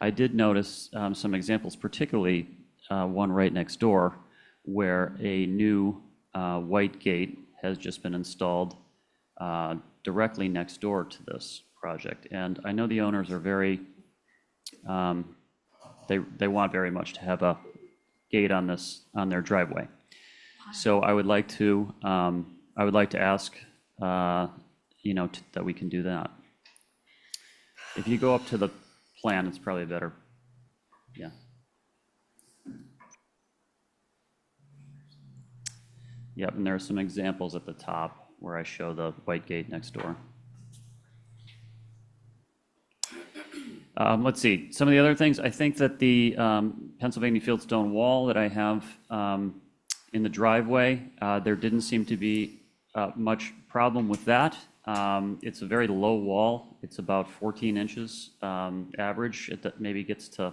I did notice some examples, particularly one right next door, where a new white gate has just been installed directly next door to this project. And I know the owners are very, they want very much to have a gate on their driveway. So I would like to ask, you know, that we can do that. If you go up to the plan, it's probably better. Yeah. Yep, and there are some examples at the top where I show the white gate next door. Let's see, some of the other things, I think that the Pennsylvania fieldstone wall that I have in the driveway, there didn't seem to be much problem with that. It's a very low wall. It's about 14 inches average. It maybe gets to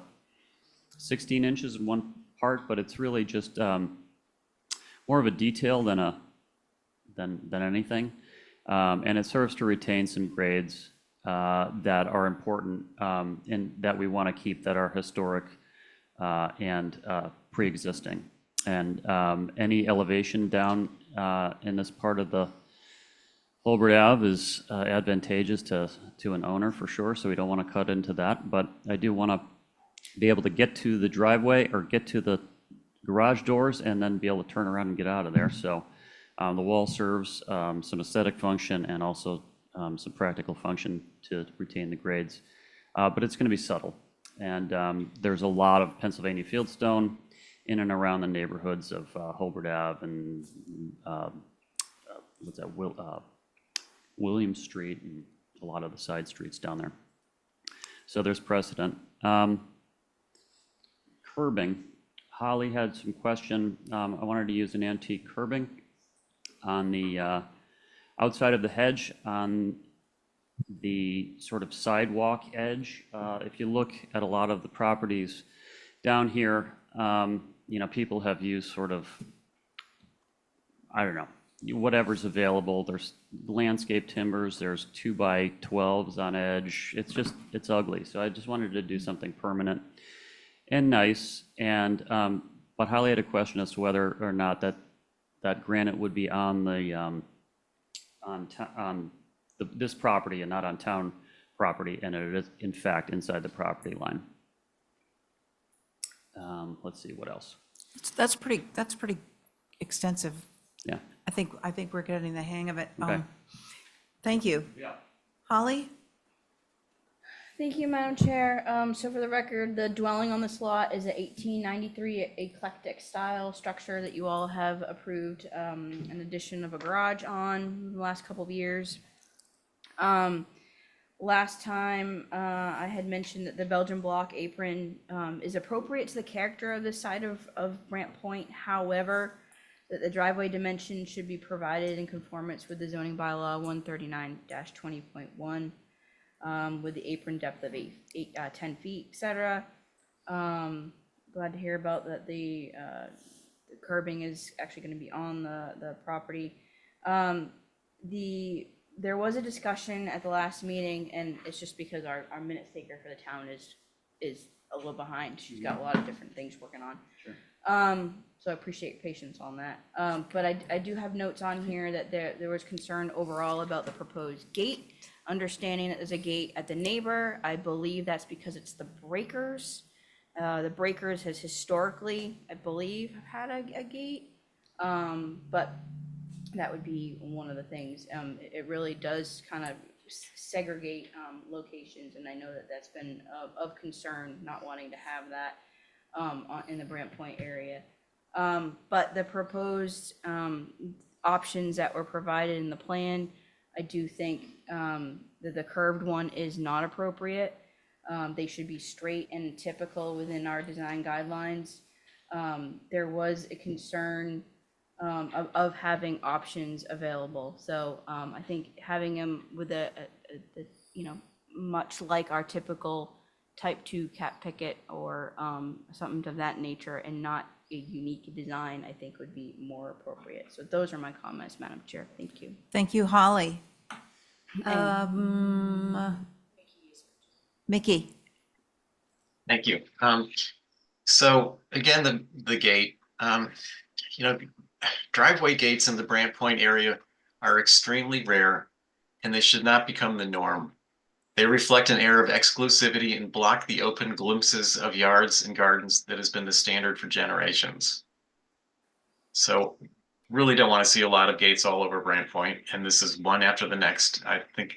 16 inches in one part, but it's really just more of a detail than anything. And it serves to retain some grades that are important and that we want to keep, that are historic and pre-existing. And any elevation down in this part of the Holbert Ave is advantageous to an owner for sure, so we don't want to cut into that. But I do want to be able to get to the driveway or get to the garage doors and then be able to turn around and get out of there. So the wall serves some aesthetic function and also some practical function to retain the grades. But it's going to be subtle. And there's a lot of Pennsylvania fieldstone in and around the neighborhoods of Holbert Ave and what's that, William Street and a lot of the side streets down there. So there's precedent. Curbing. Holly had some question. I wanted to use an antique curbing on the outside of the hedge on the sort of sidewalk edge. If you look at a lot of the properties down here, you know, people have used sort of, I don't know, whatever's available. There's landscape timbers, there's 2x12s on edge. It's ugly. So I just wanted to do something permanent and nice. And but Holly had a question as to whether or not that granite would be on the this property and not on town property, and it is in fact inside the property line. Let's see what else. That's pretty extensive. Yeah. I think we're getting the hang of it. Okay. Thank you. Yeah. Holly? Thank you, Madam Chair. So for the record, the dwelling on this lot is a 1893 eclectic style structure that you all have approved an addition of a garage on in the last couple of years. Last time I had mentioned that the Belgian block apron is appropriate to the character of this side of Brant Point. However, that the driveway dimension should be provided in conformance with the zoning bylaw 139-20.1 with the apron depth of 10 feet, etc. Glad to hear about that the curbing is actually going to be on the property. There was a discussion at the last meeting, and it's just because our minutes taker for the town is a little behind. She's got a lot of different things working on. Sure. So I appreciate your patience on that. But I do have notes on here that there was concern overall about the proposed gate. understanding that there's a gate at the neighbor. I believe that's because it's the breakers. The breakers has historically, I believe, have had a gate. But that would be one of the things. It really does kind of segregate locations, and I know that that's been of concern, not wanting to have that in the Brant Point area. But the proposed options that were provided in the plan, I do think that the curved one is not appropriate. They should be straight and typical within our design guidelines. There was a concern of having options available. So I think having them with a much like our typical type 2 cap picket or something of that nature, and not a unique design, I think would be more appropriate. So those are my comments, Madam Chair. Thank you. Thank you, Holly. Mickey. Thank you. So again, the gate, driveway gates in the Brant Point area are extremely rare, and they should not become the norm. They reflect an air of exclusivity and block the open glimpses of yards and gardens that has been the standard for generations. So really don't want to see a lot of gates all over Brant Point, and this is one after the next. I think,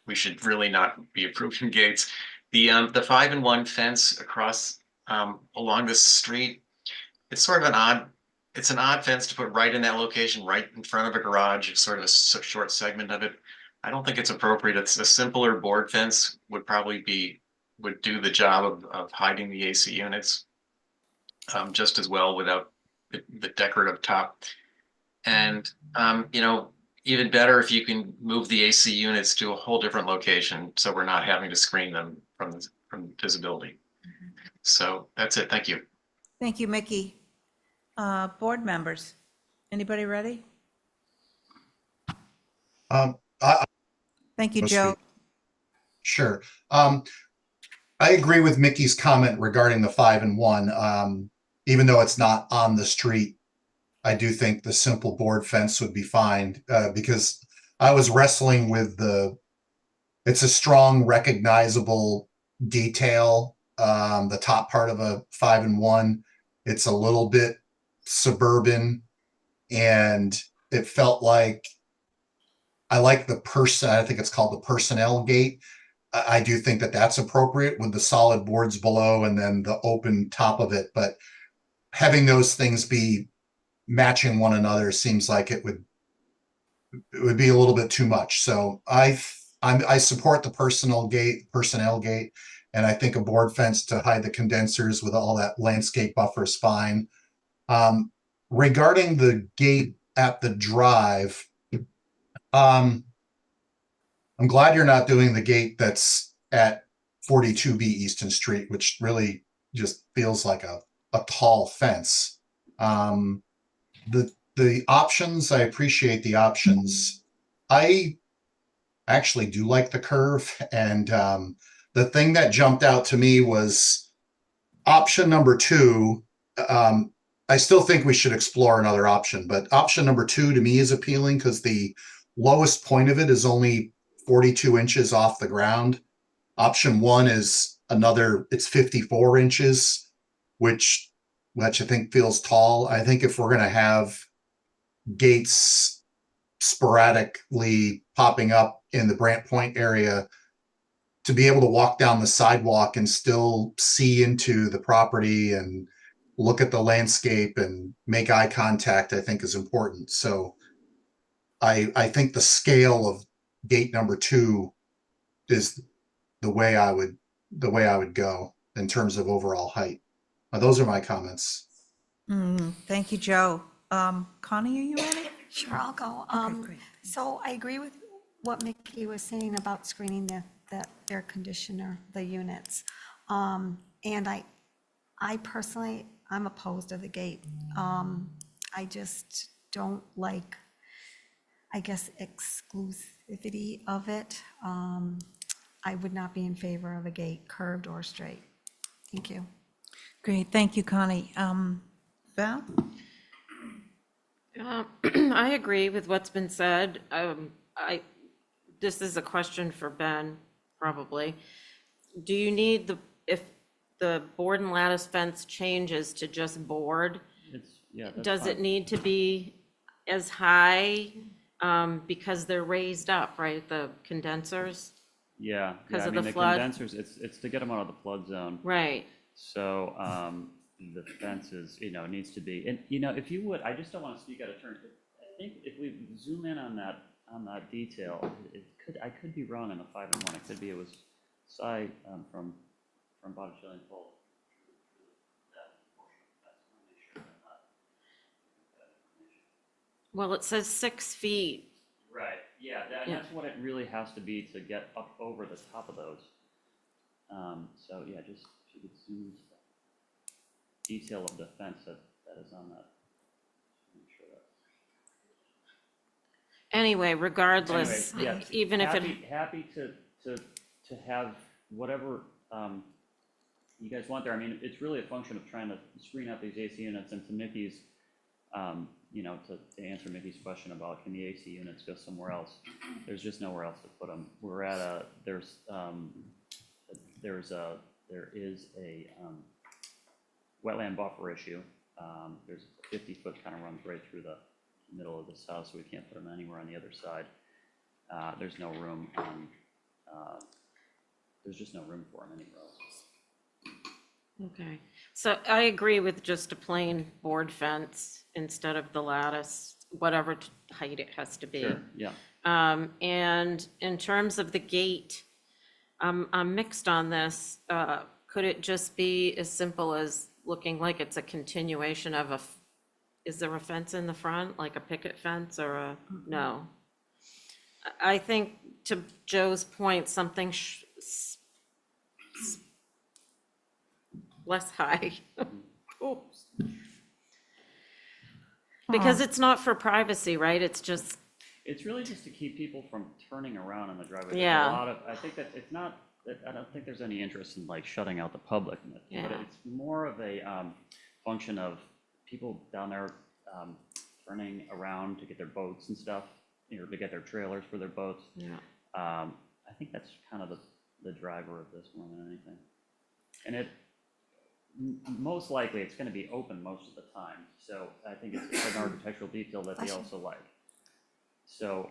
we should really not be approving gates. The 5-in-1 fence across along this street, it's sort of it's an odd fence to put right in that location, right in front of a garage. It's sort of a short segment of it. I don't think it's appropriate. It's a simpler board fence would do the job of hiding the AC units just as well without the decorative top. And even better if you can move the AC units to a whole different location, so we're not having to screen them from visibility. So that's it. Thank you. Thank you, Mickey. Board members, anybody ready? Thank you, Joe. Sure. I agree with Mickey's comment regarding the 5-in-1. Even though it's not on the street, I do think the simple board fence would be fine, because I was wrestling with it's a strong, recognizable detail. The top part of a 5-in-1, it's a little bit suburban, and it felt like I like I think it's called the personnel gate. I do think that that's appropriate with the solid boards below and then the open top of it. But having those things be matching one another seems like it would be a little bit too much. So I support the personnel gate, and I think a board fence to hide the condensers with all that landscape buffer is fine. Regarding the gate at the drive, I'm glad you're not doing the gate that's at 42B Easton Street, which really just feels like a tall fence. The options, I appreciate the options. I actually do like the curve, and the thing that jumped out to me was option number 2. I still think we should explore another option, but option number 2 to me is appealing because the lowest point of it is only 42 inches off the ground. Option 1 is it's 54 inches, which I think feels tall. I think if we're going to have gates sporadically popping up in the Brant Point area, to be able to walk down the sidewalk and still see into the property and look at the landscape and make eye contact, I think is important. So I think the scale of gate number 2 is the way I would go in terms of overall height. Those are my comments. Thank you, Joe. Connie, are you ready? Sure, I'll go. Great. So I agree with what Mickey was saying about screening the air conditioner, the units. And I personally, I'm opposed to the gate. I just don't like, I guess, exclusivity of it. I would not be in favor of a gate, curved or straight. Thank you. Great, thank you, Connie. Val? I agree with what's been said. this is a question for Ben, probably. Do you need if the board and lattice fence changes to just board, That's does it fine. need to be as high? Because they're raised up, right, the condensers? Yeah, 'Cause I of mean, the the flood? condensers, it's to get them out of the flood zone. Right. So, the fence is, needs to be, and, if you would, I just don't want to speak out of turn. I think if we zoom in on that detail, I could be wrong on the 5 and 1. It could be it was side, from Botticelli and Pole. Well, it says 6 feet. Right, yeah, that's what it really has to be to get up over the top of those. So, yeah, just, if you could zoom into the detail of the fence that is on that. Make sure that- Anyway, regardless, Anyway, yeah, even if it, happy to have whatever you guys want there. I mean, it's really a function of trying to screen out these AC units, and to Mickey's, to answer Mickey's question about can the AC units go somewhere else? There's just nowhere else to put them. We're at there is a wetland buffer issue. There's a 50-foot kind of runs right through the middle of this house, so we can't put them anywhere on the other side. There's no room on, there's just no room for them anywhere else. okay. So I agree with just a plain board fence instead of the lattice, whatever height it has to be. Sure, yeah. And in terms of the gate, I'm mixed on this. Could it just be as simple as looking like it's a continuation of is there a fence in the front, like a picket fence or no? I think to Joe's point, something less high. Oops. Because it's not for privacy, right? It's really just to keep people from turning around in the driveway. There's Yeah. a lot of, I think that it's not, I don't think there's any interest in like shutting out the public. But Yeah. it's more of a function of people down there turning around to get their boats and stuff, or to get their trailers for their boats. Yeah. I think that's kind of the driver of this more than anything. And most likely it's going to be open most of the time. So I think it's an architectural detail that they also like. So,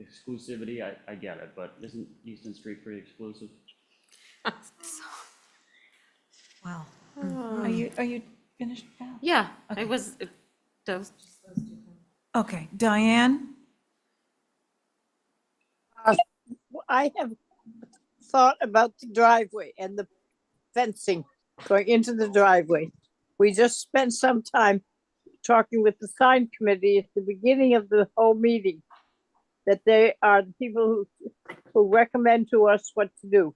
exclusivity, I get it, but isn't Easton Street pretty exclusive? Wow. Are you finished, Val? Yeah, Okay. it was, those. Okay, Diane? I have thought about the driveway and the fencing going into the driveway. We just spent some time talking with the sign committee at the beginning of the whole meeting, that they are the people who recommend to us what to do.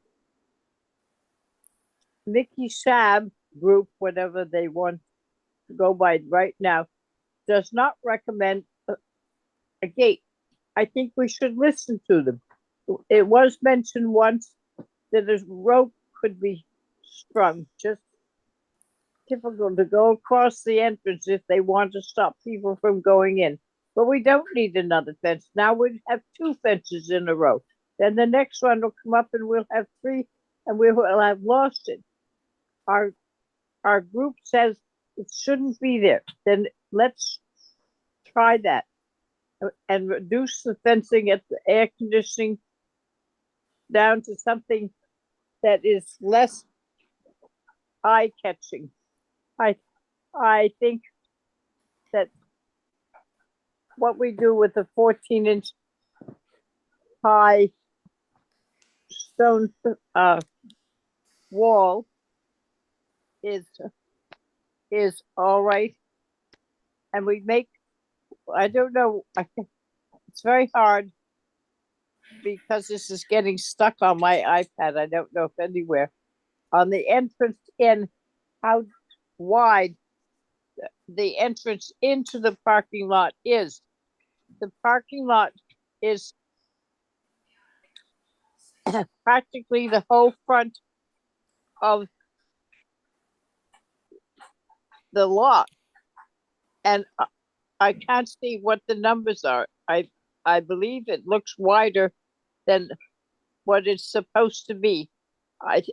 Mickey Shab group, whatever they want to go by right now, does not recommend a gate. I think we should listen to them. It was mentioned once that a rope could be strung, just typical to go across the entrance if they want to stop people from going in. But we don't need another fence. Now we have 2 fences in a row. Then the next one will come up and we'll have 3 and we will have lost it. Our group says it shouldn't be there. Then let's try that and reduce the fencing at the air conditioning down to something that is less eye-catching. I think that what we do with the 14-inch high stone wall is all right. And we make, I don't know, it's very hard because this is getting stuck on my iPad. I don't know if anywhere. On the entrance in, how wide the entrance into the parking lot is. The parking lot is practically the whole front of the lot. And I can't see what the numbers are. I believe it looks wider than what it's supposed to be. I,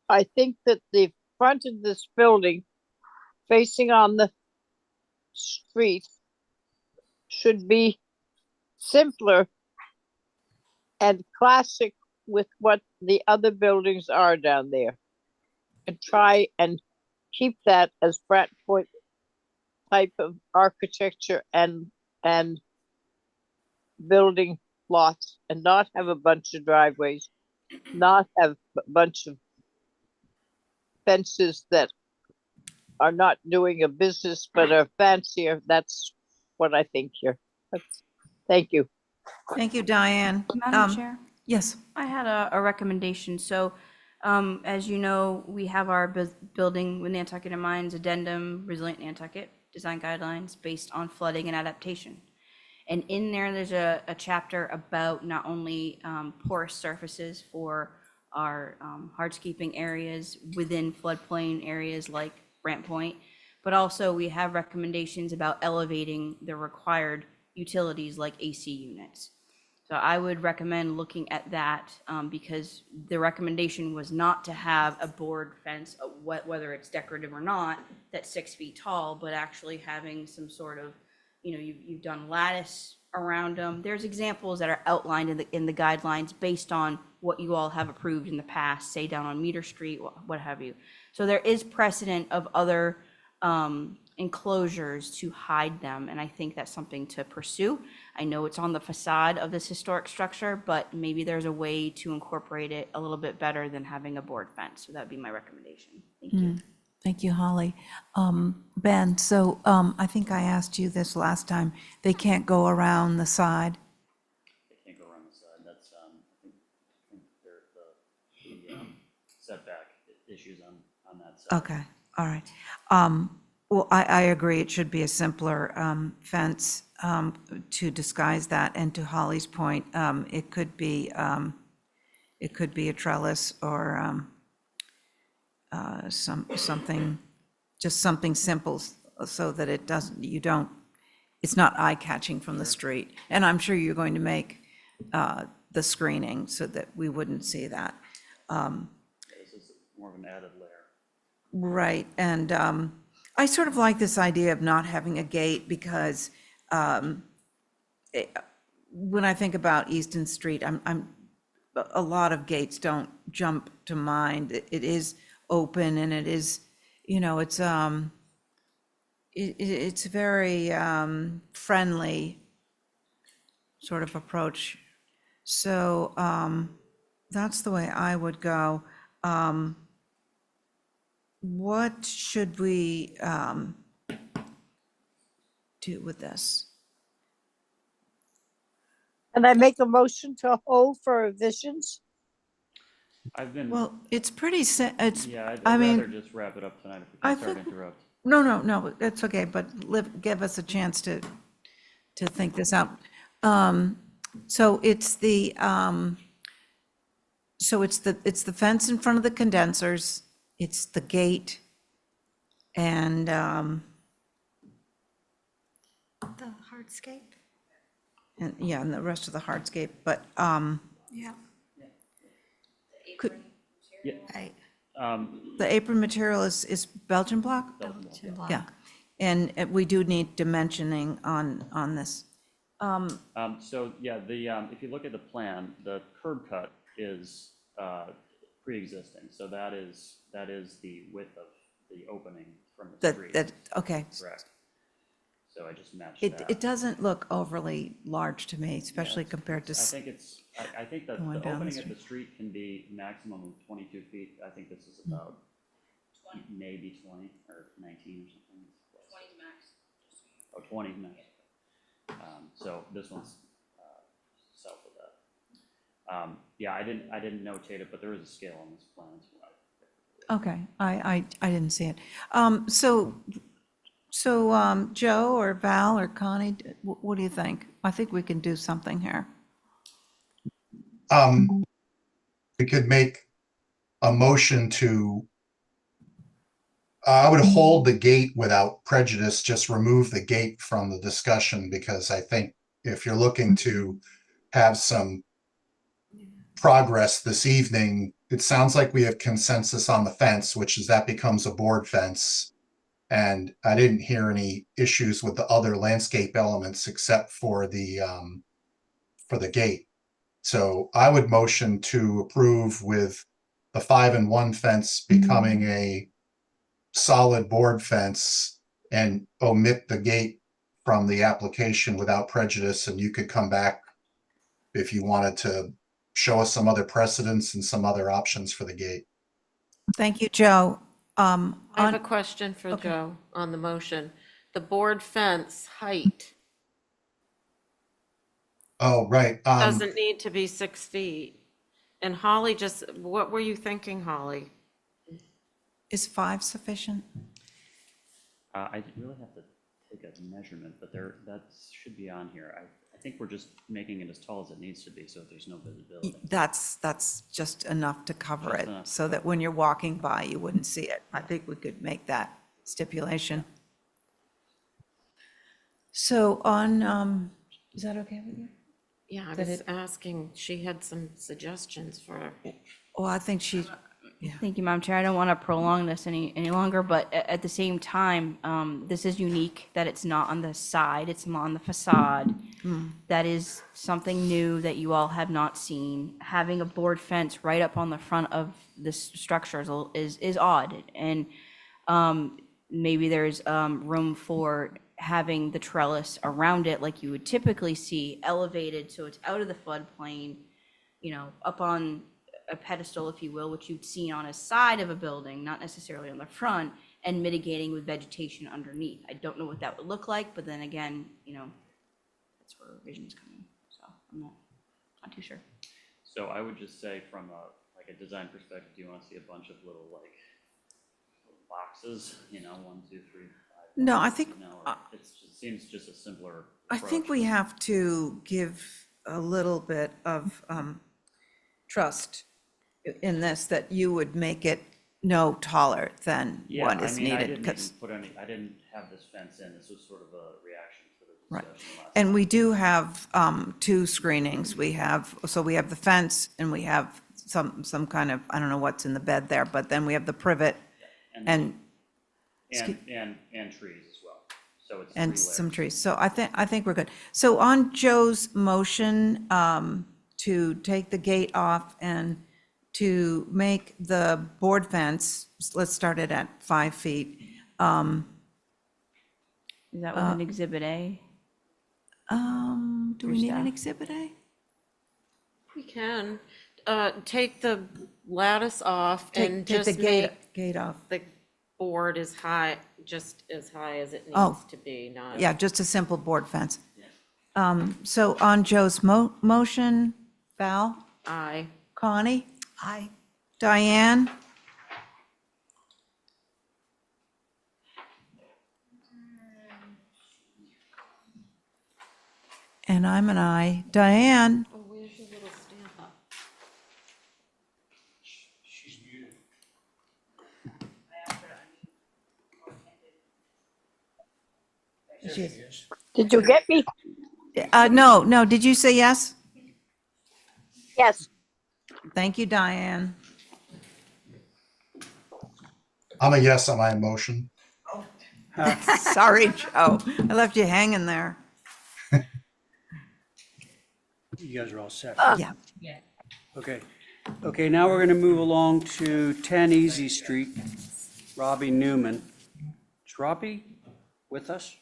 I think that the front of this building facing on the street should be simpler and classic with what the other buildings are down there. And try and keep that as Pratt Point type of architecture and building lots, and not have a bunch of driveways, not have a bunch of fences that are not doing a business but are fancier. That's what I think here. Thank you. Thank you, Diane. Madam Chair? Yes. I had a recommendation. So, as you know, we have our building with Nantucket in Mind's addendum, Resilient Nantucket Design Guidelines based on flooding and adaptation. And in there, there's a chapter about not only porous surfaces for our hardscaping areas within floodplain areas like Brant Point, but also we have recommendations about elevating the required utilities like AC units. So I would recommend looking at that because the recommendation was not to have a board fence, whether it's decorative or not, that's 6 feet tall, but actually having some sort of, you've done lattice around them. There's examples that are outlined in the guidelines based on what you all have approved in the past, say down on Meter Street, what have you. So there is precedent of other enclosures to hide them, and I think that's something to pursue. I know it's on the facade of this historic structure, but maybe there's a way to incorporate it a little bit better than having a board fence. So that'd be my recommendation. Thank you. Thank you, Holly. Ben, so I think I asked you this last time. They can't go around the side? They can't go around the side. That's, I think they're the setback issues on that side. Okay, all right. Well, I agree. It should be a simpler fence to disguise that. And to Holly's point, it could be a trellis or something, just something simple so that it doesn't, it's not eye-catching from the street. And I'm sure you're going to make the screening so that we wouldn't see that. This is more of an added layer. Right, and I sort of like this idea of not having a gate because when I think about Easton Street, a lot of gates don't jump to mind. It is open and it is, it's it's a very friendly sort of approach. So that's the way I would go. What should we do with this? And I make a motion to hold for revisions. Well, it's pretty, it's, Yeah, I I'd mean, rather just wrap it up tonight if we I can start to think- interrupt. no, it's okay, but give us a chance to think this out. So it's the, it's the fence in front of the condensers, it's the gate, and, The hardscape? and the rest of the hardscape, but, Yeah. could, Yeah. the apron material is Belgian block? Belgian block. Yeah, and we do need dimensioning on this. So, yeah, if you look at the plan, the curb cut is pre-existing. So that is the width of the opening from the street. Okay. Correct. So I just matched that. It doesn't look overly large to me, especially Yeah, compared to. I think that going the down the opening at the street can be maximum of 22 feet. I think this is about maybe 20 or 19 or something. 20 max. Oh, 20 max. So this one's south of that. Yeah, I didn't notate it, but there is a scale on this plan as well. Okay, I didn't see it. So Joe or Val or Connie, what do you think? I think we can do something here. We could make a motion to, I would hold the gate without prejudice, just remove the gate from the discussion because I think if you're looking to have some progress this evening, it sounds like we have consensus on the fence, which is that becomes a board fence. And I didn't hear any issues with the other landscape elements except for the gate. So I would motion to approve with the 5-in-1 fence becoming a solid board fence and omit the gate from the application without prejudice. And you could come back if you wanted to show us some other precedents and some other options for the gate. Thank you, Joe. I have a On- question for Okay. Joe on the motion. The board fence height Oh, right. doesn't need to be 6 feet. And Holly what were you thinking, Holly? Is 5 sufficient? I really have to take a measurement, but that should be on here. I think we're just making it as tall as it needs to be, so there's no visibility. That's just enough to cover Just it, enough to so that when you're walking by, you wouldn't see it. I think we could make that stipulation. So on, is that okay with you? Yeah, I That was it- asking, she had some suggestions for, Well, I think she, Thank you, Madam Chair. I don't want to prolong this any longer, but at the same time, this is unique that it's not on the side, it's on the facade. That is something new that you all have not seen. Having a board fence right up on the front of this structure is odd. And maybe there's room for having the trellis around it like you would typically see, elevated so it's out of the floodplain, up on a pedestal, if you will, which you'd see on a side of a building, not necessarily on the front, and mitigating with vegetation underneath. I don't know what that would look like, but then again, that's where revisions come in. So I'm not too sure. So I would just say from a design perspective, do you want to see a bunch of little boxes, 1, 2, 3, 5? No, I think, It seems just a simpler I think we have to give a little bit of trust in this, that you would make it no taller than what is I needed. didn't 'Cause- I didn't have this fence in. This was sort of a reaction to the Right. discussion last. And we do have 2 screenings. We have the fence, and we have some kind of, I don't know what's in the bed there, but then we have the privet and trees as well. So it's and three some layers. trees. So I think we're good. So on Joe's motion, to take the gate off and to make the board fence, let's start it at 5 feet. Is that with an Exhibit A? Do we need an Exhibit A? we can, take the lattice off Take and the just make gate off. the board just as high as it Oh. needs to be, not. Yeah, just a simple board fence. So on Joe's motion, Val, Aye. Connie, Aye. Diane? And I'm an aye. Diane? Oh, where's your little stamp up? Did you get me? No, did you say yes? Yes. Thank you, Diane. I'm a yes on my motion. Sorry, Joe. I left you hanging there. You guys are all set. Yeah. Okay, now we're going to move along to 10 Easy Street. Robbie Newman. Is Robbie with us?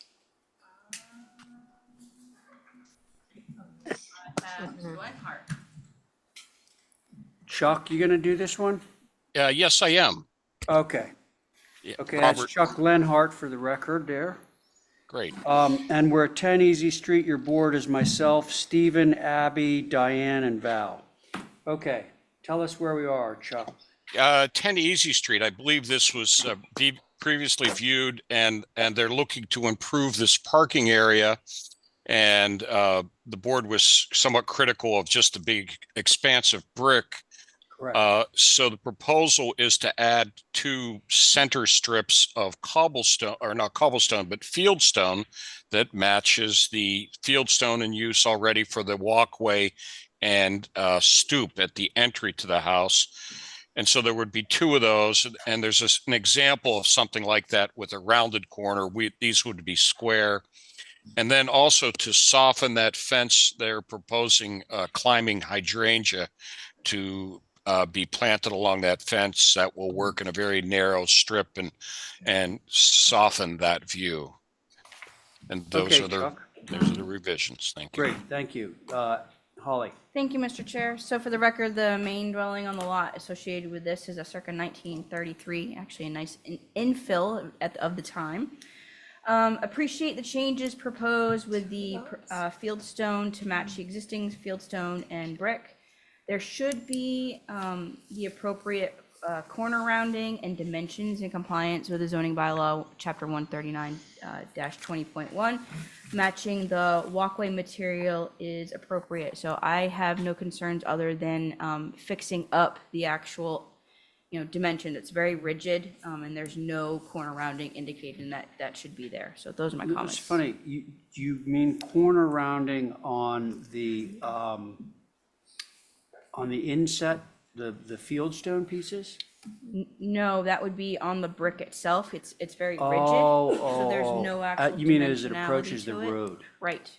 Chuck, you going to do this one? Yes, I am. Okay. Yeah, Okay, that's Robert, Chuck Lenhart for the record there. great. And we're at 10 Easy Street. Your board is myself, Stephen, Abby, Diane, and Val. Okay, tell us where we are, Chuck. 10 Easy Street, I believe this was previously viewed, and they're looking to improve this parking area. And the board was somewhat critical of just a big expanse of brick. Correct. So the proposal is to add 2 center strips of cobblestone, or not cobblestone, but fieldstone that matches the fieldstone in use already for the walkway and stoop at the entry to the house. And so there would be 2 of those, and there's an example of something like that with a rounded corner. These would be square. And then also to soften that fence, they're proposing climbing hydrangea to be planted along that fence that will work in a very narrow strip and soften that view. And those Okay, are the Chuck. those are the revisions. Thank you. Great, thank you. Holly? Thank you, Mr. Chair. So for the record, the main dwelling on the lot associated with this is a circa 1933, actually a nice infill of the time. Appreciate the changes proposed with the fieldstone to match the existing fieldstone and brick. There should be the appropriate corner rounding and dimensions in compliance with the zoning bylaw, chapter 139-20.1. Matching the walkway material is appropriate. So I have no concerns other than fixing up the actual, dimension. It's very rigid, and there's no corner rounding indicating that should be there. So those are my comments. It's funny, you mean corner rounding on the inset, the fieldstone pieces? No, that would be on the brick itself. It's very rigid. So there's no actual You mean as it dimensionality approaches the to it. road? Right.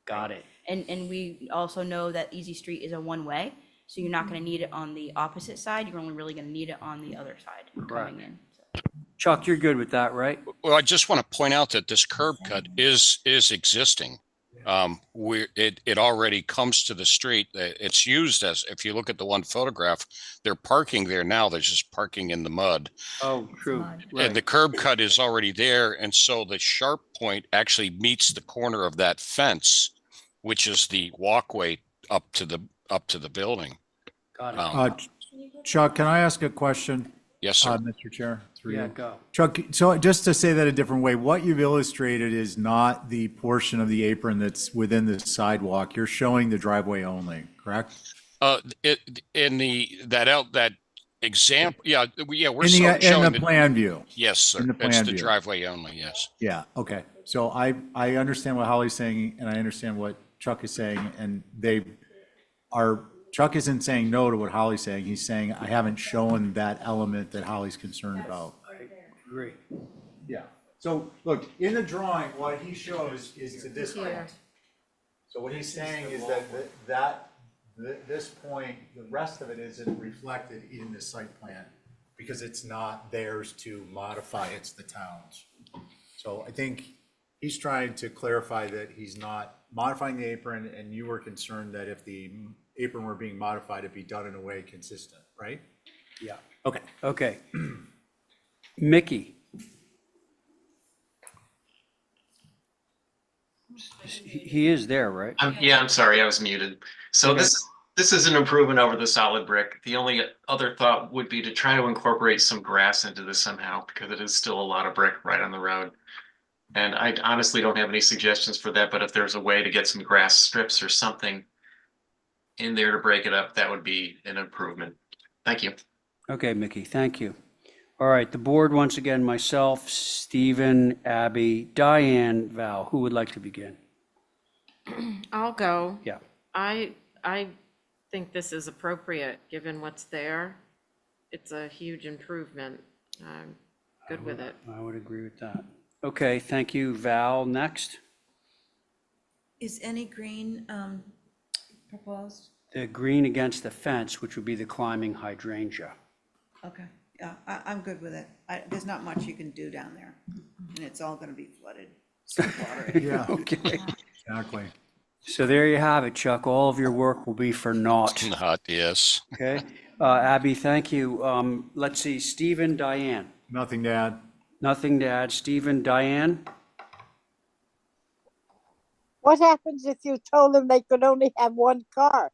Got it. And we also know that Easy Street is a one-way, so you're not gonna need it on the opposite side. You're only really gonna need it on the other side coming in. Chuck, you're good with that, right? Well, I just want to point out that this curb cut is existing. It already comes to the street. It's used as, if you look at the one photograph, they're parking there now. They're just parking in the mud. Oh, true. And the curb cut is already there. And so the sharp point actually meets the corner of that fence, which is the walkway up to the building. Got it. Chuck, can I ask a question? Yes, sir. Mr. Chair, through Yeah, you. go. Chuck, so just to say that a different way, what you've illustrated is not the portion of the apron that's within the sidewalk. You're showing the driveway only, correct? That example, we're In showing the plan view. Yes, sir. In the It's plan the view. driveway only, yes. Yeah, okay. So I understand what Holly's saying, and I understand what Chuck is saying, and Chuck isn't saying no to what Holly's saying. He's saying, I haven't shown that element that Holly's concerned about. Agree. Yeah. So look, in the drawing, what he shows is to this point. So what he's saying is that this point, the rest of it isn't reflected in the site plan because it's not theirs to modify, it's the town's. So I think he's trying to clarify that he's not modifying the apron, and you were concerned that if the apron were being modified, it'd be done in a way consistent, right? Yeah. Okay. Okay. Mickey? He is there, right? I'm sorry, I was muted. So Okay. this is an improvement over the solid brick. The only other thought would be to try to incorporate some grass into this somehow, because it is still a lot of brick right on the road. And I honestly don't have any suggestions for that, but if there's a way to get some grass strips or something in there to break it up, that would be an improvement. Thank you. Okay, Mickey, thank you. All right, the board, once again, myself, Stephen, Abby, Diane, Val, who would like to begin? I'll go. Yeah. I think this is appropriate, given what's there. It's a huge improvement. I'm good with it. I would agree with that. Okay, thank you. Val, next. Is any green proposed? The green against the fence, which would be the climbing hydrangea. Okay, yeah, I'm good with it. There's not much you can do down there, and it's all gonna be flooded. Water. Yeah. Okay. Exactly. So there you have it, Chuck. All of your work will be for naught. Not, yes. Okay. Abby, thank you. Let's see, Stephen, Diane. Nothing to add. Nothing to add. Stephen, Diane? What happens if you told them they could only have one car?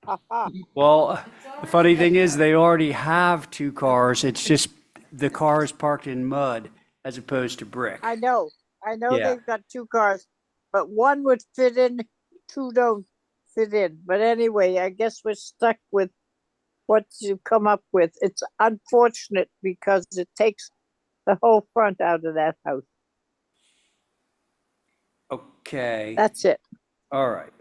Ha-ha. Well, the funny thing is they already have 2 cars. It's just the car is parked in mud as opposed to brick. I know Yeah. they've got 2 cars, but one would fit in, 2 don't fit in. But anyway, I guess we're stuck with what you come up with. It's unfortunate because it takes the whole front out of that house. Okay. That's it. All right.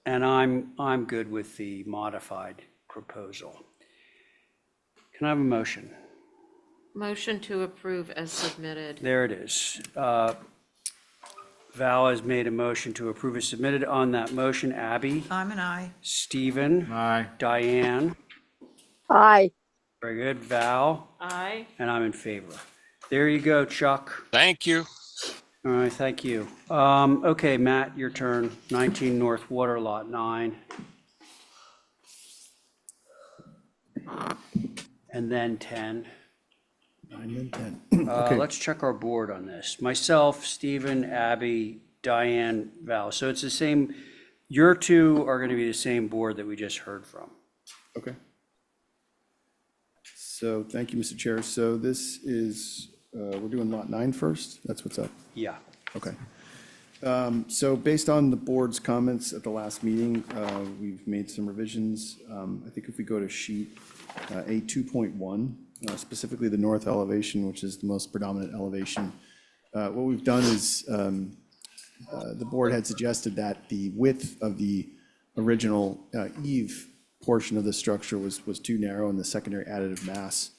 And I'm good with the modified proposal. Can I have a motion? Motion to approve as submitted. There it is. Val has made a motion to approve as submitted. On that motion, Abby, I'm an aye. Stephen, Aye. Diane, Aye. very good, Val, Aye. and I'm in favor. There you go, Chuck. Thank you. All right, thank you. Okay, Matt, your turn. 19 North Water, Lot 9. And then 10. 9 and 10. Okay. Let's check our board on this. Myself, Stephen, Abby, Diane, Val. So it's the same, your two are going to be the same board that we just heard from. Okay. So thank you, Mr. Chair. So this is, we're doing lot 9 first? That's what's up? Yeah. Okay. So based on the board's comments at the last meeting, we've made some revisions. I think if we go to sheet A 2.1, specifically the north elevation, which is the most predominant elevation, what we've done is the board had suggested that the width of the original eave portion of the structure was too narrow, and the secondary additive mass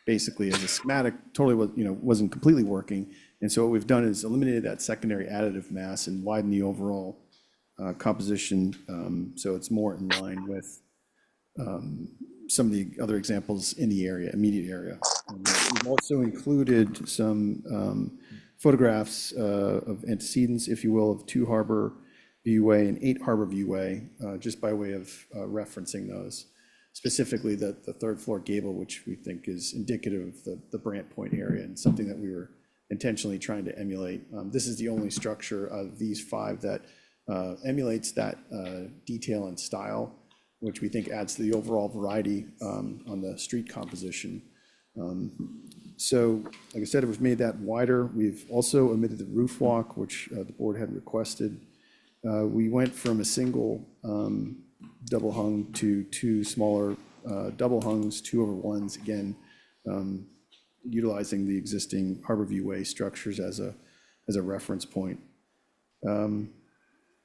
basically as a schematic totally wasn't completely working. And so what we've done is eliminated that secondary additive mass and widened the overall composition, so it's more in line with some of the other examples in the area, immediate area. We've also included some photographs of antecedents, if you will, of 2 Harbor Viewway and 8 Harbor Viewway, just by way of referencing those. Specifically the third floor gable, which we think is indicative of the Brant Point area and something that we were intentionally trying to emulate. This is the only structure of these 5 that emulates that detail and style, which we think adds to the overall variety on the street composition. So, like I said, we've made that wider. We've also omitted the roof walk, which the board had requested. We went from a single double hung to 2 smaller double hungs, 2/1s, again, utilizing the existing Harbor Viewway structures as a reference point.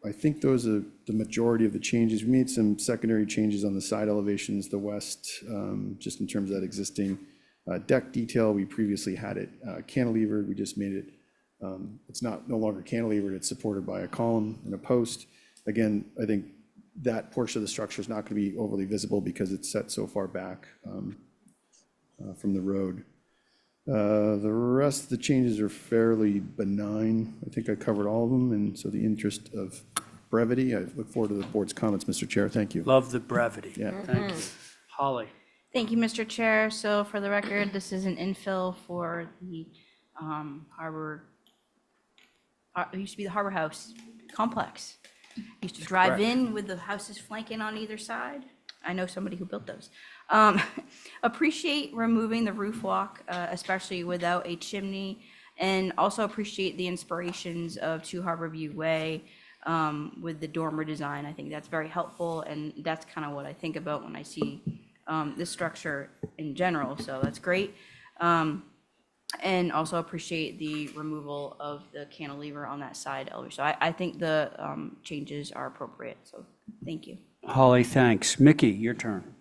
I think those are the majority of the changes. We made some secondary changes on the side elevations, the west, just in terms of that existing deck detail. We previously had it cantilevered. We just made it, it's no longer cantilevered. It's supported by a column and a post. Again, I think that portion of the structure is not going to be overly visible because it's set so far back from the road. The rest of the changes are fairly benign. I think I covered all of them, and so the interest of brevity, I look forward to the board's comments, Mr. Chair. Thank you. Love the brevity. Yeah. Thank you. Holly. Thank you, Mr. Chair. So for the record, this is an infill for the Harbor, it used to be the Harbor House complex. Used to drive in with the houses flanking on either side. I know somebody who built those. Appreciate removing the roof walk, especially without a chimney, and also appreciate the inspirations of 2 Harbor View Way with the dormer design. I think that's very helpful, and that's kind of what I think about when I see this structure in general, so that's great. And also appreciate the removal of the cantilever on that side elevator. So I think the changes are appropriate, so thank you. Holly, thanks. Mickey, your turn.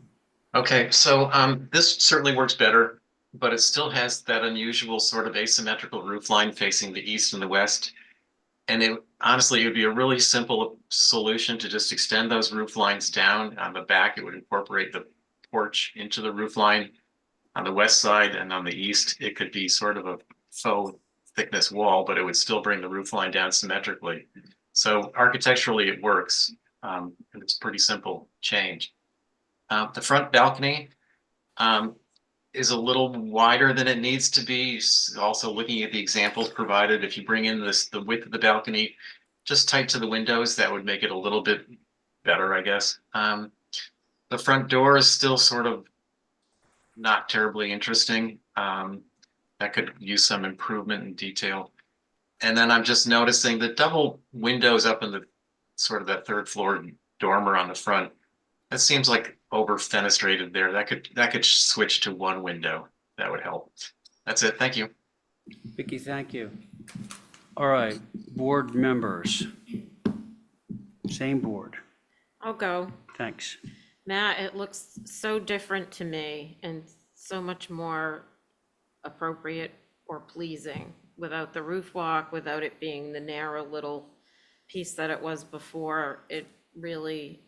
Okay, so this certainly works better, but it still has that unusual sort of asymmetrical roof line facing the east and the west. And honestly, it would be a really simple solution to just extend those roof lines down. On the back, it would incorporate the porch into the roof line. On the west side and on the east, it could be sort of a faux thickness wall, but it would still bring the roof line down symmetrically. So architecturally, it works. And it's a pretty simple change. The front balcony is a little wider than it needs to be. Also looking at the examples provided, if you bring in the width of the balcony just tight to the windows, that would make it a little bit better, I guess. The front door is still sort of not terribly interesting. That could use some improvement in detail. And then I'm just noticing the double windows up in the sort of that 3rd floor dormer on the front. That seems like over fenestrated there. That could switch to one window. That would help. That's it. Thank you. Vicky, thank you. All right, board members. Same board. I'll go. Thanks. Matt, it looks so different to me and so much more appropriate or pleasing without the roof walk, without it being the narrow little piece that it was before. It really,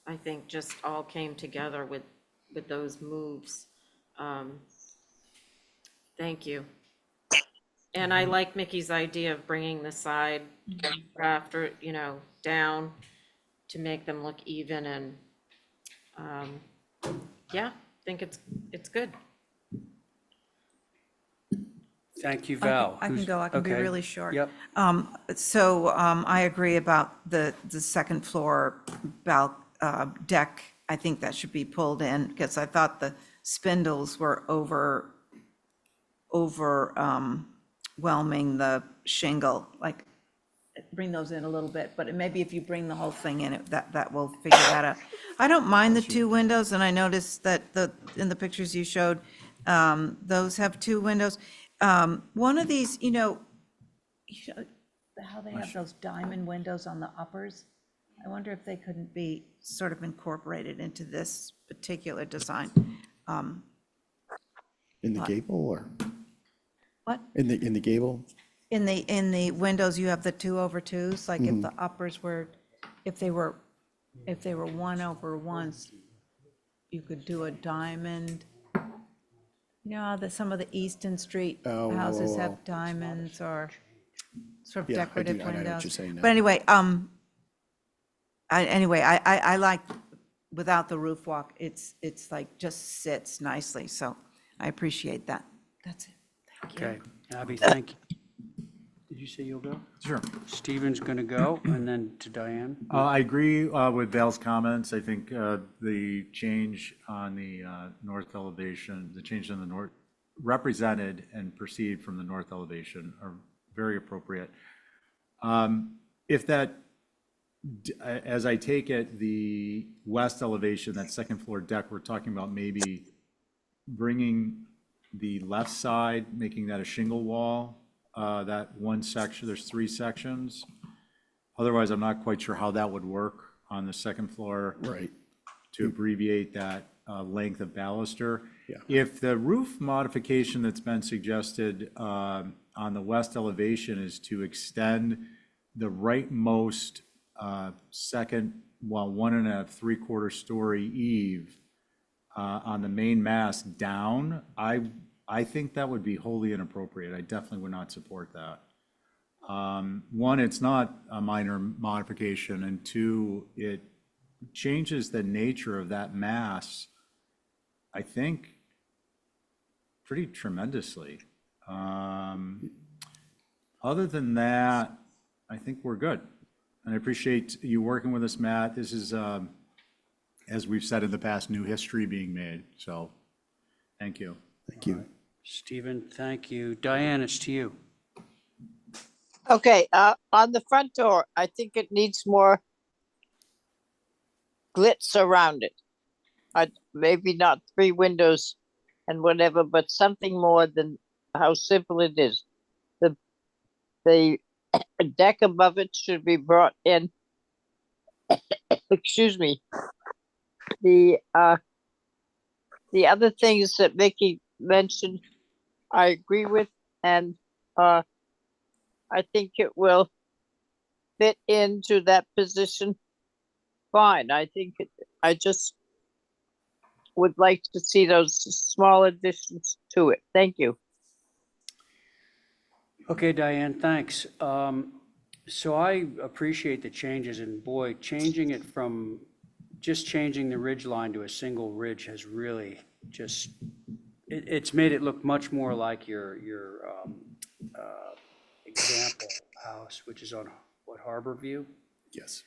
I think, just all came together with those moves. Thank you. And I like Mickey's idea of bringing the side rafter, down to make them look even, and yeah, I think it's good. Thank you, Val. I can go, I can be Okay. really short. Yep. I agree about the second floor deck. I think that should be pulled in, because I thought the spindles were overwhelming the shingle, like, bring those in a little bit, but maybe if you bring the whole thing in, that will figure that out. I don't mind the two windows, and I noticed that in the pictures you showed, those have two windows. One of these, how they have those diamond windows on the uppers. I wonder if they couldn't be sort of incorporated into this particular design. In the gable or? What? In the gable? In the windows, you have the 2/2s, like if the uppers were, if they were 1/1s, you could do a diamond. Some of the Easton Street houses have diamonds or sort of Yeah, decorative I know what windows. you're saying now. But anyway, I like, without the roof walk, it's like just sits nicely, so I appreciate that. That's it. Okay, Abby, thank you. Did you say you'll go? Sure. Stephen's going to go, and then to Diane. I agree with Val's comments. I think the change on the north elevation, the change in the north, represented and perceived from the north elevation are very appropriate. If that, as I take it, the west elevation, that second floor deck, we're talking about maybe bringing the left side, making that a shingle wall, that one section, there's 3 sections. Otherwise, I'm not quite sure how that would work on the second floor. Right. To abbreviate that length of baluster. Yeah. If the roof modification that's been suggested on the west elevation is to extend the rightmost second, 1 3/4 story eave on the main mast down, I think that would be wholly inappropriate. I definitely would not support that. One, it's not a minor modification, and 2, it changes the nature of that mass, I think, pretty tremendously. Other than that, I think we're good. And I appreciate you working with us, Matt. This is, as we've said in the past, new history being made. So, thank you. Thank you. Stephen, thank you. Diane, it's to you. Okay, on the front door, I think it needs more glitz around it. Maybe not 3 windows and whatever, but something more than how simple it is. The deck above it should be brought in. Excuse me. The other things that Vicky mentioned, I agree with, and I think it will fit into that position fine. I just would like to see those small additions to it. Thank you. Okay, Diane, thanks. So I appreciate the changes, and boy, changing it from just changing the ridge line to a single ridge has really just, it's made it look much more like your example house, which is on, what, Harbor View? Yes.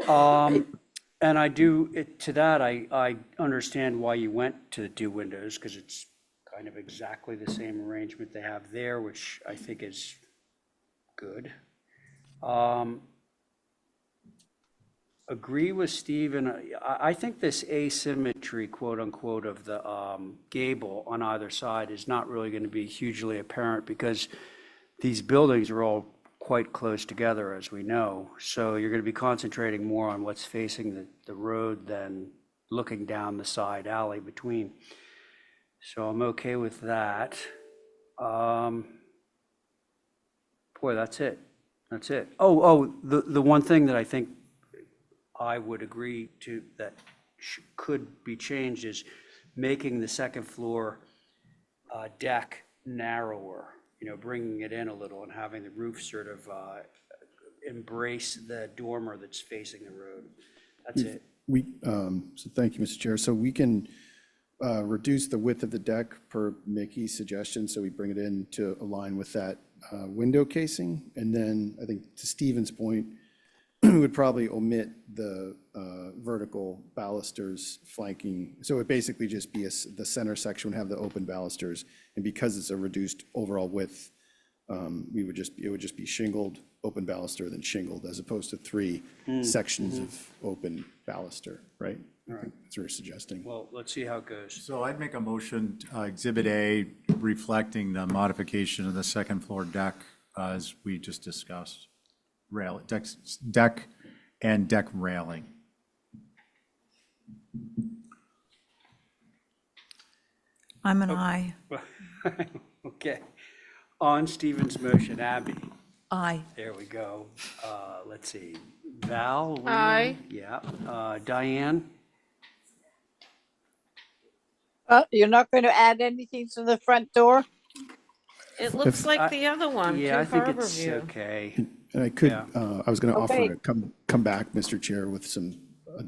And I do, to that, I understand why you went to the 2 windows, because it's kind of exactly the same arrangement they have there, which I think is good. agree with Steve, and I think this asymmetry, quote unquote, of the gable on either side is not really going to be hugely apparent because these buildings are all quite close together, as we know. So you're going to be concentrating more on what's facing the road than looking down the side alley between. So I'm okay with that. Boy, that's it. That's it. Oh, the one thing that I think I would agree to that could be changed is making the second floor deck narrower, bringing it in a little and having the roof sort of embrace the dormer that's facing the road. That's it. So thank you, Mr. Chair. So we can reduce the width of the deck per Mickey's suggestion, so we bring it in to align with that window casing. And then I think to Stephen's point, we would probably omit the vertical balusters flanking. So it would basically just be the center section would have the open balusters. And because it's a reduced overall width, it would just be shingled, open baluster, then shingled, as opposed to three sections of open baluster, right? All right. That's what we're suggesting. Well, let's see how it goes. So I'd make a motion, Exhibit A, reflecting the modification of the second floor deck as we just discussed. Deck and deck railing. I'm an aye. Okay. On Stephen's motion, Abby. Aye. There we go. Let's see. Val? Aye. Yeah. Diane? You're not going to add anything to the front door? It looks like the other one, Yeah, I to think it's Harborview. okay. And I could, Yeah. I was going to Okay. offer to come back, Mr. Chair, with some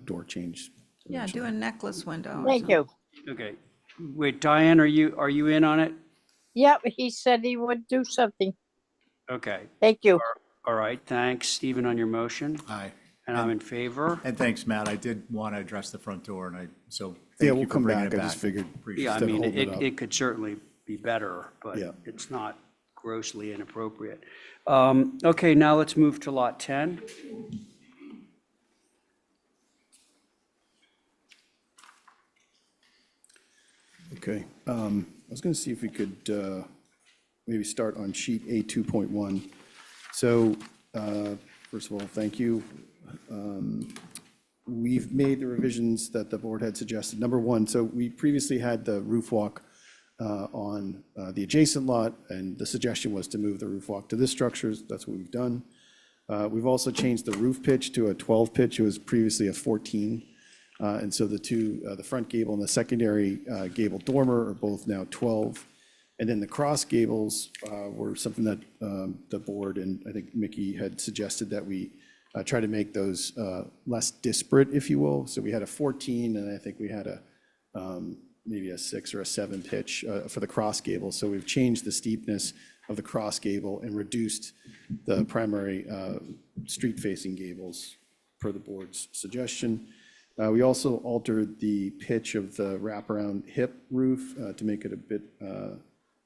door change. Yeah, do a necklace window. or Thank something. you. Okay. Wait, Diane, are you in on it? Yep, he said he would do something. Okay. Thank you. All right. Thanks, Stephen, on your motion. Aye. And I'm in favor. And thanks, Matt. I did want to address the front door, and Yeah, thank we'll you for come bringing back. it I just back. figured. Appreciate Yeah, I instead of mean, holding up. it could certainly be better, but Yeah. it's not grossly inappropriate. Okay, now let's move to lot 10. Okay, I was going to see if we could maybe start on sheet A 2.1. So, first of all, thank you. We've made the revisions that the board had suggested. Number one, so we previously had the roof walk on the adjacent lot, and the suggestion was to move the roof walk to this structure. That's what we've done. We've also changed the roof pitch to a 12 pitch. It was previously a 14. And so the front gable and the secondary gable dormer are both now 12. And then the cross gables were something that the board and I think Mickey had suggested that we try to make those less disparate, if you will. So we had a 14, and I think we had maybe a 6 or a 7 pitch for the cross gable. So we've changed the steepness of the cross gable and reduced the primary street-facing gables per the board's suggestion. We also altered the pitch of the wraparound hip roof to make it a bit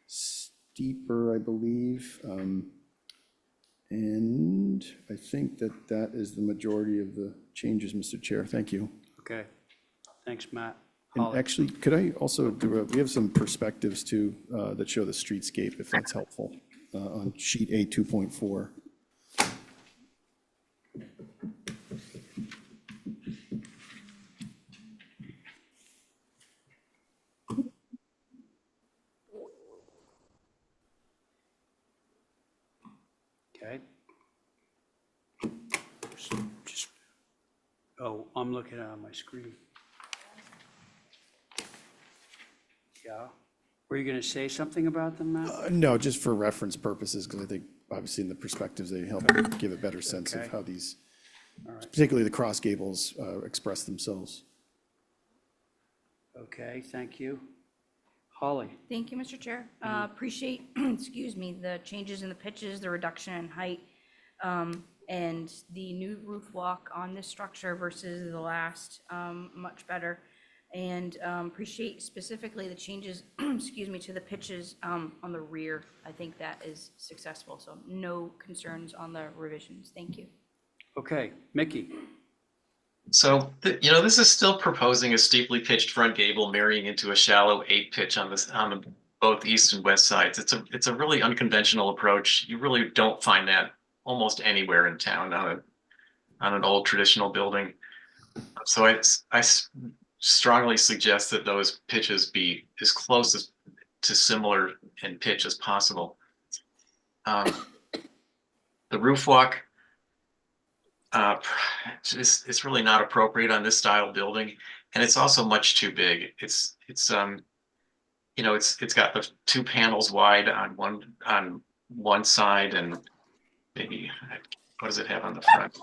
steeper, I believe. And I think that is the majority of the changes, Mr. Chair. Thank you. Okay. Thanks, Matt. And Holly? actually, could I also we have some perspectives too that show the streetscape, if that's helpful, on sheet A 2.4. Okay. Oh, I'm looking at it on my screen. Yeah. Were you going to say something about them, Matt? No, just for reference purposes, because I think obviously in the perspectives, they help give a better sense of Okay. how these, All right. particularly the cross gables, express themselves. Okay, thank you. Holly? Thank you, Mr. Chair. Appreciate, excuse me, the changes in the pitches, the reduction in height, and the new roof walk on this structure versus the last, much better. And appreciate specifically the changes, excuse me, to the pitches on the rear. I think that is successful, so no concerns on the revisions. Thank you. Okay, Mickey? So, this is still proposing a steeply pitched front gable marrying into a shallow 8 pitch on the both east and west sides. It's a really unconventional approach. You really don't find that almost anywhere in town on an old traditional building. So I strongly suggest that those pitches be as close to similar in pitch as possible. The roof walk, it's really not appropriate on this style building, and it's also much too big. It's got the 2 panels wide on one side, and maybe what does it have on the front?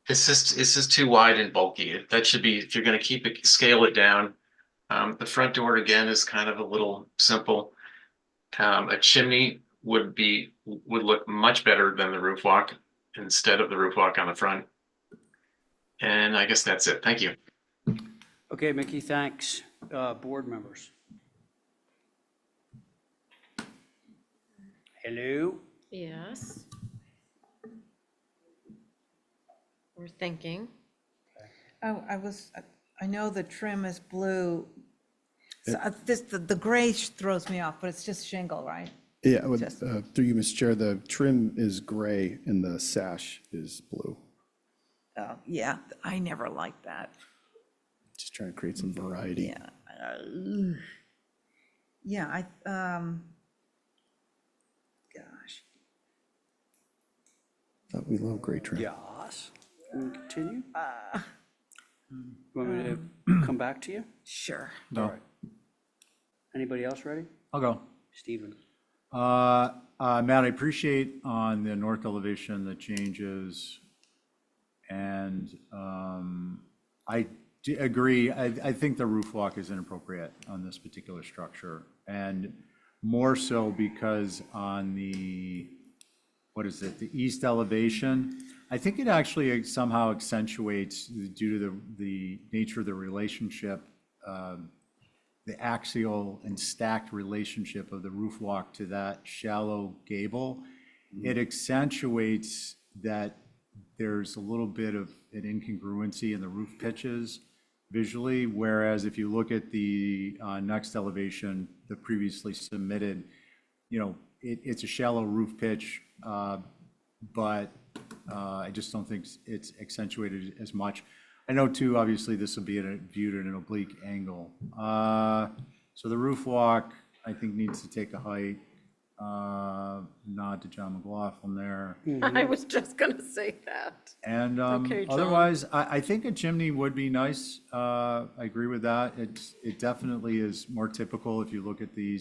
It's just too wide and bulky. That should be, if you're going to keep it, scale it down. The front door again is kind of a little simple. A chimney would look much better than the roof walk instead of the roof walk on the front. And I guess that's it. Thank you. Okay, Mickey, thanks. Board members. Hello? Yes. We're thinking. Oh, I know the trim is blue. So the gray throws me off, but it's just shingle, right? Yeah, Just- through you, Mr. Chair, the trim is gray and the sash is blue. Oh, yeah, I never liked that. Just trying to create some variety. Yeah. Yeah, gosh. Thought we love gray trim. Yes. Can we continue? Want me to come back to you? Sure. All right. Anybody else ready? I'll go. Stephen? Matt, I appreciate on the north elevation the changes, and I agree. I think the roof walk is inappropriate on this particular structure, and more so because on the, the east elevation, I think it actually somehow accentuates, due to the nature of the relationship, the axial and stacked relationship of the roof walk to that shallow gable. It accentuates that there's a little bit of an incongruency in the roof pitches visually, whereas if you look at the next elevation, the previously submitted, it's a shallow roof pitch, but I just don't think it's accentuated as much. I know too, obviously, this will be viewed at an oblique angle. So the roof walk, I think, needs to take a height. Nod to John McLaughlin there. I was just gonna say that. And Okay, John. otherwise, I think a chimney would be nice. I agree with that. It definitely is more typical if you look at the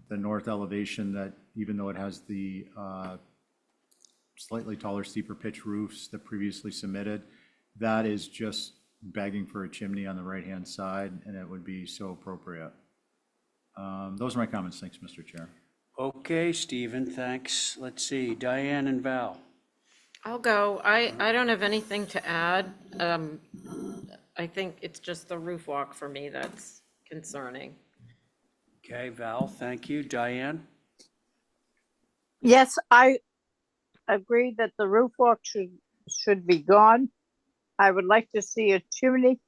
north elevation, that even though it has the slightly taller, steeper pitch roofs that previously submitted, that is just begging for a chimney on the right-hand side, and it would be so appropriate. Those are my comments. Thanks, Mr. Chair. Okay, Stephen, thanks. Let's see, Diane and Val. I'll go. I don't have anything to add. I think it's just the roof walk for me that's concerning. Okay, Val, thank you. Diane? Yes, I agree that the roof walk should be gone. I would like to see a chimney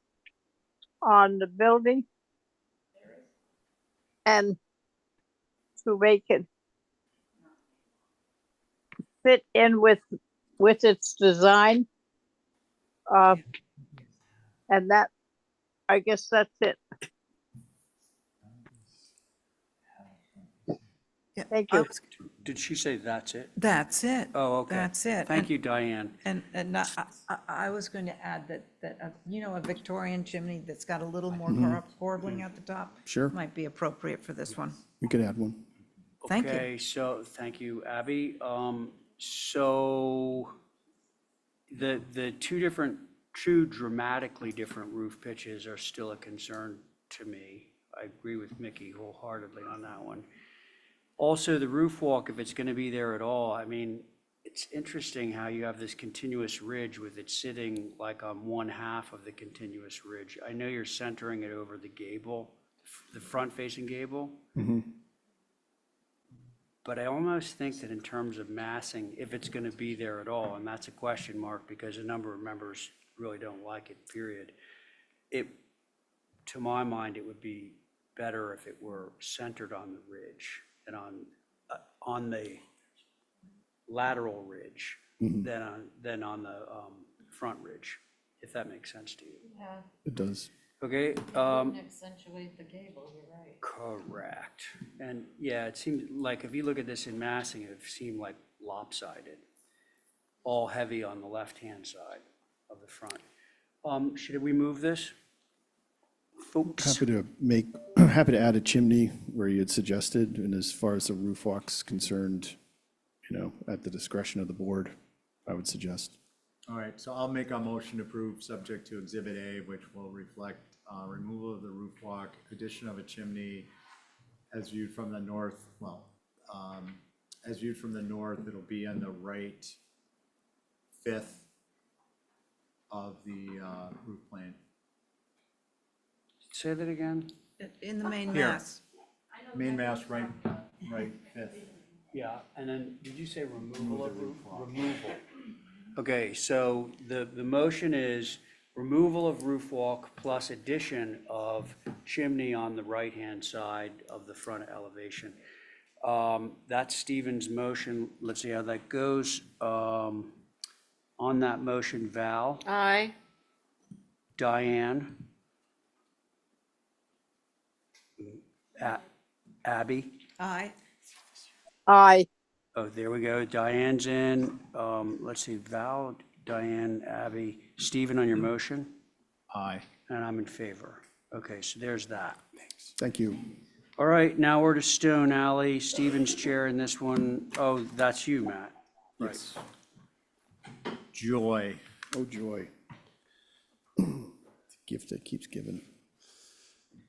on the building, and to make it fit in with its design. And that, I guess that's it. Yeah, Thank you. Did she say that's it? That's it. Oh, okay. That's it. Thank you, Diane. And I was going to add that a Victorian chimney that's got a little more corbelling at the top. Sure. Might be appropriate for this one. We could add one. Thank you. Okay, so, thank you, Abby. So the two dramatically different roof pitches are still a concern to me. I agree with Mickey wholeheartedly on that one. Also, the roof walk, if it's going to be there at all, I mean, it's interesting how you have this continuous ridge with it sitting like on one half of the continuous ridge. I know you're centering it over the gable, the front-facing gable. But I almost think that in terms of massing, if it's going to be there at all, and that's a question mark because a number of members really don't like it, period. To my mind, it would be better if it were centered on the ridge and on the lateral ridge than on the front ridge, if that makes sense to you. Yeah. It does. Okay, Wouldn't accentuate the gable, you're right. correct. And yeah, it seems like if you look at this in massing, it seemed like lopsided, all heavy on the left-hand side of the front. Should we move this? Folks, Happy to add a chimney where you had suggested, and as far as the roof walk's concerned, at the discretion of the board, I would suggest. All right, so I'll make a motion to approve, subject to Exhibit A, which will reflect removal of the roof walk, addition of a chimney as viewed from the north. Well, as viewed from the north, it'll be on the right fifth of the roof plane. say that again? In the main Here. mass. Main mass, right fifth. Yeah, and then, did you say removal of roof? Removal. Okay, so the motion is removal of roof walk plus addition of chimney on the right-hand side of the front elevation. That's Stephen's motion. Let's see how that goes. On that motion, Val, Aye. Diane, Abby. Aye. Aye. Oh, there we go. Diane's in. Let's see, Val, Diane, Abby, Stephen on your motion, Aye. and I'm in favor. Okay, so there's that. Thank you. All right, now we're to Stone Alley. Stephen's chair in this one. Oh, that's you, Matt. Yes. Joy. Oh, joy. The gift that keeps giving.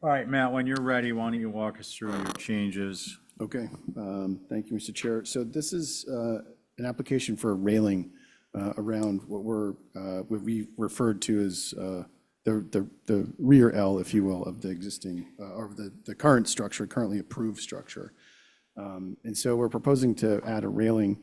All right, Matt, when you're ready, why don't you walk us through your changes? Okay, thank you, Mr. Chair. So this is an application for a railing around what we referred to as the rear L, if you will, of the existing, or the current structure, currently approved structure. And so we're proposing to add a railing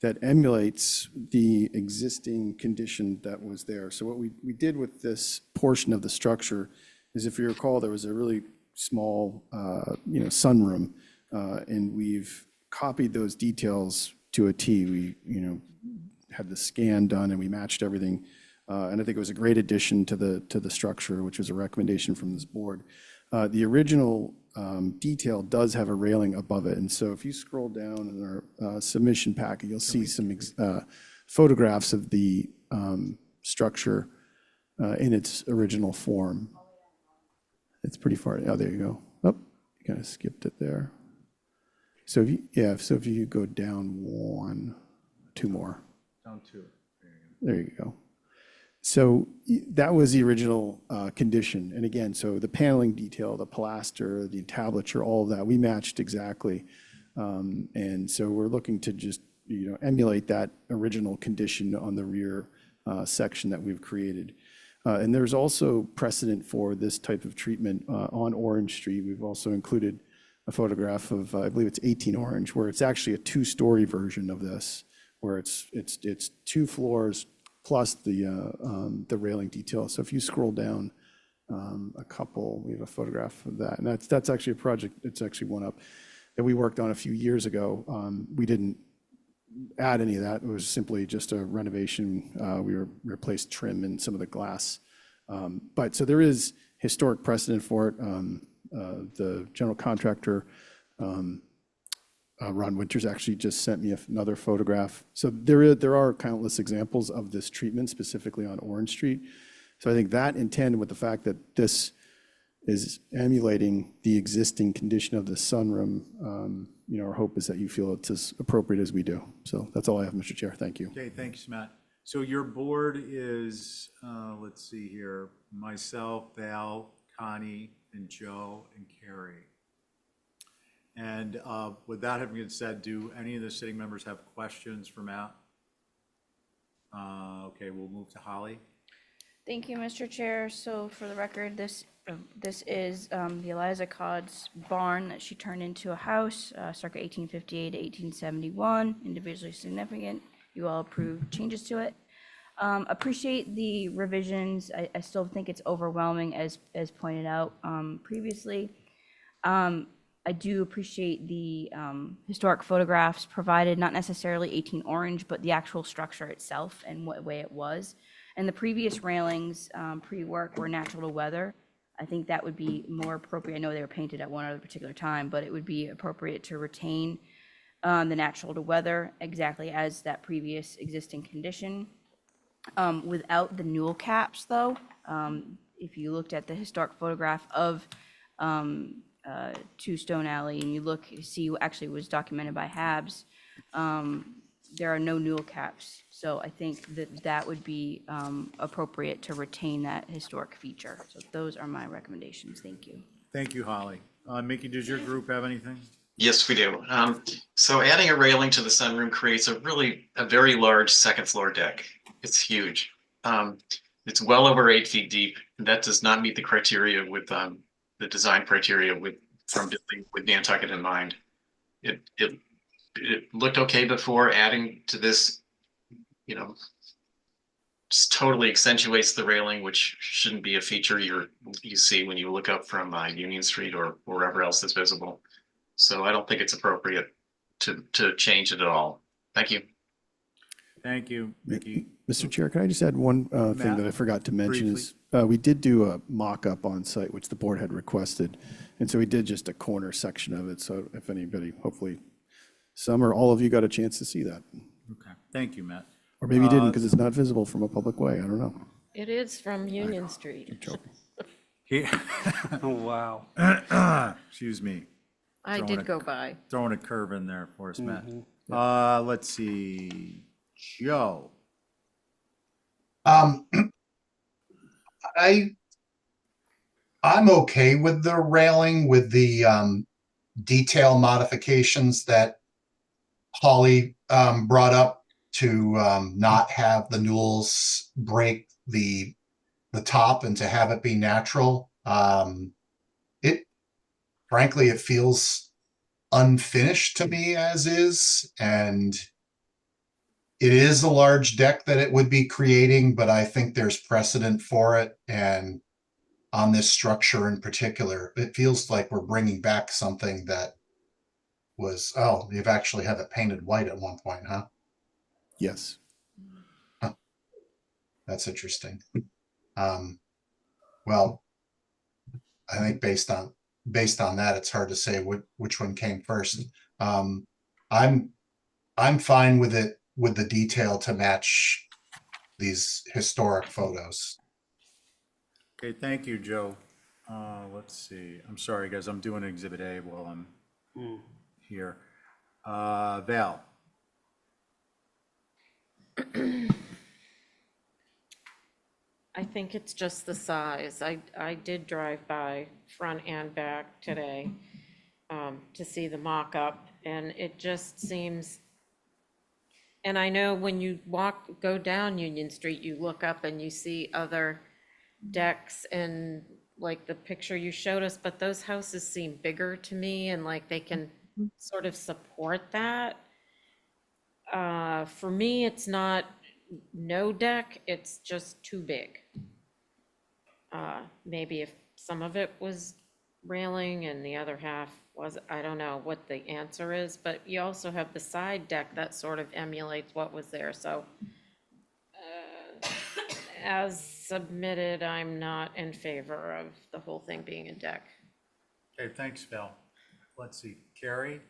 that emulates the existing condition that was there. So what we did with this portion of the structure is, if you recall, there was a really small, sunroom, and we've copied those details to a T. We, had the scan done and we matched everything. And I think it was a great addition to the structure, which was a recommendation from this board. The original detail does have a railing above it. And so if you scroll down in our submission packet, you'll see some photographs of the structure in its original form. It's pretty far. Oh, there you go. Oh, you kind of skipped it there. So if you go down two more. Down two. There you go. So that was the original condition. And again, so the paneling detail, the pilaster, the entablature, all of that, we matched exactly. And so we're looking to just, emulate that original condition on the rear section that we've created. And there's also precedent for this type of treatment on Orange Street. We've also included a photograph of, I believe it's 18 Orange, where it's actually a two-story version of this, where it's 2 floors plus the railing detail. So if you scroll down a couple, we have a photograph of that. And that's actually a project, it's actually one up, that we worked on a few years ago. We didn't add any of that. It was simply just a renovation. We replaced trim and some of the glass. But so there is historic precedent for it. The general contractor, Ron Winters, actually just sent me another photograph. So there are countless examples of this treatment, specifically on Orange Street. So I think that, in tandem with the fact that this is emulating the existing condition of the sunroom, our hope is that you feel it's as appropriate as we do. So that's all I have, Mr. Chair. Thank you. Okay, thanks, Matt. So your board is, let's see here, myself, Val, Connie, and Joe, and Carrie. And with that having been said, do any of the sitting members have questions for Matt? Okay, we'll move to Holly. Thank you, Mr. Chair. So for the record, this This is the Eliza Codd's barn that she turned into a house circa 1858 to 1871, individually significant. You all approved changes to it. Appreciate the revisions. I still think it's overwhelming, as pointed out previously. I do appreciate the historic photographs provided, not necessarily 18 orange, but the actual structure itself and what way it was. And the previous railings pre-work were natural to weather. I think that would be more appropriate. I know they were painted at one other particular time, but it would be appropriate to retain the natural to weather exactly as that previous existing condition. Without the newel caps, though, if you looked at the historic photograph of Two Stone Alley and you see what actually was documented by Habs, there are no newel caps. So I think that would be appropriate to retain that historic feature. So those are my recommendations. Thank you. Thank you, Holly. Mickey, does your group have anything? Yes, we do. So adding a railing to the sunroom creates a very large second floor deck. It's huge. It's well over 8 feet deep. That does not meet the criteria with the design criteria from building with Nantucket in mind. It looked okay before. Adding to this, just totally accentuates the railing, which shouldn't be a feature you see when you look up from Union Street or wherever else is visible. So I don't think it's appropriate to change it at all. Thank you. Thank you, Mickey. Mr. Chair, can I just add one thing Matt, that I forgot to mention is we did do a mock-up on site, which the board had requested. And so we did just a corner section of it. So if anybody, hopefully some or all of you got a chance to see that. Okay, thank you, Matt. Or maybe you didn't because it's not visible from a public way. I don't know. It is from Union Street. Oh, wow. Excuse me. I did go by. Throwing a curve in there for us, Matt. Let's see, Joe. I'm okay with the railing with the detail modifications that Holly brought up to not have the newels break the top and to have it be natural. Frankly, it feels unfinished to me as is, and it is a large deck that it would be creating, but I think there's precedent for it. And on this structure in particular, it feels like we're bringing back something that was, you've actually had it painted white at one point, huh? Yes. Huh. That's interesting. Well, I think based on that, it's hard to say which one came first. I'm fine with it, with the detail to match these historic photos. Okay, thank you, Joe. Let's see. I'm sorry, guys. I'm doing Exhibit A while I'm here. Val. I think it's just the size. I did drive by front and back today to see the mock-up, and it just seems, and I know when you go down Union Street, you look up and you see other decks and like the picture you showed us, but those houses seem bigger to me and like they can sort of support that. For me, it's not no deck, it's just too big. Maybe if some of it was railing and the other half was, I don't know what the answer is, but you also have the side deck that sort of emulates what was there. So as submitted, I'm not in favor of the whole thing being a deck. Okay, thanks, Val. Let's see, Carrie?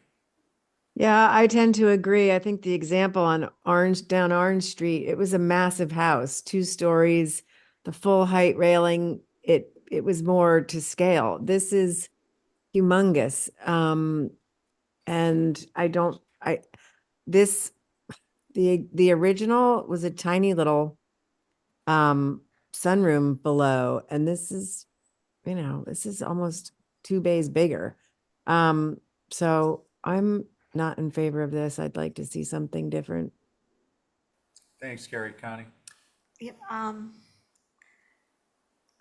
Yeah, I tend to agree. I think the example on down Orange Street, it was a massive house, 2 stories, the full height railing. It was more to scale. This is humongous. And the original was a tiny little sunroom below, and this is almost 2 bays bigger. So I'm not in favor of this. I'd like to see something different. Thanks, Carrie. Connie? Yep,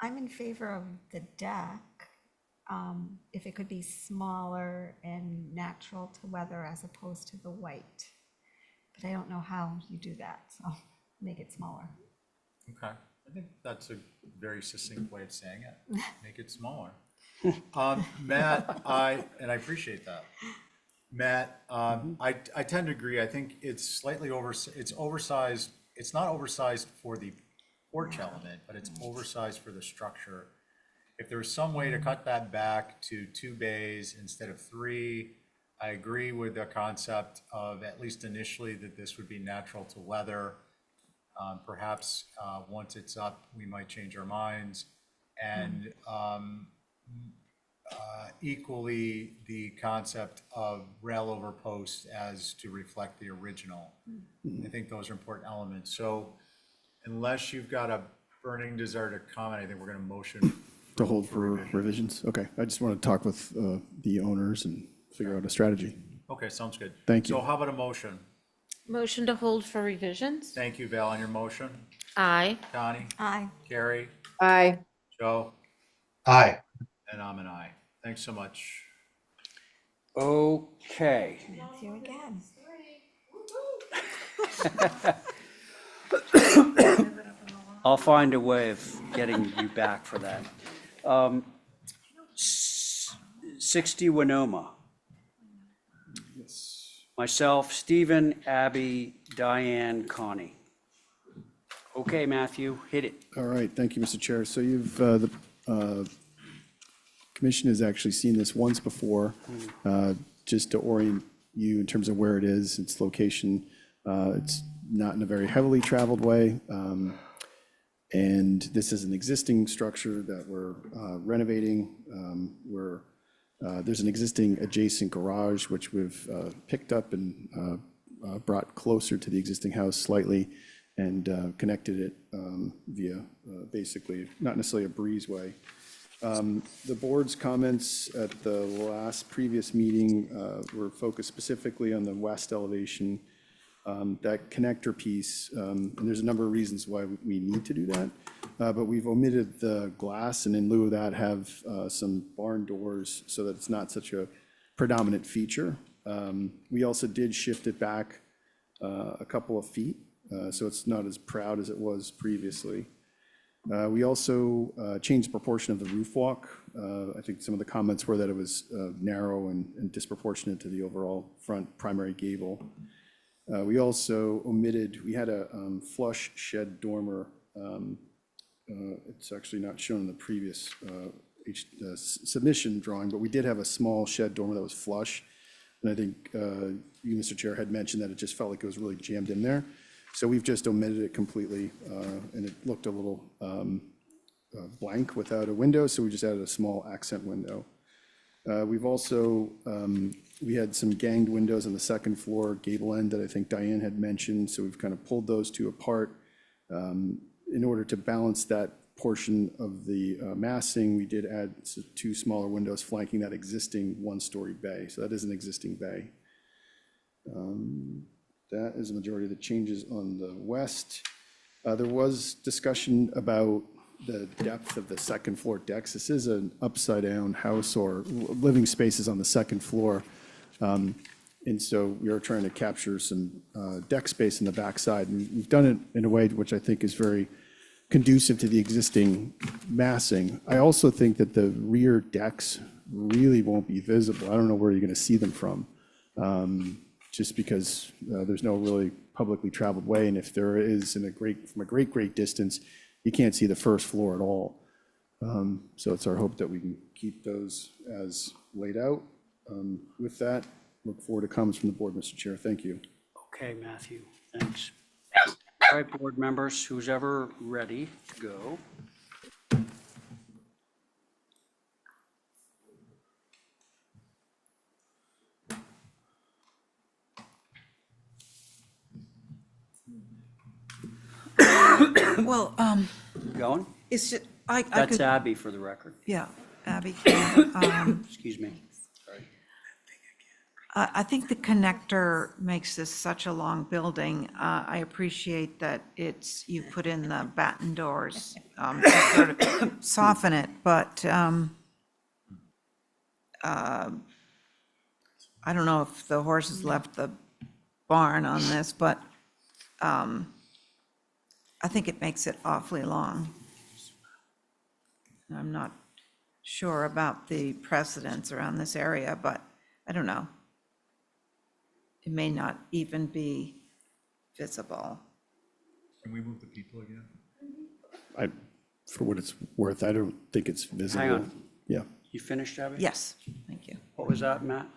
I'm in favor of the deck, if it could be smaller and natural to weather as opposed to the white. But I don't know how you do that, so make it smaller. Okay, I think that's a very succinct way of saying it. Make it smaller. Matt, I appreciate that. Matt, I tend to agree. I think it's slightly it's oversized. It's not oversized for the porch element, but it's oversized for the structure. If there was some way to cut that back to 2 bays instead of 3, I agree with the concept of, at least initially, that this would be natural to weather. Perhaps once it's up, we might change our minds. And equally, the concept of rail over posts as to reflect the original. I think those are important elements. So unless you've got a burning desire to comment, I think we're going to motion To hold for revisions? Okay, I just want to talk with the owners and figure out a strategy. Okay, sounds good. Thank you. So how about a motion? Motion to hold for revisions? Thank you, Val, on your motion. Aye. Connie? Aye. Carrie? Aye. Joe? Aye. And I'm an aye. Thanks so much. Okay. Matthew again. I'll find a way of getting you back for that. 60 Winoma. Myself, Stephen, Abby, Diane, Connie. Okay, Matthew, hit it. All right, thank you, Mr. Chair. So you've, the commission has actually seen this once before. Just to orient you in terms of where it is, its location. It's not in a very heavily traveled way. And this is an existing structure that we're renovating. There's an existing adjacent garage, which we've picked up and brought closer to the existing house slightly and connected it via basically, not necessarily a breezeway. The board's comments at the last previous meeting were focused specifically on the west elevation, that connector piece. And there's a number of reasons why we need to do that. But we've omitted the glass and in lieu of that have some barn doors so that it's not such a predominant feature. We also did shift it back a couple of feet, so it's not as proud as it was previously. We also changed the proportion of the roof walk. I think some of the comments were that it was narrow and disproportionate to the overall front primary gable. We also omitted, we had a flush shed dormer. It's actually not shown in the previous submission drawing, but we did have a small shed dormer that was flush. And I think you, Mr. Chair, had mentioned that it just felt like it was really jammed in there. So we've just omitted it completely, and it looked a little blank without a window, so we just added a small accent window. We've also, we had some ganged windows on the second floor gable end that I think Diane had mentioned, so we've kind of pulled those two apart. In order to balance that portion of the massing, we did add 2 smaller windows flanking that existing 1-story bay, so that is an existing bay. That is the majority of the changes on the west. There was discussion about the depth of the second floor decks. This is an upside down house or living spaces on the second floor. And so we are trying to capture some deck space in the backside. And we've done it in a way which I think is very conducive to the existing massing. I also think that the rear decks really won't be visible. I don't know where you're going to see them from, just because there's no really publicly traveled way. And if there is from a great distance, you can't see the first floor at all. So it's our hope that we can keep those as laid out. With that, look forward to comments from the board, Mr. Chair. Thank you. Okay, Matthew, thanks. All right, board members, who's ever ready to go. Well, Going? it's just, I That's could, Abby for the record. yeah, Abby. Excuse me. Sorry. I think the connector makes this such a long building. I appreciate that you put in the batten doors to sort of soften it, but I don't know if the horses left the barn on this, but I think it makes it awfully long. I'm not sure about the precedents around this area, but I don't know. It may not even be visible. Can we move the people again? For what it's worth, I don't think it's visible. Hang on. Yeah. You finished, Abby? Yes, thank you. What was that, Matt?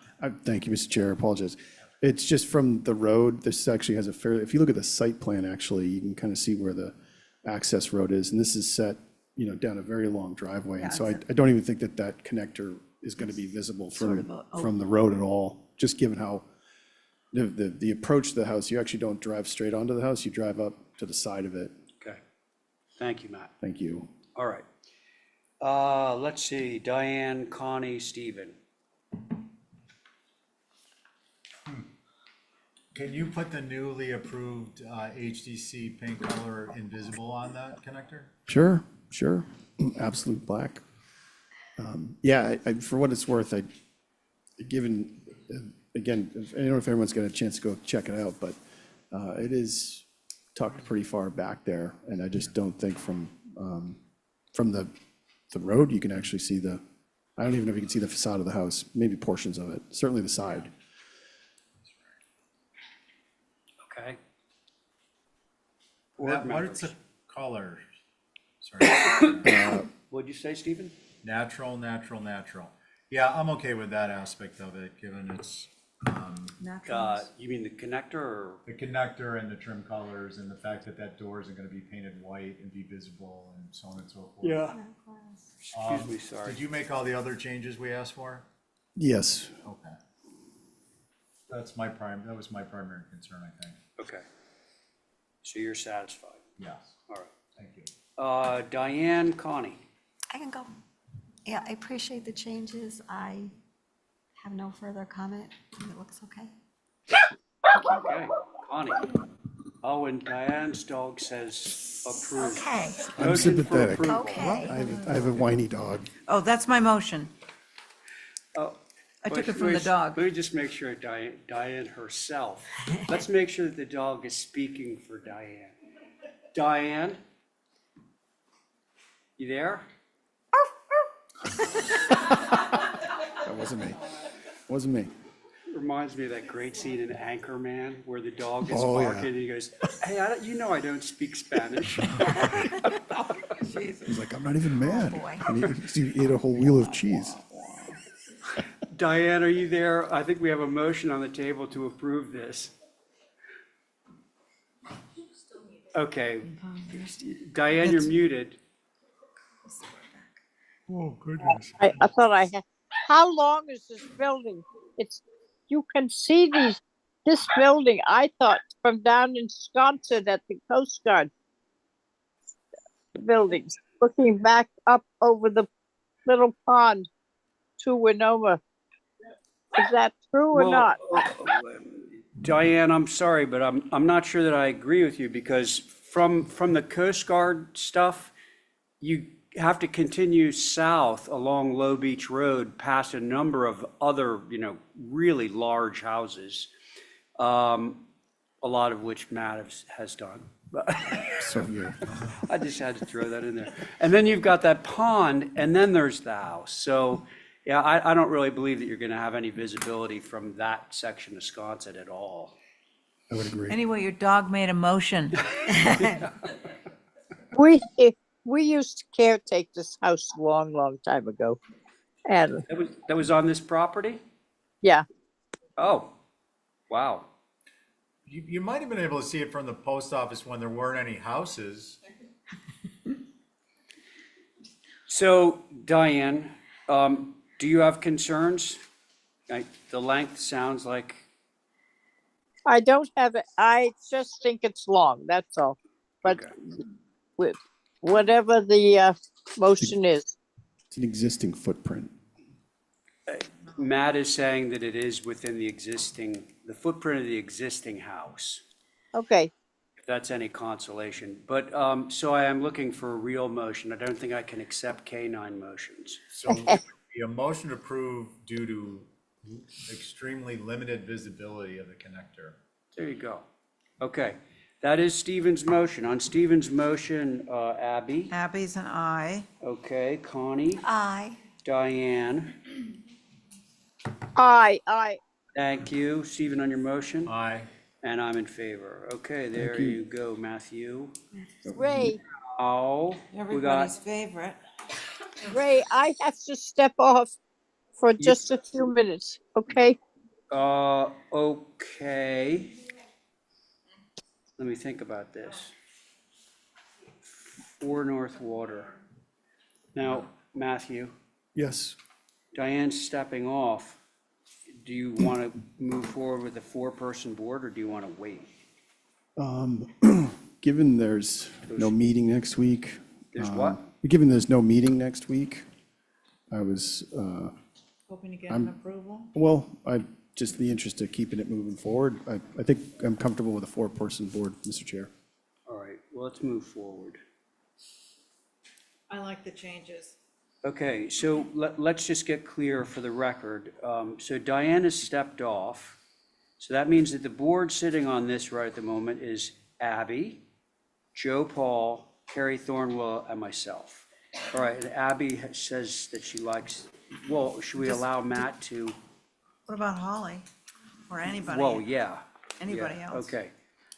Thank you, Mr. Chair. I apologize. It's just from the road. This actually has a fairly, if you look at the site plan, actually, you can kind of see where the access road is. And this is set, down a very long driveway. And so I don't even think that connector is going to be visible from the road at all, just given how the approach to the house, you actually don't drive straight onto the house, you drive up to the side of it. Okay. Thank you, Matt. Thank you. All right. Let's see, Diane, Connie, Stephen. Can you put the newly approved HDC paint color invisible on that connector? Sure. Absolute black. Yeah, for what it's worth, given, again, I don't know if everyone's got a chance to go check it out, but it is tucked pretty far back there. And I just don't think from the road, you can actually see I don't even know if you can see the facade of the house, maybe portions of it, certainly the side. Okay. What Board is the color? Sorry. What'd you say, Stephen? Natural. Yeah, I'm okay with that aspect of it, given it's, You mean the connector or? the connector and the trim colors and the fact that door isn't gonna be painted white and be visible and so on and so forth. Yeah. Excuse me, sorry. Did you make all the other changes we asked for? Yes. Okay. That was my primary concern, I think. Okay. So you're satisfied? Yes. All right. Thank you. Diane, Connie. I can go. Yeah, I appreciate the changes. I have no further comment. It looks okay. Okay, Connie. Oh, and Diane's dog says approved. Okay. I'm Motion for sympathetic. approval. Okay. I have a whiny dog. Oh, that's my motion. Oh, I took it from the dog. Let me just make sure Diane herself. Let's make sure that the dog is speaking for Diane. Diane? You there? That wasn't me. Reminds me of that great scene in Anchorman where the dog is Oh, yeah. barking and he goes, hey, I don't speak Spanish. He's like, I'm not even mad. boy. And he ate a whole wheel of cheese. Diane, are you there? I think we have a motion on the table to approve this. Okay. Diane, you're muted. Oh, goodness. I thought I had, how long is this building? You can see this building, I thought, from down in Wisconsin at the Coast Guard buildings, looking back up over the little pond to Winoma. Is that true or Well, not? Diane, I'm sorry, but I'm not sure that I agree with you because from the Coast Guard stuff, you have to continue south along Low Beach Road past a number of other, really large houses, a lot of which Matt has done. So, yeah. I just had to throw that in there. And then you've got that pond, and then there's the house. So, yeah, I don't really believe that you're going to have any visibility from that section of Sconset at all. I would agree. Anyway, your dog made a motion. We used to caretake this house a long, long time ago. And That was on this property? yeah, Oh, wow. You might have been able to see it from the post office when there weren't any houses. So, Diane, do you have concerns? The length sounds like, I don't have it. I just think it's long, that's all. But with whatever the motion is. It's an existing footprint. Matt is saying that it is within the footprint of the existing house, Okay, if that's any consolation. But, so I am looking for a real motion. I don't think I can accept canine motions. So it would be a motion approved due to extremely limited visibility of the connector. There you go. Okay, that is Stephen's motion. On Stephen's motion, Abby. Abby's an aye. Okay, Connie, Aye. Diane. aye. Thank you. Stephen, on your motion? Aye. And I'm in favor. Okay, there you. you go, Matthew. Ray, Oh, we got, Everybody's favorite. Ray, I have to step off for just a few minutes, okay? okay. Let me think about this. 4 North Water. Now, Matthew, Yes. Diane's stepping off. Do you want to move forward with a 4-person board, or do you want to wait? Given there's no meeting next week. There's what? Given there's no meeting next week, I was, Hoping to get an approval? well, just in the interest of keeping it moving forward, I think I'm comfortable with a 4-person board, Mr. Chair. All right, well, let's move forward. I like the changes. Okay, so let's just get clear for the record. So Diane has stepped off. So that means that the board sitting on this right at the moment is Abby, Joe Paul, Carrie Thornwell, and myself. All right, and Abby says that she likes, well, should we allow Matt to? What about Holly? Or anybody? Well, yeah. Anybody yeah, else? Okay.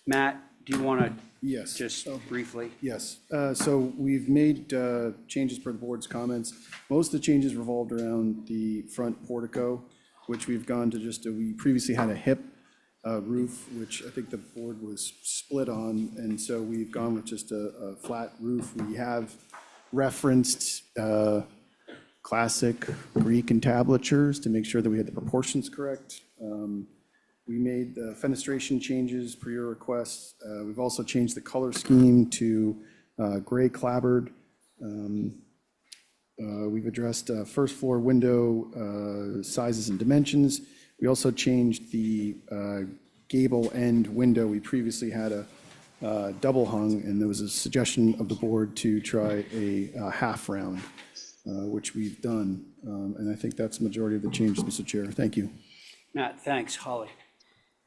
Matt, do you want to Yes. just briefly? Yes, so we've made changes per the board's comments. Most of the changes revolved around the front portico, which we've gone to we previously had a hip roof, which I think the board was split on, and so we've gone with just a flat roof. We have referenced classic Greek entablatures to make sure that we had the proportions correct. We made the fenestration changes per your request. We've also changed the color scheme to gray clapboard. We've addressed first floor window sizes and dimensions. We also changed the gable end window. We previously had a double hung, and there was a suggestion of the board to try a half round, which we've done. And I think that's the majority of the changes, Mr. Chair. Thank you. Matt, thanks. Holly?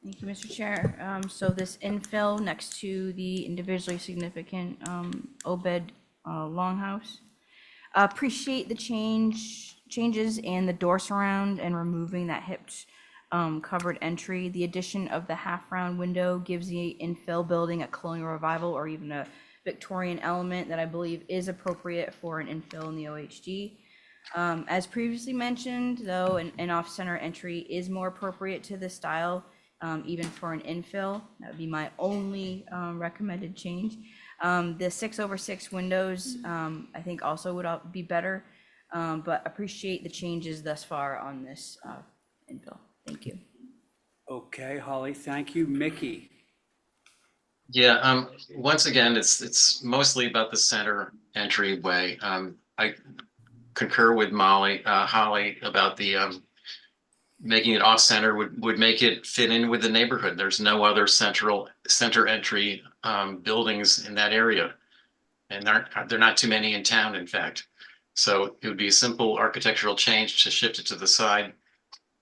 Thank you, Mr. Chair. So this infill next to the individually significant Obed Longhouse. Appreciate the changes and the door surround and removing that hipped covered entry. The addition of the half-round window gives the infill building a colonial revival or even a Victorian element that I believe is appropriate for an infill in the OHD. As previously mentioned, though, an off-center entry is more appropriate to this style, even for an infill. That would be my only recommended change. The 6/6 windows, I think also would be better, but appreciate the changes thus far on this infill. Thank you. Okay, Holly, thank you. Mickey? Yeah, once again, it's mostly about the center entryway. I concur with Holly about the making it off-center would make it fit in with the neighborhood. There's no other center entry buildings in that area. And there are not too many in town, in fact. So it would be a simple architectural change to shift it to the side.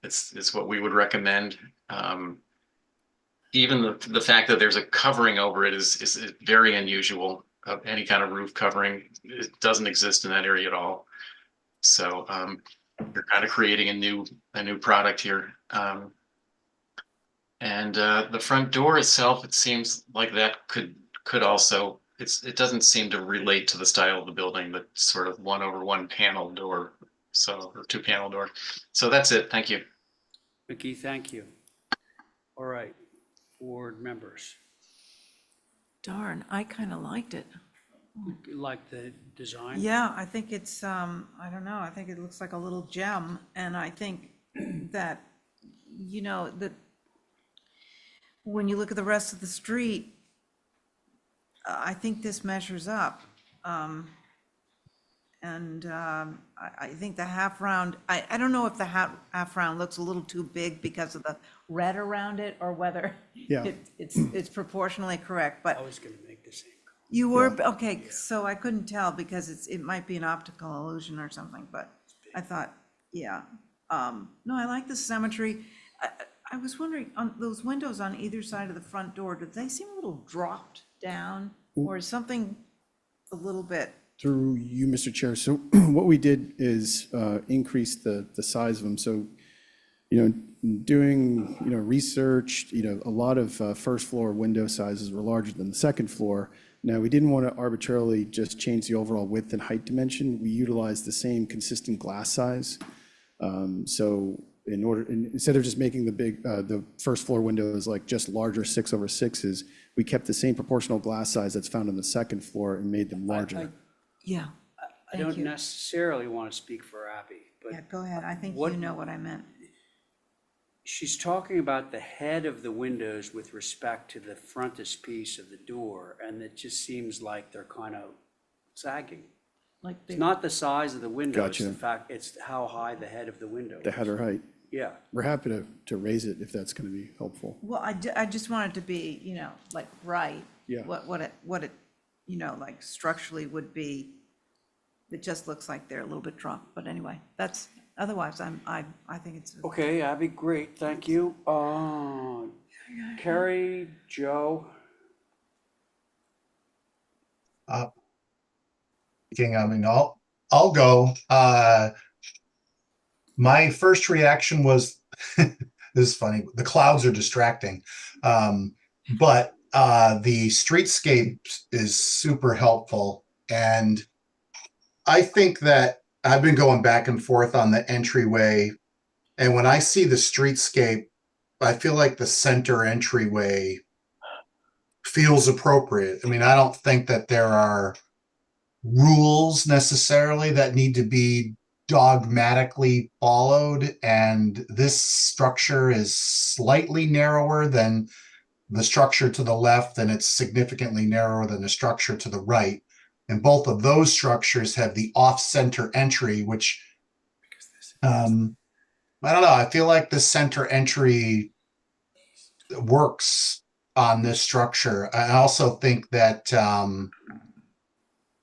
It's what we would recommend. Even the fact that there's a covering over it is very unusual. Any kind of roof covering, it doesn't exist in that area at all. So you're kind of creating a new product here. And the front door itself, it seems like that could also, it doesn't seem to relate to the style of the building, but sort of 1/1 panel door, or 2-panel door. So that's it. Thank you. Mickey, thank you. All right, board members. Darn, I kind of liked it. You like the design? Yeah, I think it's, I don't know, I think it looks like a little gem, and I think that, that when you look at the rest of the street, I think this measures up. And I think the half round, I don't know if the half round looks a little too big because of the red around it, or whether Yeah. it's proportionally correct, but I was gonna make the same. you were, okay, so I couldn't tell because it might be an optical illusion or something, but I thought, yeah. No, I like the symmetry. I was wondering, on those windows on either side of the front door, do they seem a little dropped down? Or is something a little bit, Through you, Mr. Chair. So what we did is increase the size of them. So, doing, research, a lot of first floor window sizes were larger than the second floor. Now, we didn't want to arbitrarily just change the overall width and height dimension. We utilized the same consistent glass size. So instead of just making the first floor windows like just larger 6/6s, we kept the same proportional glass size that's found on the second floor and made them larger. yeah, I Thank don't you. necessarily want to speak for Abby, but yeah, go ahead. I think What- you know what I meant. she's talking about the head of the windows with respect to the frontispiece of the door, and it just seems like they're kind of sagging. Like It's not the size of the window, it's the Gotcha. fact, it's how high the head of the window The is. header height. Yeah, We're happy to raise it if that's going to be helpful. Well, I just want it to be, like right. Yeah. What it, like structurally would be. It just looks like they're a little bit dropped, but anyway, otherwise, I think it's. okay, Abby, great, thank you. Carrie, Joe, I mean, I'll go. My first reaction was, this is funny, the clouds are distracting. But the streetscape is super helpful. And I think that I've been going back and forth on the entryway. And when I see the streetscape, I feel like the center entryway feels appropriate. I mean, I don't think that there are rules necessarily that need to be dogmatically followed, and this structure is slightly narrower than the structure to the left, and it's significantly narrower than the structure to the right, and both of those structures have the off-center entry, which I don't know, I feel like the center entry works on this structure. I also think that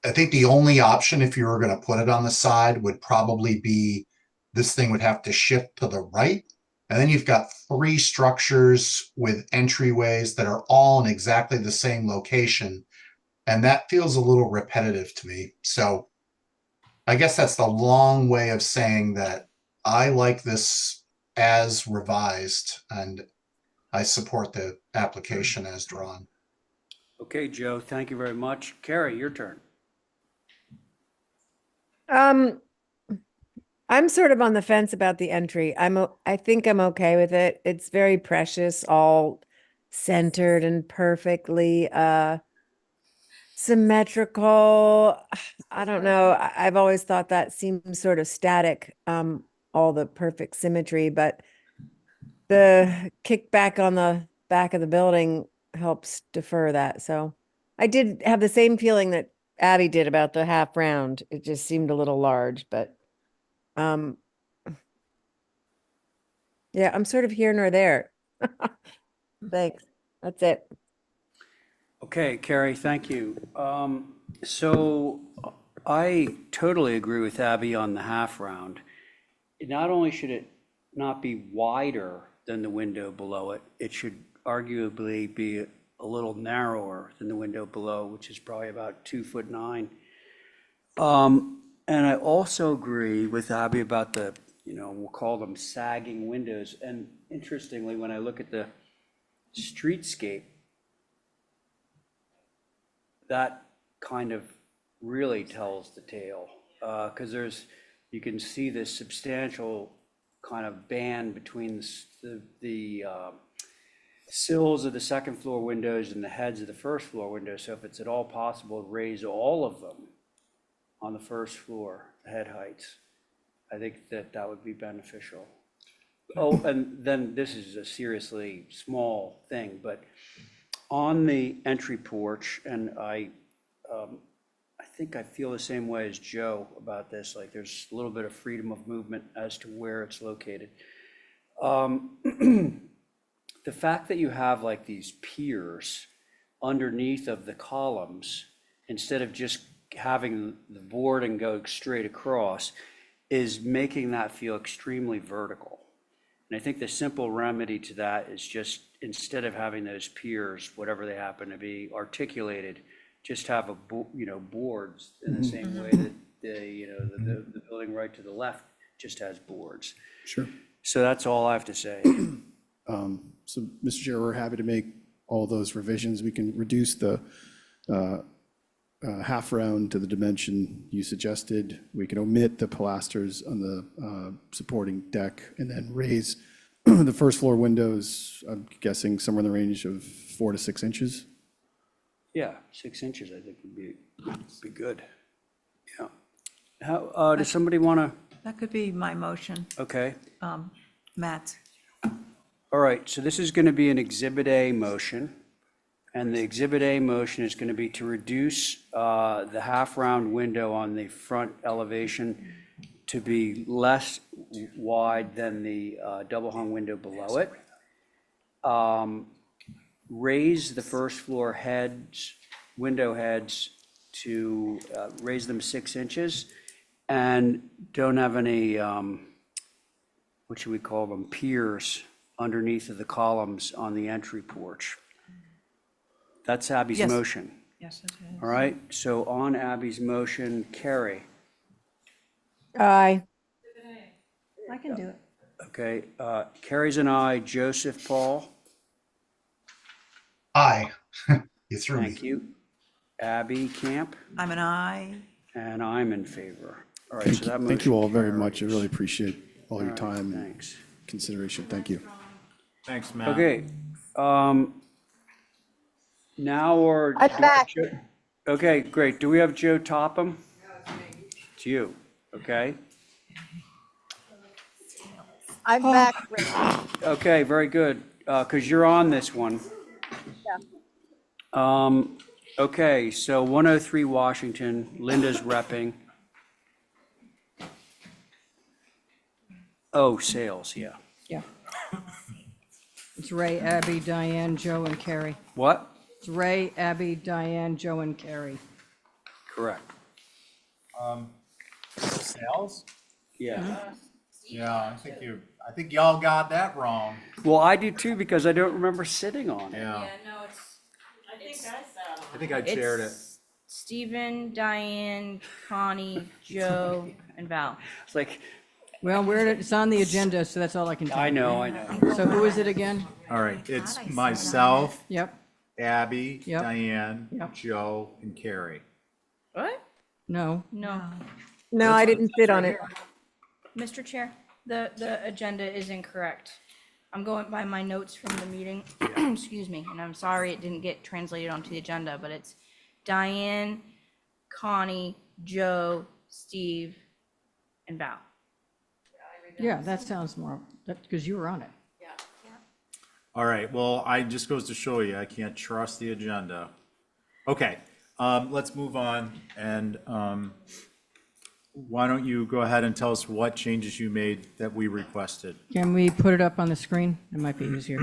I think the only option, if you were going to put it on the side, would probably be this thing would have to shift to the right. And then you've got three structures with entryways that are all in exactly the same location. And that feels a little repetitive to me. So I guess that's the long way of saying that I like this as revised, and I support the application as drawn. okay, Joe, thank you very much. Carrie, your turn. I'm sort of on the fence about the entry. I think I'm okay with it. It's very precious, all centered and perfectly symmetrical. I don't know. I've always thought that seems sort of static, all the perfect symmetry, but the kickback on the back of the building helps defer that. So I did have the same feeling that Abby did about the half round. It just seemed a little large, but yeah, I'm sort of here nor there. Thanks. That's it. Okay, Carrie, thank you. So I totally agree with Abby on the half round. Not only should it not be wider than the window below it, it should arguably be a little narrower than the window below, which is probably about 2'9". And I also agree with Abby about the, we'll call them sagging windows. And interestingly, when I look at the streetscape, that kind of really tells the tale, because you can see this substantial kind of band between the sills of the second floor windows and the heads of the first floor windows. So if it's at all possible, raise all of them on the first floor, the head heights. I think that would be beneficial. Oh, and then this is a seriously small thing, but on the entry porch, and I think I feel the same way as Joe about this, like there's a little bit of freedom of movement as to where it's located. The fact that you have like these piers underneath of the columns, instead of just having the board and go straight across, is making that feel extremely vertical. And I think the simple remedy to that is just, instead of having those piers, whatever they happen to be, articulated, just have boards in the same way that the building right to the left just has boards. Sure. So that's all I have to say. So, Mr. Chair, we're happy to make all those revisions. We can reduce the half round to the dimension you suggested. We can omit the pilasters on the supporting deck and then raise the first floor windows, I'm guessing somewhere in the range of 4 to 6 inches. Yeah, 6 inches, I think would be good. Yeah. How, does somebody want to, That could be my motion, okay. Matt. All right, so this is going to be an Exhibit A motion. And the Exhibit A motion is going to be to reduce the half-round window on the front elevation to be less wide than the double-hung window below it. Raise the first floor heads, window heads, to raise them 6 inches, and don't have any, what should we call them, piers underneath of the columns on the entry porch. That's Abby's Yes. motion. Yes, it is. All right, so on Abby's motion, Carrie, Aye. I can do it. okay, Carrie's an aye, Joseph Paul, Aye. You threw me. thank you. Abby Camp, I'm an aye. and I'm in favor. All right, so that motion. Thank you all very much. I carries. really appreciate all your All right, time and thanks. consideration. Thank you. Thanks, Matt. Okay, now or? I'm back. Okay, great. Do we have Joe Topham? It's you, okay? I'm back. Rick. Okay, very good, because you're on this one. Okay, so 103 Washington, Linda's repping. Oh, sales, yeah. Yeah. It's Ray, Abby, Diane, Joe, and Carrie. What? It's Ray, Abby, Diane, Joe, and Carrie. Correct. Sales? Yeah. Yeah, I think y'all got that wrong. Well, I do too, because I don't remember sitting on it. Yeah, no, I think I sat on I think I chaired it. Stephen, Diane, Connie, Joe, and Val. It's like, Well, it's on the agenda, so that's all I can tell you. I know. So who is it again? All right, it's myself, Yep. Abby, Yep. Diane, Yep. Joe, and Carrie. What? No. No. No, I didn't sit on it. Mr. Chair, the agenda is incorrect. I'm going by my notes from the meeting, excuse me, and I'm sorry it didn't get translated onto the agenda, but it's Diane, Connie, Joe, Steve, and Val. Yeah, that sounds more, because you were on it. All right, well, I just goes to show you, I can't trust the agenda. Okay, let's move on, and why don't you go ahead and tell us what changes you made that we requested? Can we put it up on the screen? It might be easier.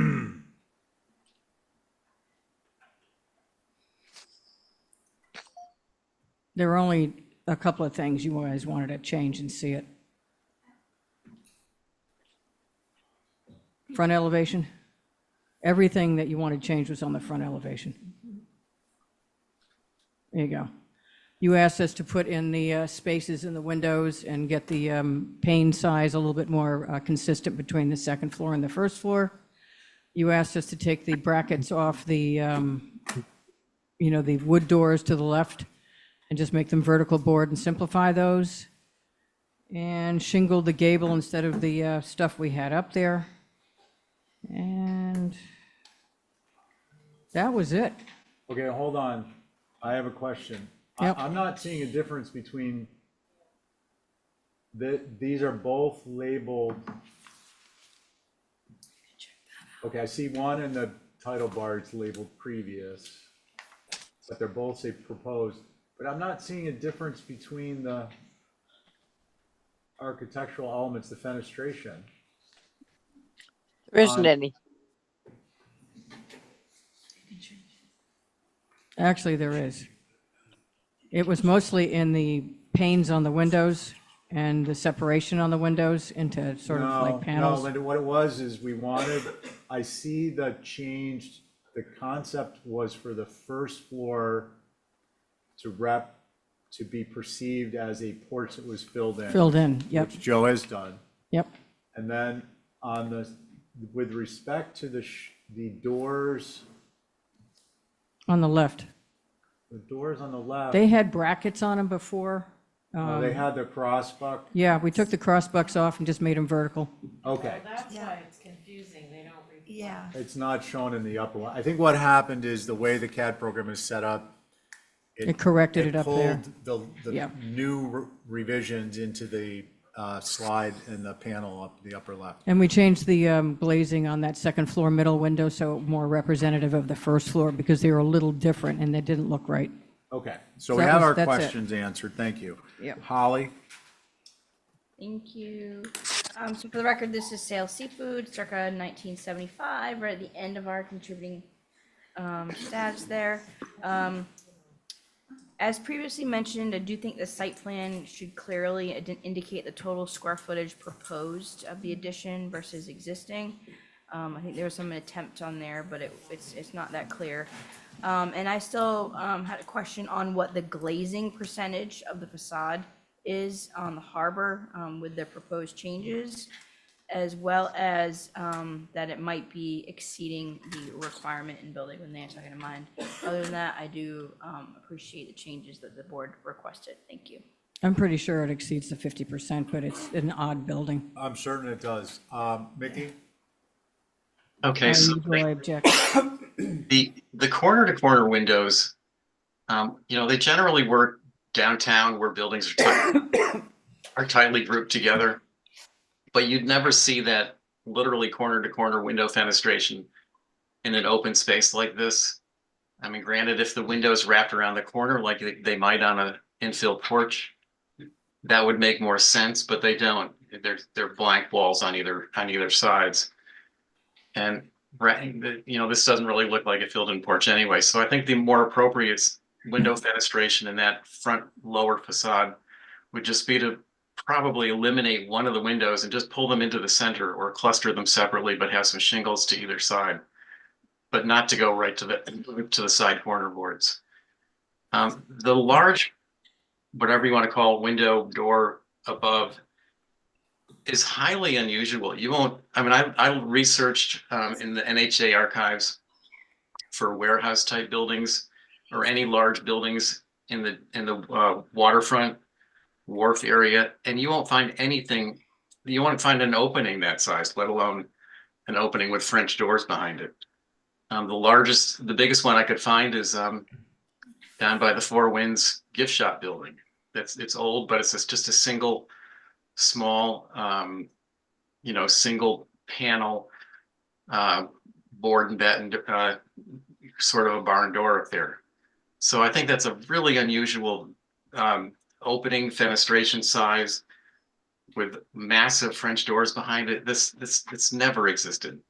There were only a couple of things you guys wanted to change and see it. Front elevation. Everything that you wanted changed was on the front elevation. There you go. You asked us to put in the spaces in the windows and get the pane size a little bit more consistent between the second floor and the first floor. You asked us to take the brackets off the, the wood doors to the left and just make them vertical board and simplify those. And shingle the gable instead of the stuff we had up there. And that was it. Okay, hold on, I have a question. Yep. I'm not seeing a difference between these are both labeled. Okay, I see one in the title bar, it's labeled previous, but they're both say proposed. But I'm not seeing a difference between the architectural elements, the fenestration. There isn't On- any. Actually, there is. It was mostly in the panes on the windows and the separation on the windows into sort of like panels. No, Linda, what it was is I see the concept was for the first floor to be perceived as a porch that was filled in. Filled in, yep. Which Joe has done. Yep. And then with respect to the doors, On the left. the doors on the left. They had brackets on them before. They had the crossbuck. Yeah, we took the crossbucks off and just made them vertical. Okay. That's why it's confusing. They don't. Yeah. It's not shown in the upper one. I think what happened is the way the CAD program is set up. It corrected it up there. Pulled the Yeah. new revisions into the slide in the panel up the upper left. And we changed the glazing on that second floor middle window so more representative of the first floor because they were a little different and they didn't look right. Okay, so So we that have was- our that's it. questions answered. Thank you. Yep. Holly? Thank you. So for the record, this is Sale Seafood, circa 1975, right at the end of our contributing status there. As previously mentioned, I do think the site plan should clearly indicate the total square footage proposed of the addition versus existing. I think there was some attempt on there, but it's not that clear. And I still had a question on what the glazing percentage of the facade is on the harbor with the proposed changes, as well as that it might be exceeding the requirement in building with Nantucket in mind. Other than that, I do appreciate the changes that the board requested. Thank you. I'm pretty sure it exceeds the 50%, but it's an odd building. I'm certain it does. Mickey? Okay, so I object. the corner to corner windows, they generally work downtown where buildings are tightly grouped together, but you'd never see that literally corner to corner window fenestration in an open space like this. I mean, granted, if the windows wrapped around the corner like they might on an infill porch, that would make more sense, but they don't. They're blank walls on either sides. And this doesn't really look like a filled-in porch anyway. So I think the more appropriate window fenestration in that front lower facade would just be to probably eliminate one of the windows and just pull them into the center or cluster them separately, but have some shingles to either side, but not to go right to the side corner boards. The large, whatever you want to call window door above, is highly unusual. You won't, I mean, I researched in the NHA archives for warehouse type buildings or any large buildings in the waterfront wharf area, and you won't find anything, you won't find an opening that size, let alone an opening with French doors behind it. The biggest one I could find is down by the Four Winds gift shop building. It's old, but it's just a single small, single panel board and batten, sort of a barn door up there. So I think that's a really unusual opening fenestration size with massive French doors behind it. This never existed.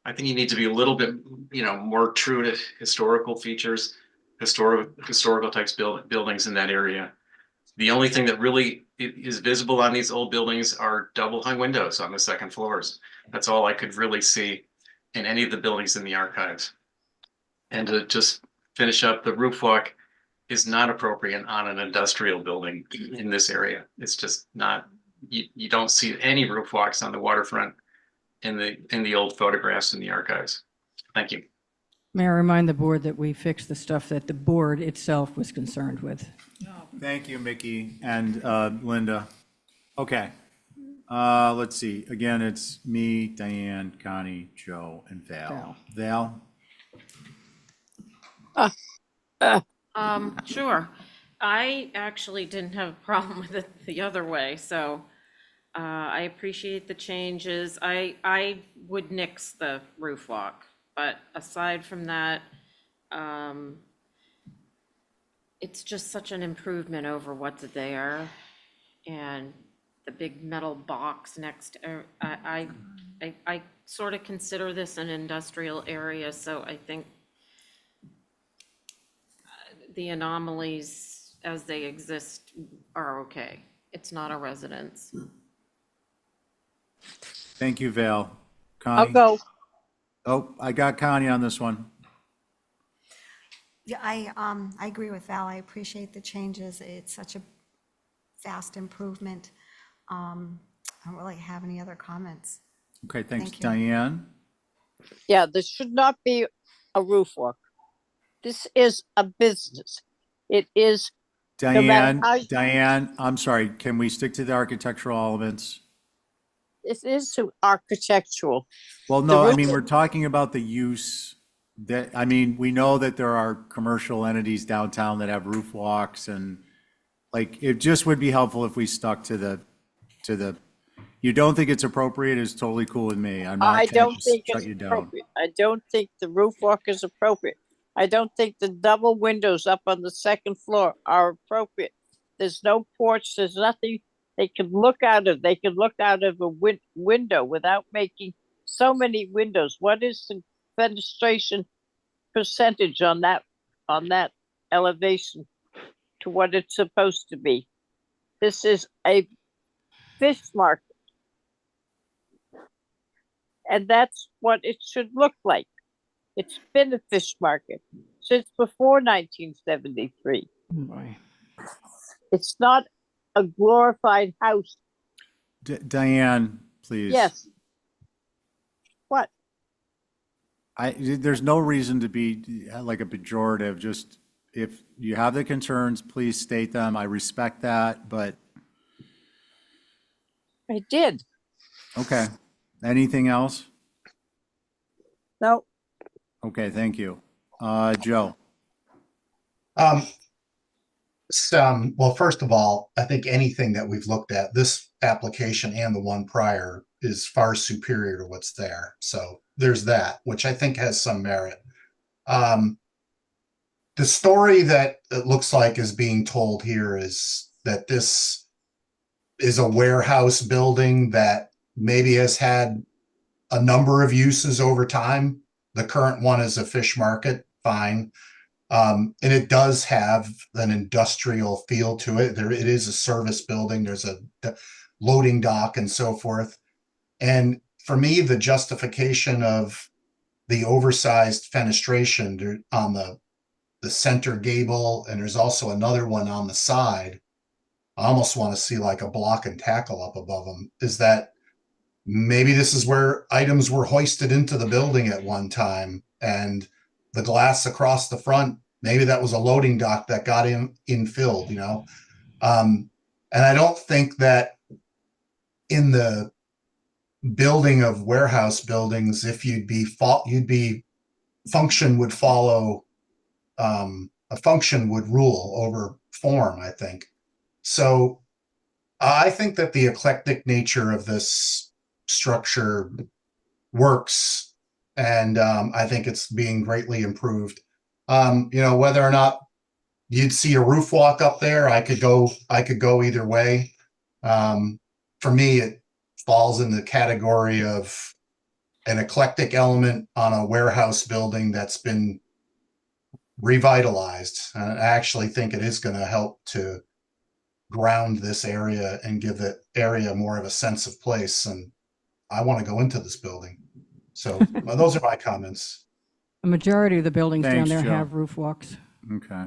I think you need to be a little bit, more true to historical features, historical types buildings in that area. The only thing that really is visible on these old buildings are double hung windows on the second floors. That's all I could really see in any of the buildings in the archives. And to just finish up, the roof walk is not appropriate on an industrial building in this area. It's just not, you don't see any roof walks on the waterfront in the old photographs in the archives. Thank you. May I remind the board that we fixed the stuff that the board itself was concerned with. Thank you, Mickey and Linda. Okay, let's see. Again, it's me, Diane, Connie, Joe, and Val. Val? Sure. I actually didn't have a problem with it the other way, so I appreciate the changes. I would nix the roof walk, but aside from that, it's just such an improvement over what's there. And the big metal box next, I sort of consider this an industrial area, so I think the anomalies as they exist are okay. It's not a residence. Thank you, Val. I'll Connie? go. Oh, I got Connie on this one. Yeah, I agree with Val. I appreciate the changes. It's such a vast improvement. I don't really have any other comments. Okay, thanks, Thank you. Diane. Yeah, this should not be a roof walk. This is a business. It is. no matter Diane, how- Diane, I'm sorry, can we stick to the architectural elements? It is architectural. Well, The no, I roof- mean, we're talking about the use that, I mean, we know that there are commercial entities downtown that have roof walks and like, it just would be helpful if we stuck to the, you don't think it's appropriate is totally cool with me. I'm not I trying don't to think shut it's you down. appropriate. I don't think the roof walk is appropriate. I don't think the double windows up on the second floor are appropriate. There's no porch, there's nothing they can look out of. They can look out of a window without making so many windows. What is the fenestration percentage on that elevation to what it's supposed to be? This is a fish market. And that's what it should look like. It's been a fish market since before 1973. Boy. It's not a glorified house. Diane, please. Yes. What? There's no reason to be like a pejorative, just if you have the concerns, please state them. I respect that, but. I did. Okay. Anything else? No. Okay, thank you. Joe? Well, first of all, I think anything that we've looked at, this application and the one prior, is far superior to what's there. So there's that, which I think has some merit. The story that it looks like is being told here is that this is a warehouse building that maybe has had a number of uses over time. The current one is a fish market, fine. And it does have an industrial feel to it. It is a service building. There's a loading dock and so forth. And for me, the justification of the oversized fenestration on the center gable, and there's also another one on the side, I almost want to see like a block and tackle up above them, is that maybe this is where items were hoisted into the building at one time, and the glass across the front, maybe that was a loading dock that got infilled, you know? And I don't think that in the building of warehouse buildings, if function would follow, a function would rule over form, I think. So I think that the eclectic nature of this structure works, and I think it's being greatly improved. Whether or not you'd see a roof walk up there, I could go either way. For me, it falls in the category of an eclectic element on a warehouse building that's been revitalized. I actually think it is going to help to ground this area and give the area more of a sense of place. And I want to go into this building. So those are my comments. A majority of the buildings down Thanks, there Joe. have roof walks. Okay.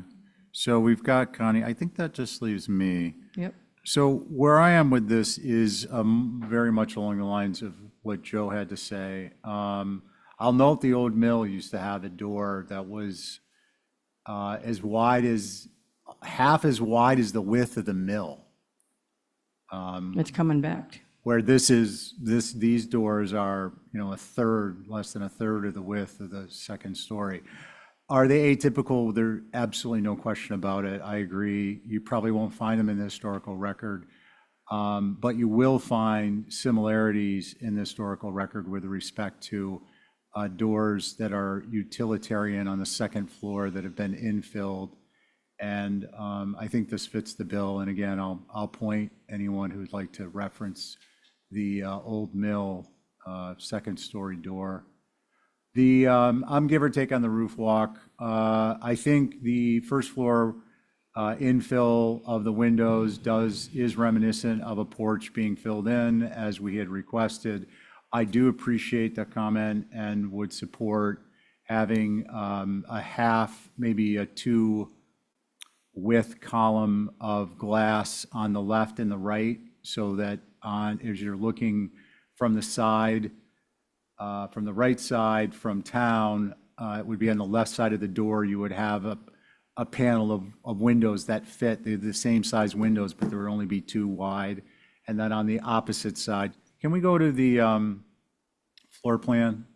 So we've got Connie. I think that just leaves me. Yep. So where I am with this is very much along the lines of what Joe had to say. I'll note the old mill used to have a door that was half as wide as the width of the mill. It's coming back. Where these doors are, less than a third of the width of the second story. Are they atypical? There's absolutely no question about it. I agree. You probably won't find them in the historical record, but you will find similarities in the historical record with respect to doors that are utilitarian on the second floor that have been infilled And I think this fits the bill. And again, I'll point anyone who'd like to reference the old mill second story door. I'm give or take on the roof walk. I think the first floor infill of the windows is reminiscent of a porch being filled in as we had requested. I do appreciate the comment and would support having a half, maybe a 2 width column of glass on the left and the right, so that as you're looking from the side, from the right side from town, it would be on the left side of the door, you would have a panel of windows that fit. They're the same size windows, but there would only be 2 wide. And then on the opposite side, can we go to the floor plan?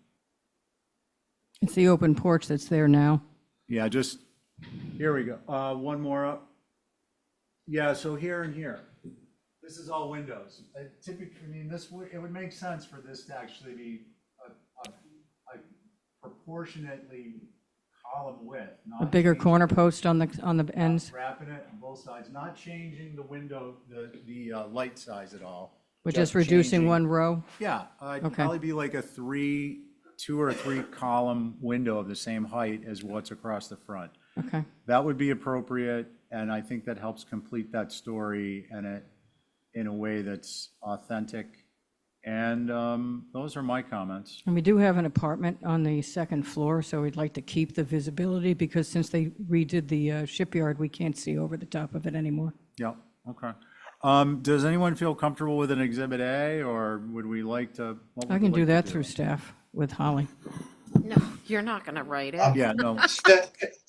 It's the open porch that's there now. Yeah, just, here we go. One more up. Yeah, so here and here. This is all windows. Typically, I mean, it would make sense for this to actually be a proportionately column width. A bigger corner post on the ends, Wrapping it on both sides, not changing the window, the light size at all. but just reducing changing- one row. Yeah, it'd Okay. probably be like a 2 or 3 column window of the same height as what's across the front. Okay. That would be appropriate, and I think that helps complete that story in a way that's authentic. And those are my comments. And we do have an apartment on the second floor, so we'd like to keep the visibility, because since they redid the shipyard, we can't see over the top of it anymore. Yeah, okay. Does anyone feel comfortable with an Exhibit A, or would we like to? what I would can we do like to that through staff with Holly. No, you're not going to write it. Yeah, no.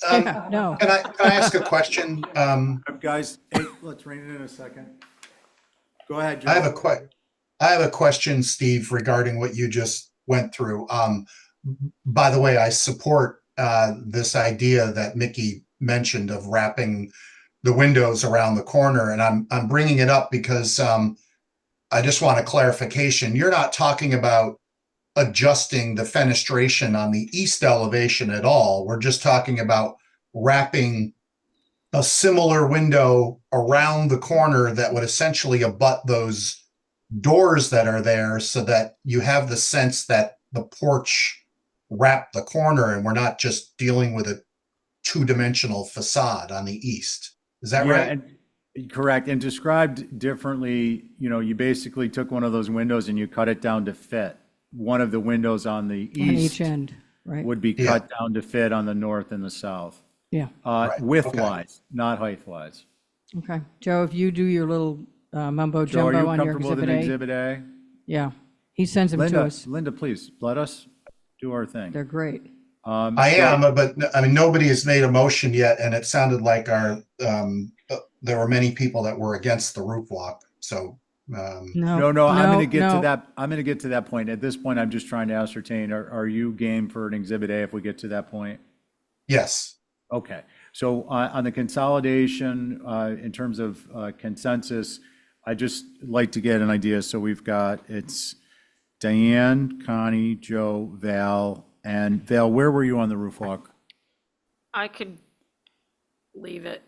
Yeah, no. Can I ask a question? Guys, hey, let's rein it in a second. Go ahead, Joe. I have a question, Steve, regarding what you just went through. By the way, I support this idea that Mickey mentioned of wrapping the windows around the corner, and I'm bringing it up because I just want a clarification. You're not talking about adjusting the fenestration on the east elevation at all. We're just talking about wrapping a similar window around the corner that would essentially abut those doors that are there, so that you have the sense that the porch wrapped the corner and we're not just dealing with a 2-dimensional facade on the east. Is that right? Correct. And described differently, you basically took one of those windows and you cut it down to fit. One of the windows on the east On each end, right? would be cut down to fit on the north and the south. Yeah. Width-wise, not height-wise. Okay. Joe, if you do your little mumbo Joe, are jumbo you on your comfortable with Exhibit an A. Exhibit A? Yeah. He sends them to us. Linda, please, let us do our thing. They're great. I am, but I mean, nobody has made a motion yet, and it sounded like there were many people that were against the roof walk. So No, I'm going to get to that. I'm going to get to that point. At this point, I'm just trying to ascertain, are you game for an Exhibit A if we get to that point? Yes. Okay. So on the consolidation, in terms of consensus, I just like to get an idea. So we've got, it's Diane, Connie, Joe, Val, and Val, where were you on the roof walk? I could leave it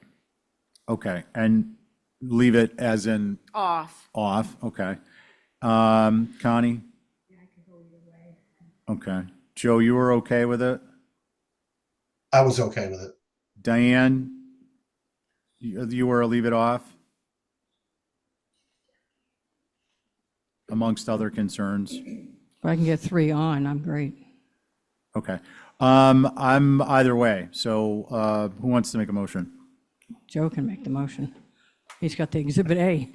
Okay. And leave it as in off. off. Okay. Connie? Yeah, I can go either way. Okay. Joe, you were okay with it? I was okay with it. Diane, you were a leave it off? Amongst other concerns. If I can get 3 on, I'm great. Okay. I'm either way. So who wants to make a motion? Joe can make the motion. He's got the Exhibit A.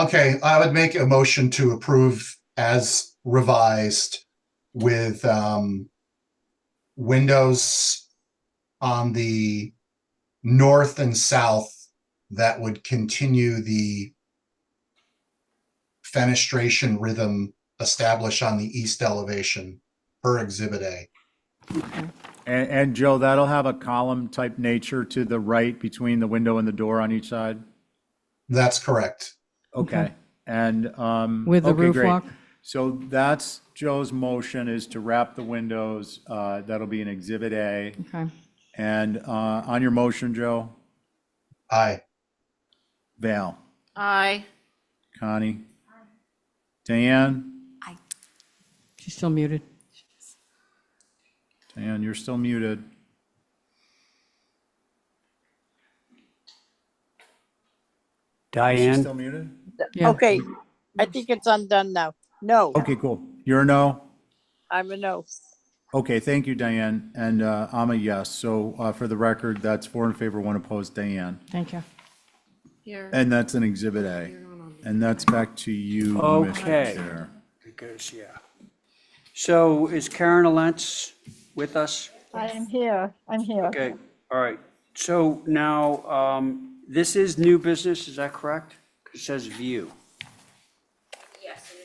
Okay, I would make a motion to approve as revised with windows on the north and south that would continue the fenestration rhythm established on the east elevation per Exhibit A. And Joe, that'll have a column type nature to the right between the window and the door on each side? That's correct. Okay. And With the okay, roof great. walk? So that's Joe's motion, is to wrap the windows. That'll be an Exhibit A. Okay. And on your motion, Joe? Aye. Val? Aye. Connie? Diane? She's still muted. Diane, you're still muted. Is she Diane? still muted? Yeah. Okay, I think it's undone now. No, Okay, cool. You're a no? I'm a no. Okay, thank you, Diane. And I'm a yes. So for the record, that's 4 in favor, 1 opposed, Diane. Thank you. Here. And that's an Exhibit A. And that's back to you, Okay. Mr. Chair. Because, yeah. So is Karen Alentz with us? I am here. I'm here. Okay, all right. So now, this is new business, is that correct? It says view.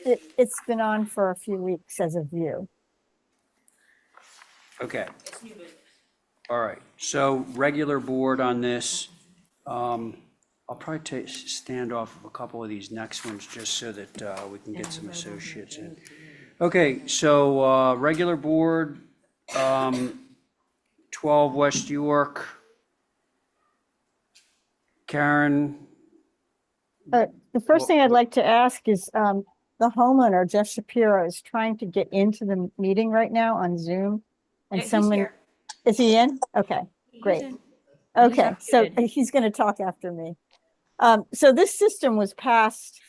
It's been on for a few weeks as a view. Okay. All right, so regular board on this. I'll probably stand off of a couple of these next ones just so that we can get some associates in. Okay, so regular board, 12 West York. Karen, The first thing I'd like to ask is, the homeowner, Jeff Shapiro, is trying to get into the meeting right now on Zoom. And Yeah, he's someone, here. is he in? Okay, great. in. Okay, so unmuted. he's going to talk after me. So this system was passed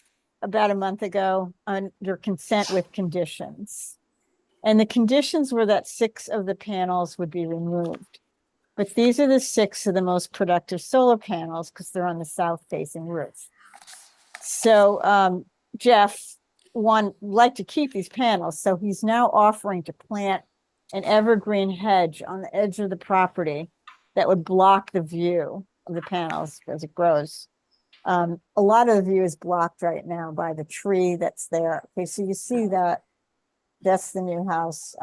about a month ago under consent with conditions. And the conditions were that 6 of the panels would be removed. But these are the 6 of the most productive solar panels because they're on the south facing roof. So Jeff would like to keep these panels. So he's now offering to plant an evergreen hedge on the edge of the property that would block the view of the panels as it grows. A lot of the view is blocked right now by the tree that's there. Okay, so you see that that's the new house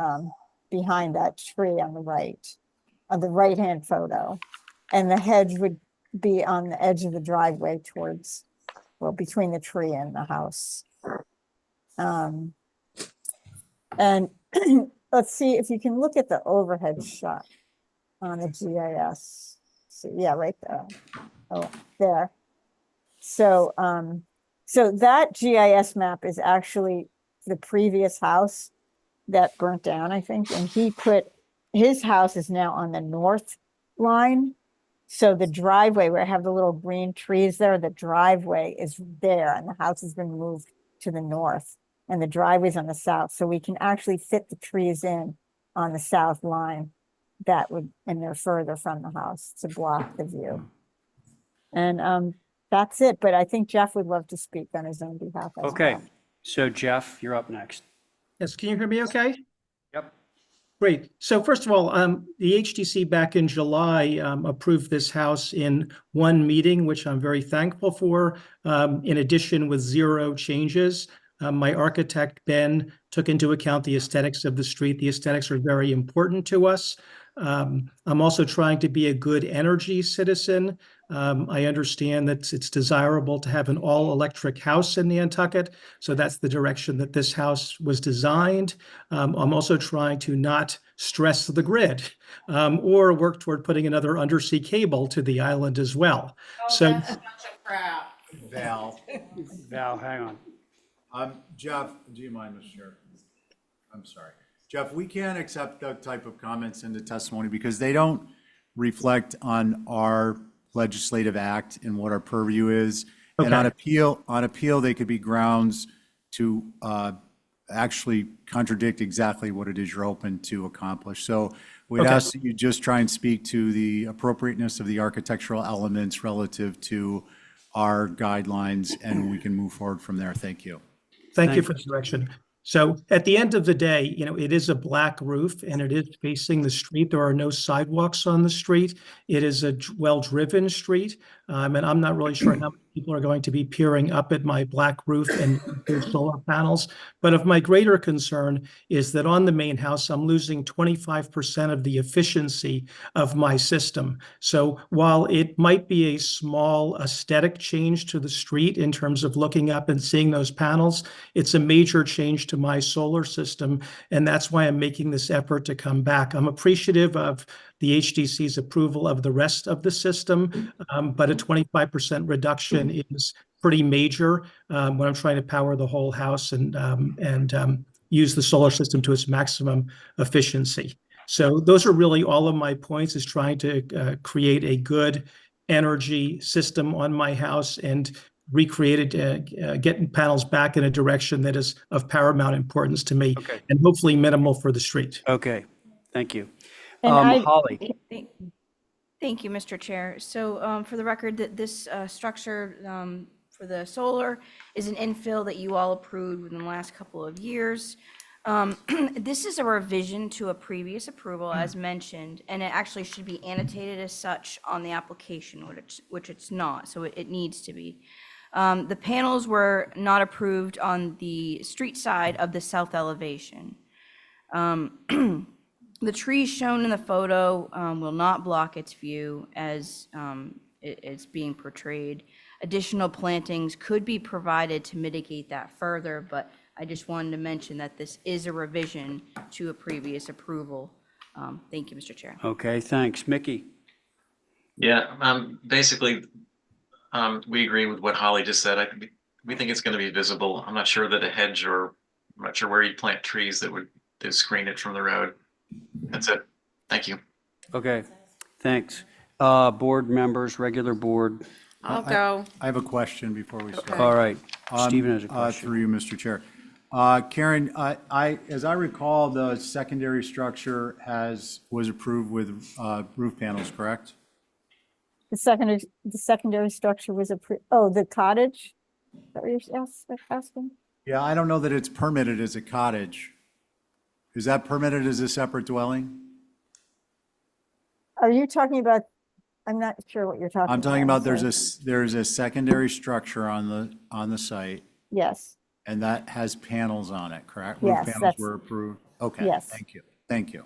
behind that tree on the right-hand photo. And the hedge would be on the edge of the driveway towards, well, between the tree and the house. And let's see if you can look at the overhead shot on the GIS. So yeah, right there. Oh, there. So, so that GIS map is actually the previous house that burnt down, I think, and he put, his house is now on the north line. So the driveway where I have the little green trees there, the driveway is there and the house has been moved to the north and the driveway's on the south. So we can actually fit the trees in on the south line that would, and they're further from the house to block the view. And that's it, but I think Jeff would love to speak on his own behalf as okay, well. so Jeff, you're up next. Yes, can you hear me okay? Yep. Great. So first of all, the HTC back in July approved this house in one meeting, which I'm very thankful for. In addition, with 0 changes. My architect, Ben, took into account the aesthetics of the street. The aesthetics are very important to us. I'm also trying to be a good energy citizen. I understand that it's desirable to have an all-electric house in Nantucket, so that's the direction that this house was designed. I'm also trying to not stress the grid or work toward putting another undersea cable to the island as well. So That's a bunch of crap. Val. Val, hang on. Jeff, do you mind, Mr. Chair? I'm sorry. Jeff, we can't accept that type of comments into testimony because they don't reflect on our legislative act and what our purview is. And on appeal, they could be grounds to actually contradict exactly what it is you're hoping to accomplish. So we'd ask that you just try and speak to the appropriateness of the architectural elements relative to our guidelines, and we can move forward from there. Thank you. Thank you for the direction. So at the end of the day, you know, it is a black roof and it is facing the street. There are no sidewalks on the street. It is a well-driven street. And I'm not really sure how many people are going to be peering up at my black roof and solar panels. But of my greater concern is that on the main house, I'm losing 25% of the efficiency of my system. So while it might be a small aesthetic change to the street in terms of looking up and seeing those panels, it's a major change to my solar system. And that's why I'm making this effort to come back. I'm appreciative of the HDC's approval of the rest of the system, but a 25% reduction is pretty major when I'm trying to power the whole house and use the solar system to its maximum efficiency. So those are really all of my points, is trying to create a good energy system on my house and recreate it, getting panels back in a direction that is of paramount importance to me, Okay. and hopefully minimal for the street. Okay, thank you. And Holly, Thank you, Mr. Chair. So for the record, that this structure for the solar is an infill that you all approved within the last couple of years. This is a revision to a previous approval, as mentioned, and it actually should be annotated as such on the application, which it's not, so it needs to be. The panels were not approved on the street side of the south elevation. The trees shown in the photo will not block its view as it's being portrayed. Additional plantings could be provided to mitigate that further, but I just wanted to mention that this is a revision to a previous approval. Thank you, Mr. Chair. okay, thanks. Mickey? Yeah, basically, we agree with what Holly just said. We think it's going to be visible. I'm not sure that a hedge, or I'm not sure where you'd plant trees that would screen it from the road. That's it. Thank you. Okay, thanks. Board members, regular board. I'll go. I have a question before we start. All right, Stephen has a question. Through you, Mr. Chair. Karen, as I recall, the secondary structure was approved with roof panels, correct? The secondary structure was the cottage? Is that what you're asking? Yeah, I don't know that it's permitted as a cottage. Is that permitted as a separate dwelling? Are you talking about, I'm not sure what you're talking about. I'm talking about sorry. there's a secondary structure on the site, Yes, and that has panels on it, correct? Yes, Roof panels that's- were approved? Okay, Yes. thank you.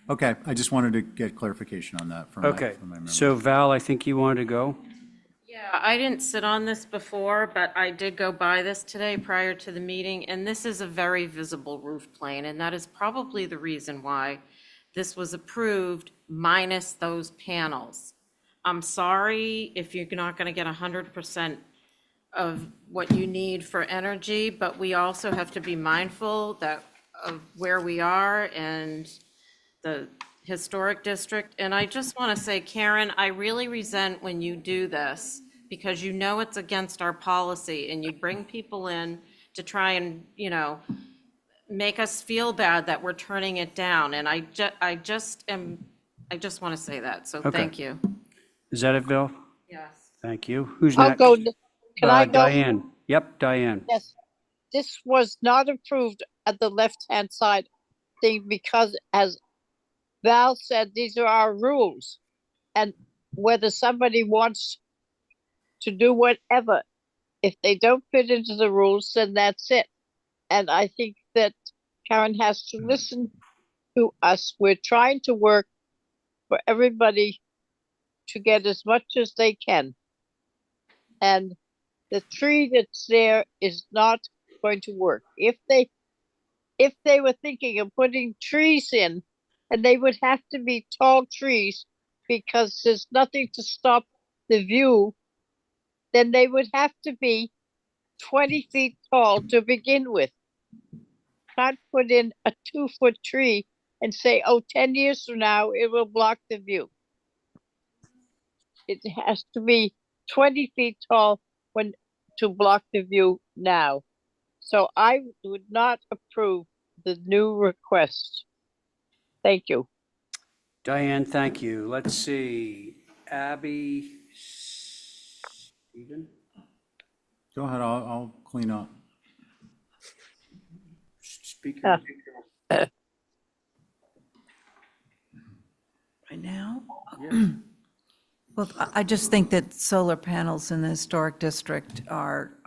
Okay, I just wanted to get clarification on that from my Okay, memory. so Val, I think you wanted to go? Yeah, I didn't sit on this before, but I did go by this today prior to the meeting, and this is a very visible roof plane, and that is probably the reason why this was approved minus those panels. I'm sorry if you're not going to get 100% of what you need for energy, but we also have to be mindful of where we are and the historic district. And I just want to say, Karen, I really resent when you do this, because you know it's against our policy, and you bring people in to try and, make us feel bad that we're turning it down. And I just want to say that. So Okay. thank you. Is that it, Val? Yes. Thank you. Who's I'll next? go. Can I go? Diane. Yep, Diane. Yes. This was not approved at the left-hand side thing because, as Val said, these are our rules. And whether somebody wants to do whatever, if they don't fit into the rules, then that's it. And I think that Karen has to listen to us. We're trying to work for everybody to get as much as they can. And the tree that's there is not going to work. If they were thinking of putting trees in, and they would have to be tall trees because there's nothing to stop the view, then they would have to be 20 feet tall to begin with. Can't put in a 2-foot tree and say, 10 years from now, it will block the view. It has to be 20 feet tall to block the view now. So I would not approve the new request. Thank you. Diane, thank you. Let's see. Abby, Stephen? Go ahead, I'll clean up. Speaker. Right now? Well, I just think that solar panels in the historic district are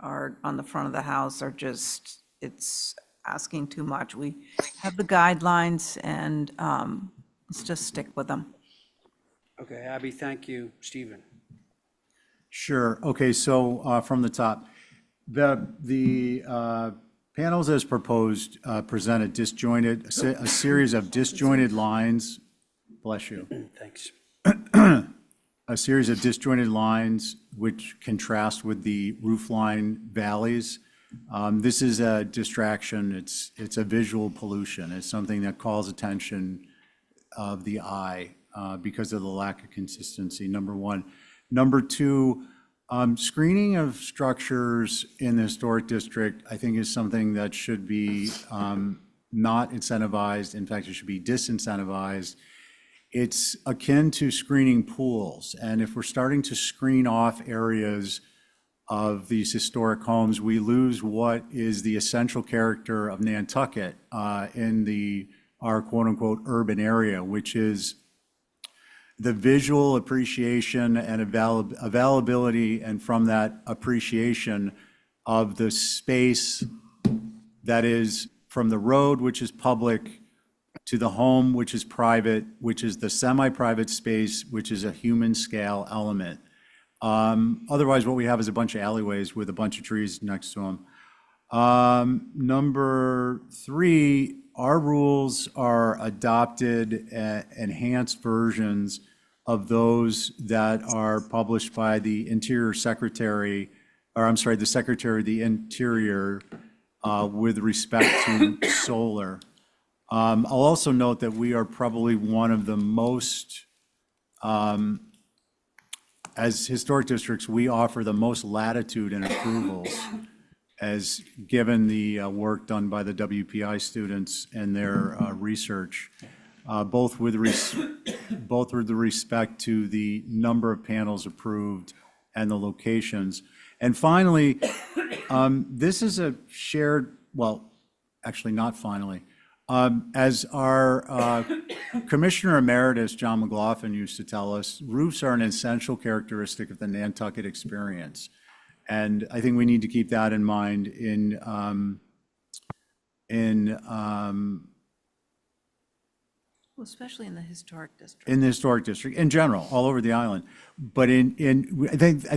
on the front of the house are just, it's asking too much. We have the guidelines, and let's just stick with them. Okay, Abby, thank you. Stephen? Sure. Okay, so from the top, the panels as proposed present a series of disjointed lines Bless you. Thanks. A series of disjointed lines which contrast with the roofline valleys. This is a distraction. It's a visual pollution. It's something that calls attention of the eye because of the lack of consistency, number one. Number two, screening of structures in the historic district, I think, is something that should be not incentivized. In fact, it should be disincentivized. It's akin to screening pools. And if we're starting to screen off areas of these historic homes, we lose what is the essential character of Nantucket in our quote-unquote urban area, which is the visual appreciation and availability, and from that appreciation of the space that is from the road, which is public, to the home, which is private, which is the semi-private space, which is a human scale element. Otherwise, what we have is a bunch of alleyways with a bunch of trees next to them. Number three, our rules are adopted, enhanced versions of those that are published by the Interior Secretary, or I'm sorry, the Secretary of the Interior with respect to solar. I'll also note that we are probably one of the most, as historic districts, we offer the most latitude in approvals, as given the work done by the WPI students and their research, both with respect to the number of panels approved and the locations. And finally, this is a shared, well, actually not finally, as our Commissioner Emeritus, John McLaughlin, used to tell us, roofs are an essential characteristic of the Nantucket experience. And I think we need to keep that in mind Well, especially in the historic district. in the historic district, in general, all over the island. But I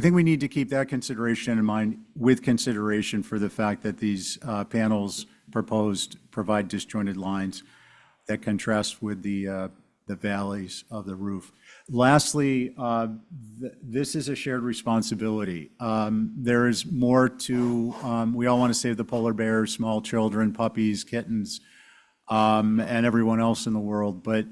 think we need to keep that consideration in mind, with consideration for the fact that these panels proposed provide disjointed lines that contrast with the valleys of the roof. Lastly, this is a shared responsibility. There is more to, we all want to save the polar bears, small children, puppies, kittens, and everyone else in the world. But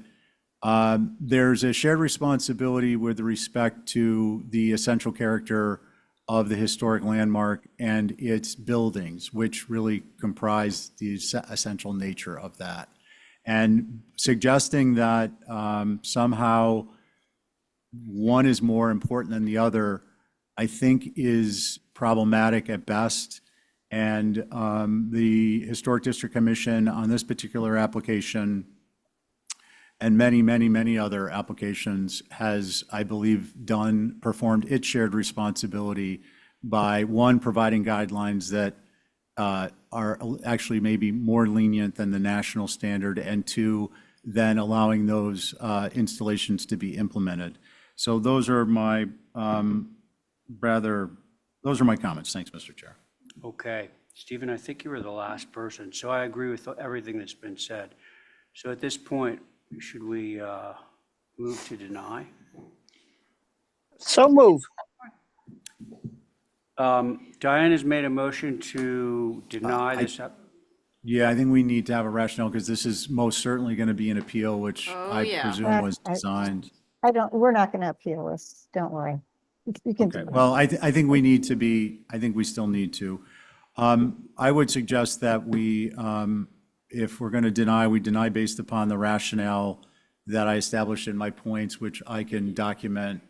there's a shared responsibility with respect to the essential character of the historic landmark and its buildings, which really comprise the essential nature of that. And suggesting that somehow one is more important than the other, I think is problematic at best. And the Historic District Commission on this particular application and many, many, many other applications has, I believe, performed its shared responsibility by, one, providing guidelines that are actually maybe more lenient than the national standard, and two, then allowing those installations to be implemented. So those are my those are my comments. Thanks, Mr. Chair. Okay. Stephen, I think you were the last person, so I agree with everything that's been said. So at this point, should we move to deny? So move. Diane has made a motion to deny this. Yeah, I think we need to have a rationale, because this is most certainly going to be an appeal, which I presume was designed. We're not going to appeal this, don't worry. You can. Okay, well, I think we need to be, I think we still need to. I would suggest that we, if we're going to deny, we deny based upon the rationale that I established in my points, which I can document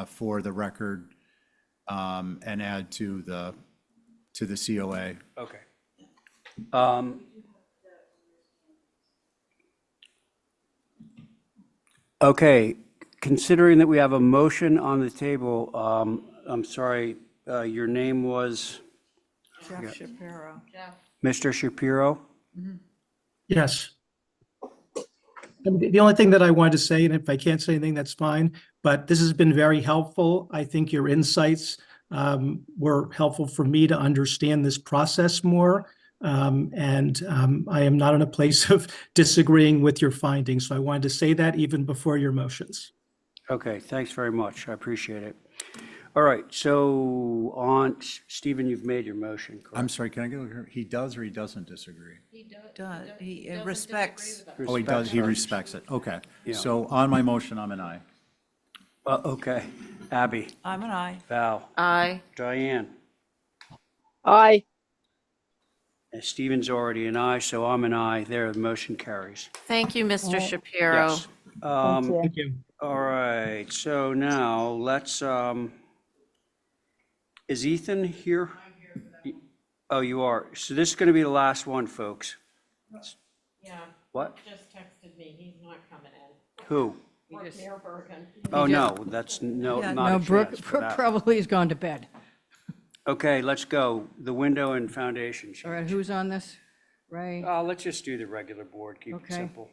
for the record and add to the COA. Okay. Okay, considering that we have a motion on the table, I'm sorry, your name was? Jeff Shapiro. Mr. Shapiro? Yes. And the only thing that I wanted to say, and if I can't say anything, that's fine, but this has been very helpful. I think your insights were helpful for me to understand this process more. I am not in a place of disagreeing with your findings. So I wanted to say that even before your motions. Okay, thanks very much. I appreciate it. All right, so on, Stephen, you've made your motion, correct? I'm sorry, can I get over? He does or he doesn't disagree? He respects. Oh, he does, he Respects respects it. Okay. Yeah. So on my motion, I'm an aye. Okay, Abby, I'm an aye. Val, Aye. Diane, Aye. and Stephen's already an aye, so I'm an aye. There, the motion carries. Thank you, Mr. Shapiro. Yes. Thank you. All right, so now let's, is Ethan here? Oh, you are. So this is going to be the last one, folks. Yeah. What? Just texted me, he's not coming in. Who? Mayor Bergen. Oh, no, that's not No, a Brooke, chance for Brooke that. probably has gone to bed. Okay, let's go. The window and foundation All right, change. who's on this? Ray? Let's just do the regular board, keep it Okay. simple.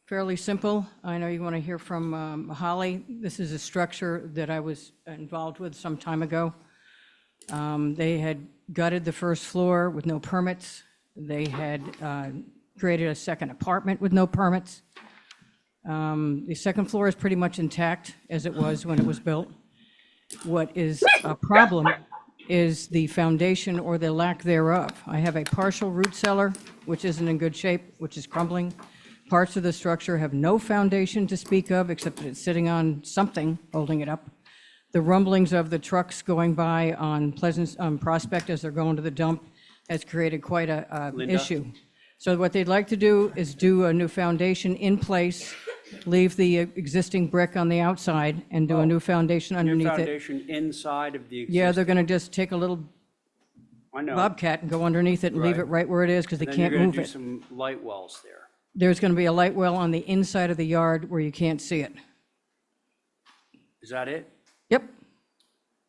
Fairly simple. I know you want to hear from Holly. This is a structure that I was involved with some time ago. They had gutted the first floor with no permits. They had created a second apartment with no permits. The second floor is pretty much intact as it was when it was built. What is a problem is the foundation or the lack thereof. I have a partial root cellar, which isn't in good shape, which is crumbling. Parts of the structure have no foundation to speak of, except that it's sitting on something holding it up. The rumblings of the trucks going by on Prospect as they're going to the dump has created quite a Linda? issue. So what they'd like to do is do a new foundation in place, leave the existing brick on the outside, and do a new foundation New underneath it. foundation inside of the existing. Yeah, they're gonna just take a little I know. bobcat and go underneath it and leave it Right. right where it is, because they Then can't you're move gonna do it. some light wells there. There's gonna be a light well on the inside of the yard where you can't see it. Is that it? Yep.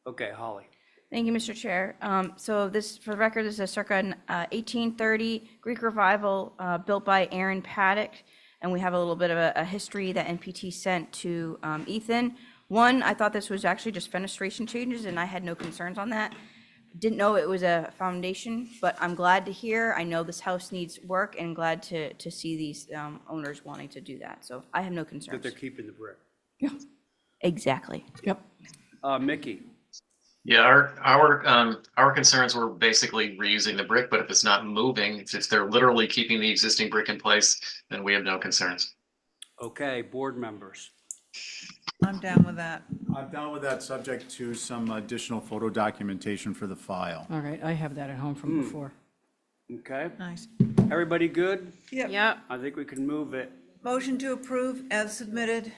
Okay, Holly. Thank you, Mr. Chair. So this, for the record, this is a circa 1830 Greek revival built by Aaron Paddock. And we have a little bit of a history that NPT sent to Ethan. One, I thought this was actually just fenestration changes, and I had no concerns on that. Didn't know it was a foundation, but I'm glad to hear. I know this house needs work, and glad to see these owners wanting to do that. So I have no That concerns. they're keeping the brick. Exactly. Yep. Mickey. Yeah, our concerns were basically reusing the brick, but if it's not moving, if they're literally keeping the existing brick in place, then we have no concerns. Okay, board members. I'm down with that. I'm down with that, subject to some additional photo documentation for the file. All right, I have that at home from before. Okay, Nice. everybody good? Yep. I think we can move it Motion to approve as submitted.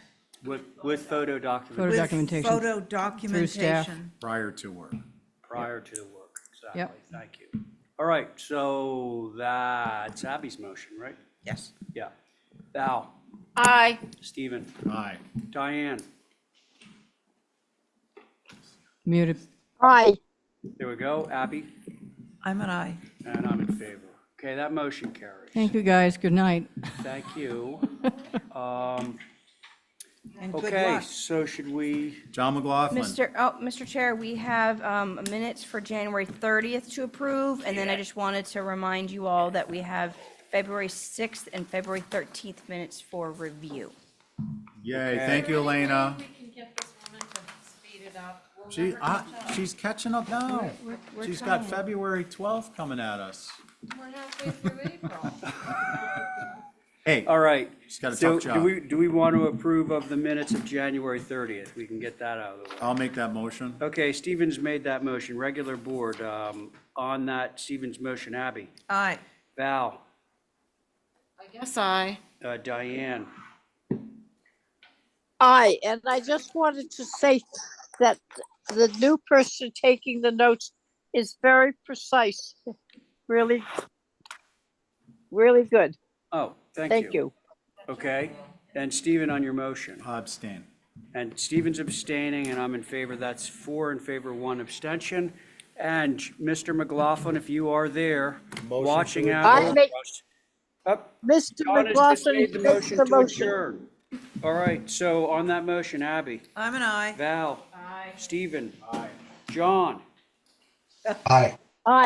with photo documentation Photo with documentation. Photo staff. documentation. Prior to work. prior to the work. Exactly, Yep. thank you. All right, so that's Abby's motion, right? Yes. Yeah. Val, Aye. Stephen, Aye. Diane, Muted. Aye. there we go, Abby, I'm an aye. and I'm in favor. Okay, that motion carries. Thank you, guys. Good night. Thank you. And good Okay, luck. so should we, John McLaughlin. Mr. Chair, we have minutes for January 30th to approve, and then I just wanted to remind you all that we have February 6th and February 13th minutes for review. Yay, thank you, Elena. We can get this woman to speed it up. We'll She, never catch up. she's catching up now. We're She's got trying. February 12th coming at us. We're halfway through April. Hey, all right. she's got a So tough job. do we want to approve of the minutes of January 30th? We can get that out of the way. I'll make that motion. Okay, Stevens made that motion, regular board. On that Stevens motion, Abby, Aye. Val, I guess aye. Diane, Aye. And I just wanted to say that the new person taking the notes is very precise. Really, really good. oh, thank Thank you. Okay, and Stephen on your motion. Abstain. And Stephen's abstaining, and I'm in favor. That's 4 in favor, 1 abstention. And Mr. McLaughlin, if you are there, watching out. I make- Up. Mr. John has just McLaughlin made the makes motion the to motion. adjourn. All right, so on that motion, Abby, I'm an aye. Val, Aye. Stephen, John, Aye.